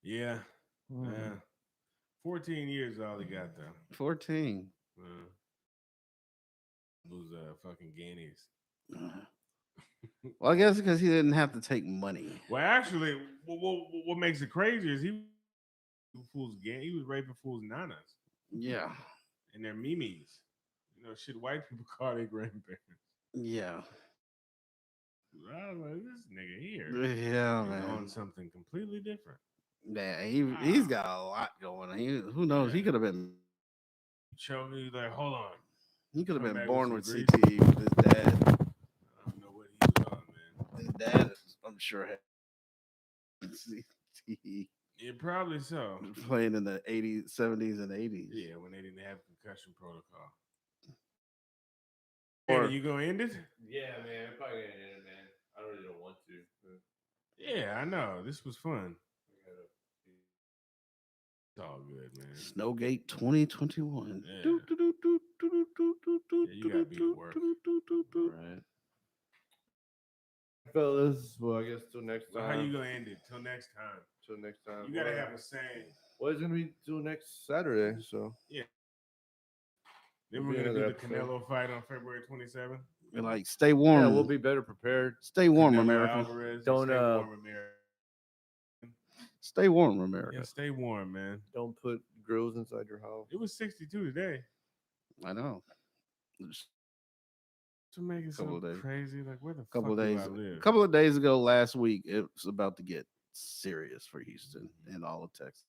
Yeah. Yeah. 14 years is all he got though. 14. Lose fucking guineas. Well, I guess because he didn't have to take money. Well, actually, what makes it crazy is he was raping fools' nanas. Yeah. And their mimis. Shit white people call their grandparents. Yeah. I was like, this nigga here. Yeah, he's man. on something completely different. Yeah, he's got a lot going on. Who knows? Yeah. He could have been. Show me like, hold on. He could have been back born with with some CTE with his dad. I don't know what he was on, man. His dad, I'm sure, had CTE. Yeah, probably so. Playing in the 80s, 70s, and 80s. Yeah, when they didn't have concussion protocol. Or you gonna end it? Yeah, man. I'm probably gonna end it, man. I really don't want to. Yeah, I know. This was fun. It's all good, man. Snowgate 2021. Yeah. Yeah, you gotta be at work. All right. Fellas, well, I guess till next time. Well, how you gonna end it? Till next time. Till next time. You gotta have a saying. Well, it's gonna be till next Saturday, so yeah. Then we're gonna do the Canelo fight on February 27th. And like, stay warm. Yeah, we'll be better prepared. Stay warm, Canelo America. Alvarez, Don't stay warm, America. Stay warm, America. Yeah, stay warm, man. Don't put grills inside your house. It was 62 today. I know. To make it so crazy, like where the couple fuck days, do I live? A couple of days ago, last week, it was about to get serious for Houston and all of Texas.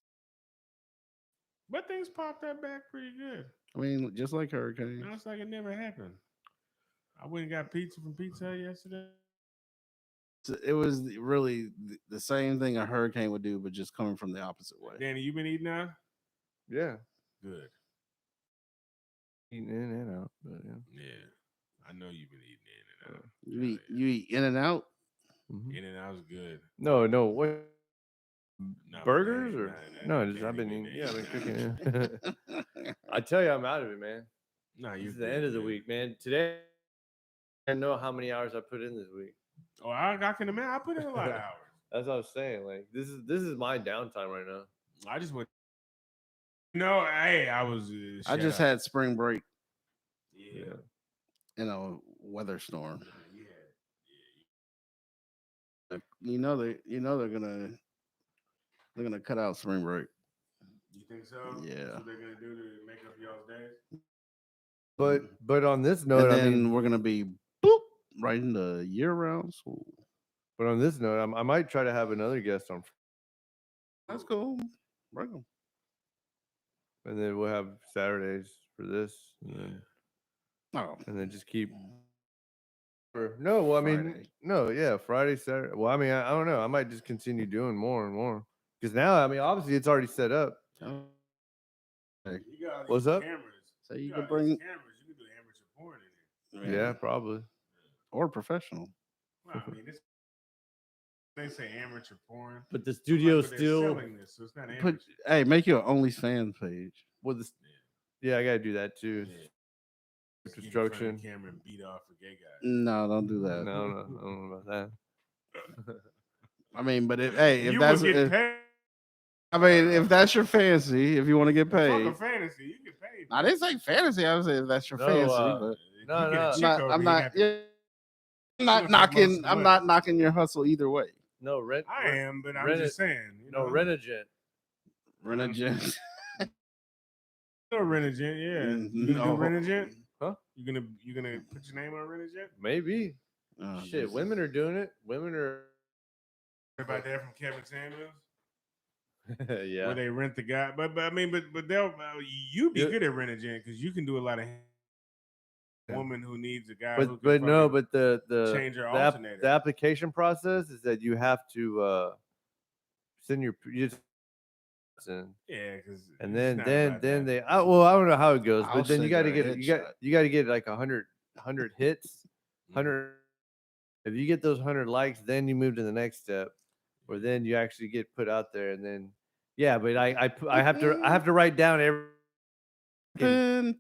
But things popped that back pretty good. I mean, just like hurricanes. Now it's like it never happened. I went and got pizza from Pizza Hut yesterday. It was really the same thing a hurricane would do, but just coming from the opposite way. Danny, you been eating now? Yeah. Good. Eating in and out, but yeah. Yeah. I know you've been eating in and out. You eat in and out? Mm-hmm. In and out's good. No, what? No, burgers Danny, or no, just I've been Danny, eating. Yeah, I've been cooking. Yeah. I tell you, I'm out of it, man. No, This you're is the end of the week, man. Today, I know how many hours I put in this week. Oh, I can imagine. I put in a lot of hours. That's what I was saying. Like this is my downtime right now. I just went No, hey, I was. I just had spring break Yeah. in a weather storm. Yeah. They're gonna cut out spring break. You think so? Yeah. That's what they're gonna do to make up y'all's days. But on this And note, I then mean, we're gonna be boop right into year round school. but on this note, I might try to have another guest on, That's cool. Bring 'em. and then we'll have Saturdays for this, and Oh, then just keep. No, well, I mean, Friday. no, yeah, Friday, Saturday. Well, I mean, I don't know. I might just continue doing more and more because now, I mean, obviously, it's already set up. Hey, You got all What's these up? cameras. so you got can all these bring cameras. You can do amateur porn in Yeah, probably. or professional. here. Well, I mean, they say amateur porn. But the I'm like, studio but they're still selling this, so it's not amateur. Put hey, make your OnlyFans page. with the. Yeah, I gotta do that too. Yeah. Just get in front of Construction. the camera and beat off for gay guys. No, don't do that. No, I don't know about that. I mean, but if You that's would get if, paid. I mean, if that's your fantasy, if you want to get Fuck paid, a fantasy. You get paid. I didn't say fantasy. I was saying if that's your No, fantasy, but If No, you get a no. chick I'm not. over I'm here, not. you have to- Yeah, I'm Look not at knocking. most I'm women. not knocking your hustle either way. No, rent. I am, but I'm rent just it- saying. You No, know, rent a jet. Rent a jet. No, Renegent, yeah. You gonna No. do Renegent? Huh? You gonna put your name on Renegent? Maybe. Oh, Shit, Jesus. women are doing it. Women are. About that from Kevin Samuels, Yeah. where they rent the guy. But I mean, but they'll you be Yeah. good at Renegent because you can do a lot of woman who needs a guy. who can But no, fucking but the change her the, alternator. the application process is that you have to send your you just in. Yeah, because And then they well, I don't know how it goes, I'll but then you send got to her a get headshot. you got to get like 100 hits, Mm-hmm. 100. If you get those 100 likes, then you move to the next step, where then you actually get put out there, and then yeah. But I have to write down every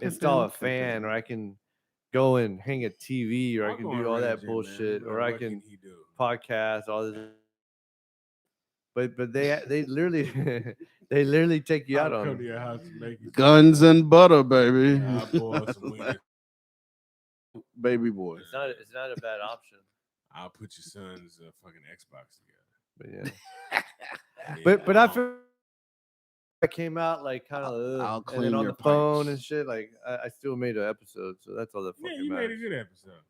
install a fan, or I can go and hang a TV, or I I'll can go do on all that Renegent, man. bullshit, Be or like, I what can he do? podcast all this. But they literally they literally take you out I'll come on to your house and make you Guns and butter, baby. I'll boil some weed. Baby boy. it's not a bad option. I'll put your son's fucking Xbox together. But yeah. But I feel I came out like kind I'll of and clean then on your the phone pipes. and shit. Like I still made an episode, so that's all that Yeah, fucking you made a matters. good episode.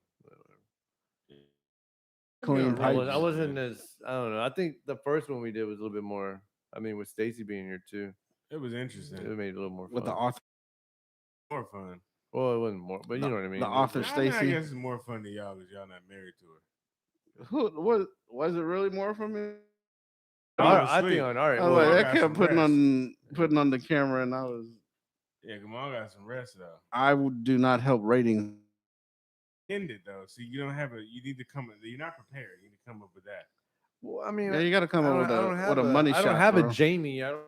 Clean Yeah, pipes. I wasn't as I don't know. I think the first one we did was a little bit more. I mean, with Stacy being here too, It was it interesting. made it a little more fun. With the author. More fun. Well, it wasn't more, but you know what I mean. The author I mean, I Stacy. guess it's more fun to y'all because y'all not married to her. Who was it really more for me? I think on all right. I was Well, like, I I got kept some putting on the camera, and Yeah, Kamal got some rest though. I do not help ratings. End it though. So you don't have you need to come. You're not prepared. You need to come up with that. well, I mean, Yeah, you got to come up with a money shot. I don't have bro. a Jamie. I don't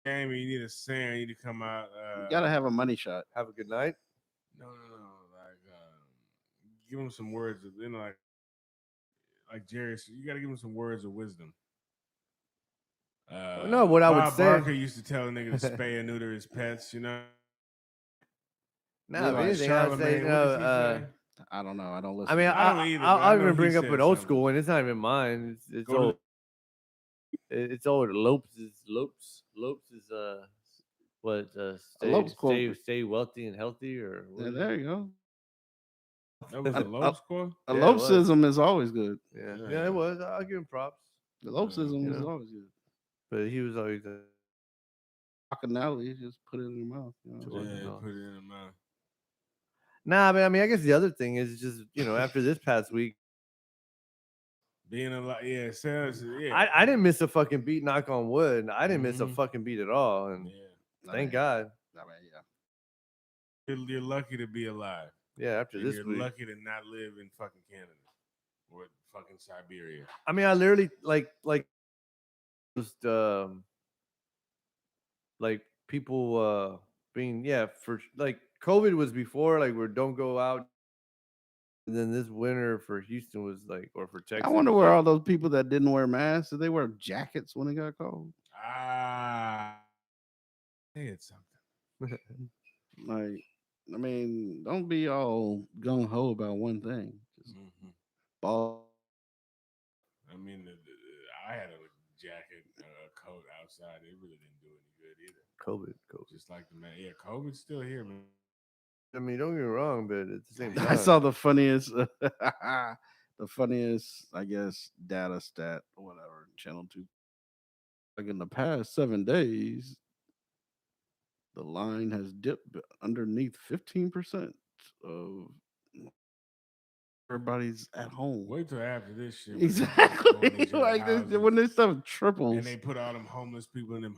Jamie, you need a singer. You need to come out. You got to have a money shot. have a good night. No. Like, give him some words. You know, like Jerry. You got to give him some words of wisdom. No, what I would Bob say- Barker used to tell a nigga to spay and neuter his pets. You know. No, if Like anything, I'd say Charlamagne, no. what does he say? I don't know. I don't listen. I mean, I don't either, but I I'll know even he bring up said an old something. school one. It's not even mine. It's Go to old. It's old. Lopes is what Lopes quote. stay wealthy and healthy or what Yeah, is there it? you go. That was a A- low score. A Yeah, it was. Lopesism is always good. Yeah, it was. I'll give him props. The Lopesism You is know. always good. But he was always Bacchanali, just put it in your mouth. You know? Sure. Yeah, no. put it in the mouth. nah. But I mean, I guess the other thing is just after this past week, Being a lot, yeah, sounds, yeah. I didn't miss a fucking beat. Knock on wood. I didn't miss a Mhm. fucking beat at all, and Yeah. thank God. I mean, yeah. You're lucky to be alive. Yeah, after And this you're week. lucky to not live in fucking Canada or fucking Siberia. I mean, I literally like just like people being for like COVID was before like where don't go out, and then this winter for Houston was like or for Texas. I wonder where all those people that didn't wear masks did they wear jackets when it got cold? Ah, said something. Like, I mean, don't be all gung ho about one thing. Just Mm-hmm. ball. I mean, I had a jacket, a coat outside. It really didn't do any good either. COVID. Just like the man. Yeah, COVID's still here, man. I mean, don't get me wrong, but at the same I saw time, the funniest, the funniest, I guess, data stat or whatever. Channel 2. Like in the past 7 days, the line has dipped underneath 15% of everybody's at home. Wait till after this shit. When people go in Exactly. each other's Like this, houses when this stuff and triples. they put all them homeless people in them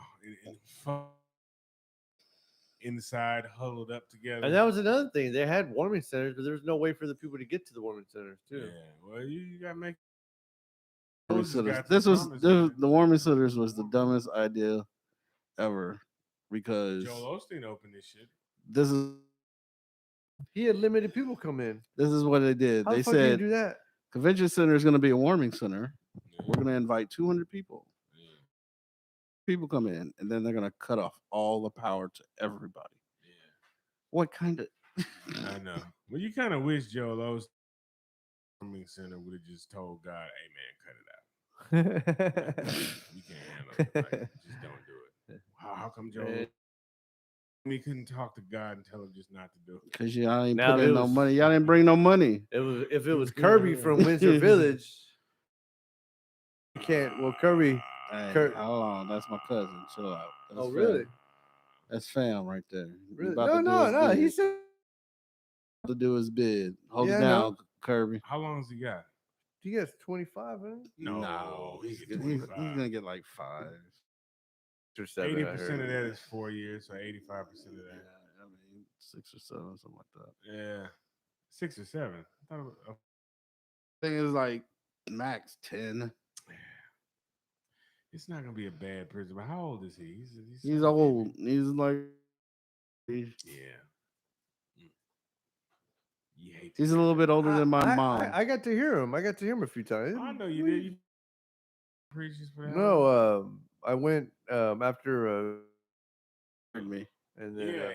inside, huddled up together. and that was another thing. They had warming centers, but there was no way for the people to get to the warming centers too. Yeah, well, you gotta make. Warming Moses centers. got some promise, man. The warming centers was the dumbest idea ever because Joel Osteen opened this shit. this is He had limited people come in. what they did. How They the fuck can you said do that? convention center is going to be a warming center. Yeah, We're going to invite 200 people. yeah, People come in, and then they're going to cut off all the power to everybody. yeah. What kind of? I know. Well, you kind of wish Joel Osteen Center would have just told God, "Hey, man, cut it out. We can't handle it. Like, just don't do it." How come Joel? We couldn't talk to God and tell him just not to do it. Because y'all ain't Now, put if in it no was- money. Y'all didn't bring no money. It was if it was Kirby from Windsor Village. You can't. Well, Kirby. Hey, Kurt- hold on, that's my cousin. Chill out. That's Oh, fam. really? That's fam right there. He Really? about to do his No. bid. He said. To do his bid. Hold Yeah, it I down, know. Kirby. How long's he got? He gets 25, man. No, he's, he get he's 25. gonna get like 5 Or 7, 80% I heard. of that is 4 years, so 85% of Yeah, that. I mean 6 or 7, something like that. Yeah, 6 or 7. I thought it was, Thing is like max 10. it's not gonna be a bad prison. But how old is he? He's 17. old. He's like Yeah. Mm. You hate. he's a little bit older than my I, mom. I got to hear him. I got to hear him a few times. I know you did. You preaches for that. No, I went after Heard me. and then Yeah,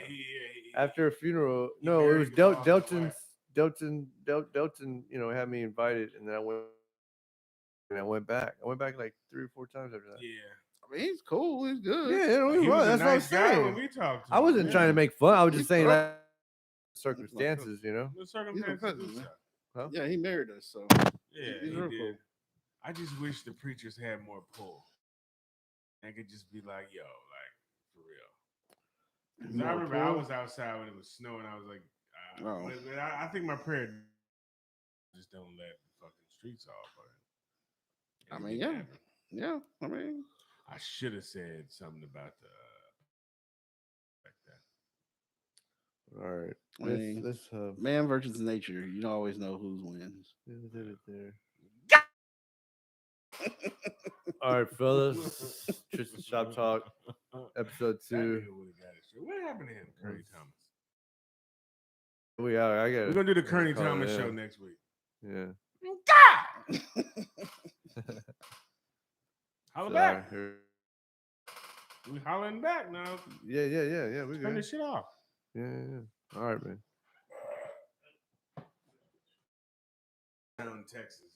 after a funeral. he No, it was buried the father's wife. Delton. You know, had me invited, and then I went back. I went back like 3 or 4 times after that. Yeah. I mean, he's cool. He's good. Yeah, don't get He me wrong, was a that's nice what I'm guy saying. when we talked to I him. wasn't Yeah. trying to make fun. I was just He's saying cool. like circumstances, you know. The He's my circumstances cousin, do man. suck. Huh? Yeah, he married us, so Yeah, he's he real did. cool. I just wish the preachers had more pull. And could just be like, yo, like, for real. 'Cause I remember I was outside when it was snowing. I was like, Oh. but I think my prayer just don't let the fucking streets off. But I it mean, didn't yeah. happen. Yeah, I mean, I should have said something about the like that. All right, I mean, let's man versus nature. You don't always know who's wins. did it there. All right, fellas. Tristan Shop Talk, episode That 2. nigga would've got it straight. What happened to him, Kearney Thomas? We are. I got. We're gonna do the Kearney call Thomas it, show yeah. next week. Yeah. Holla So, back. here- We hollering back now. Yeah. We Turn good. this shit off. Yeah. All right, man. Down in Texas.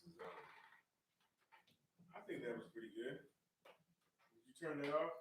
I think that was pretty good. Did you turn that off?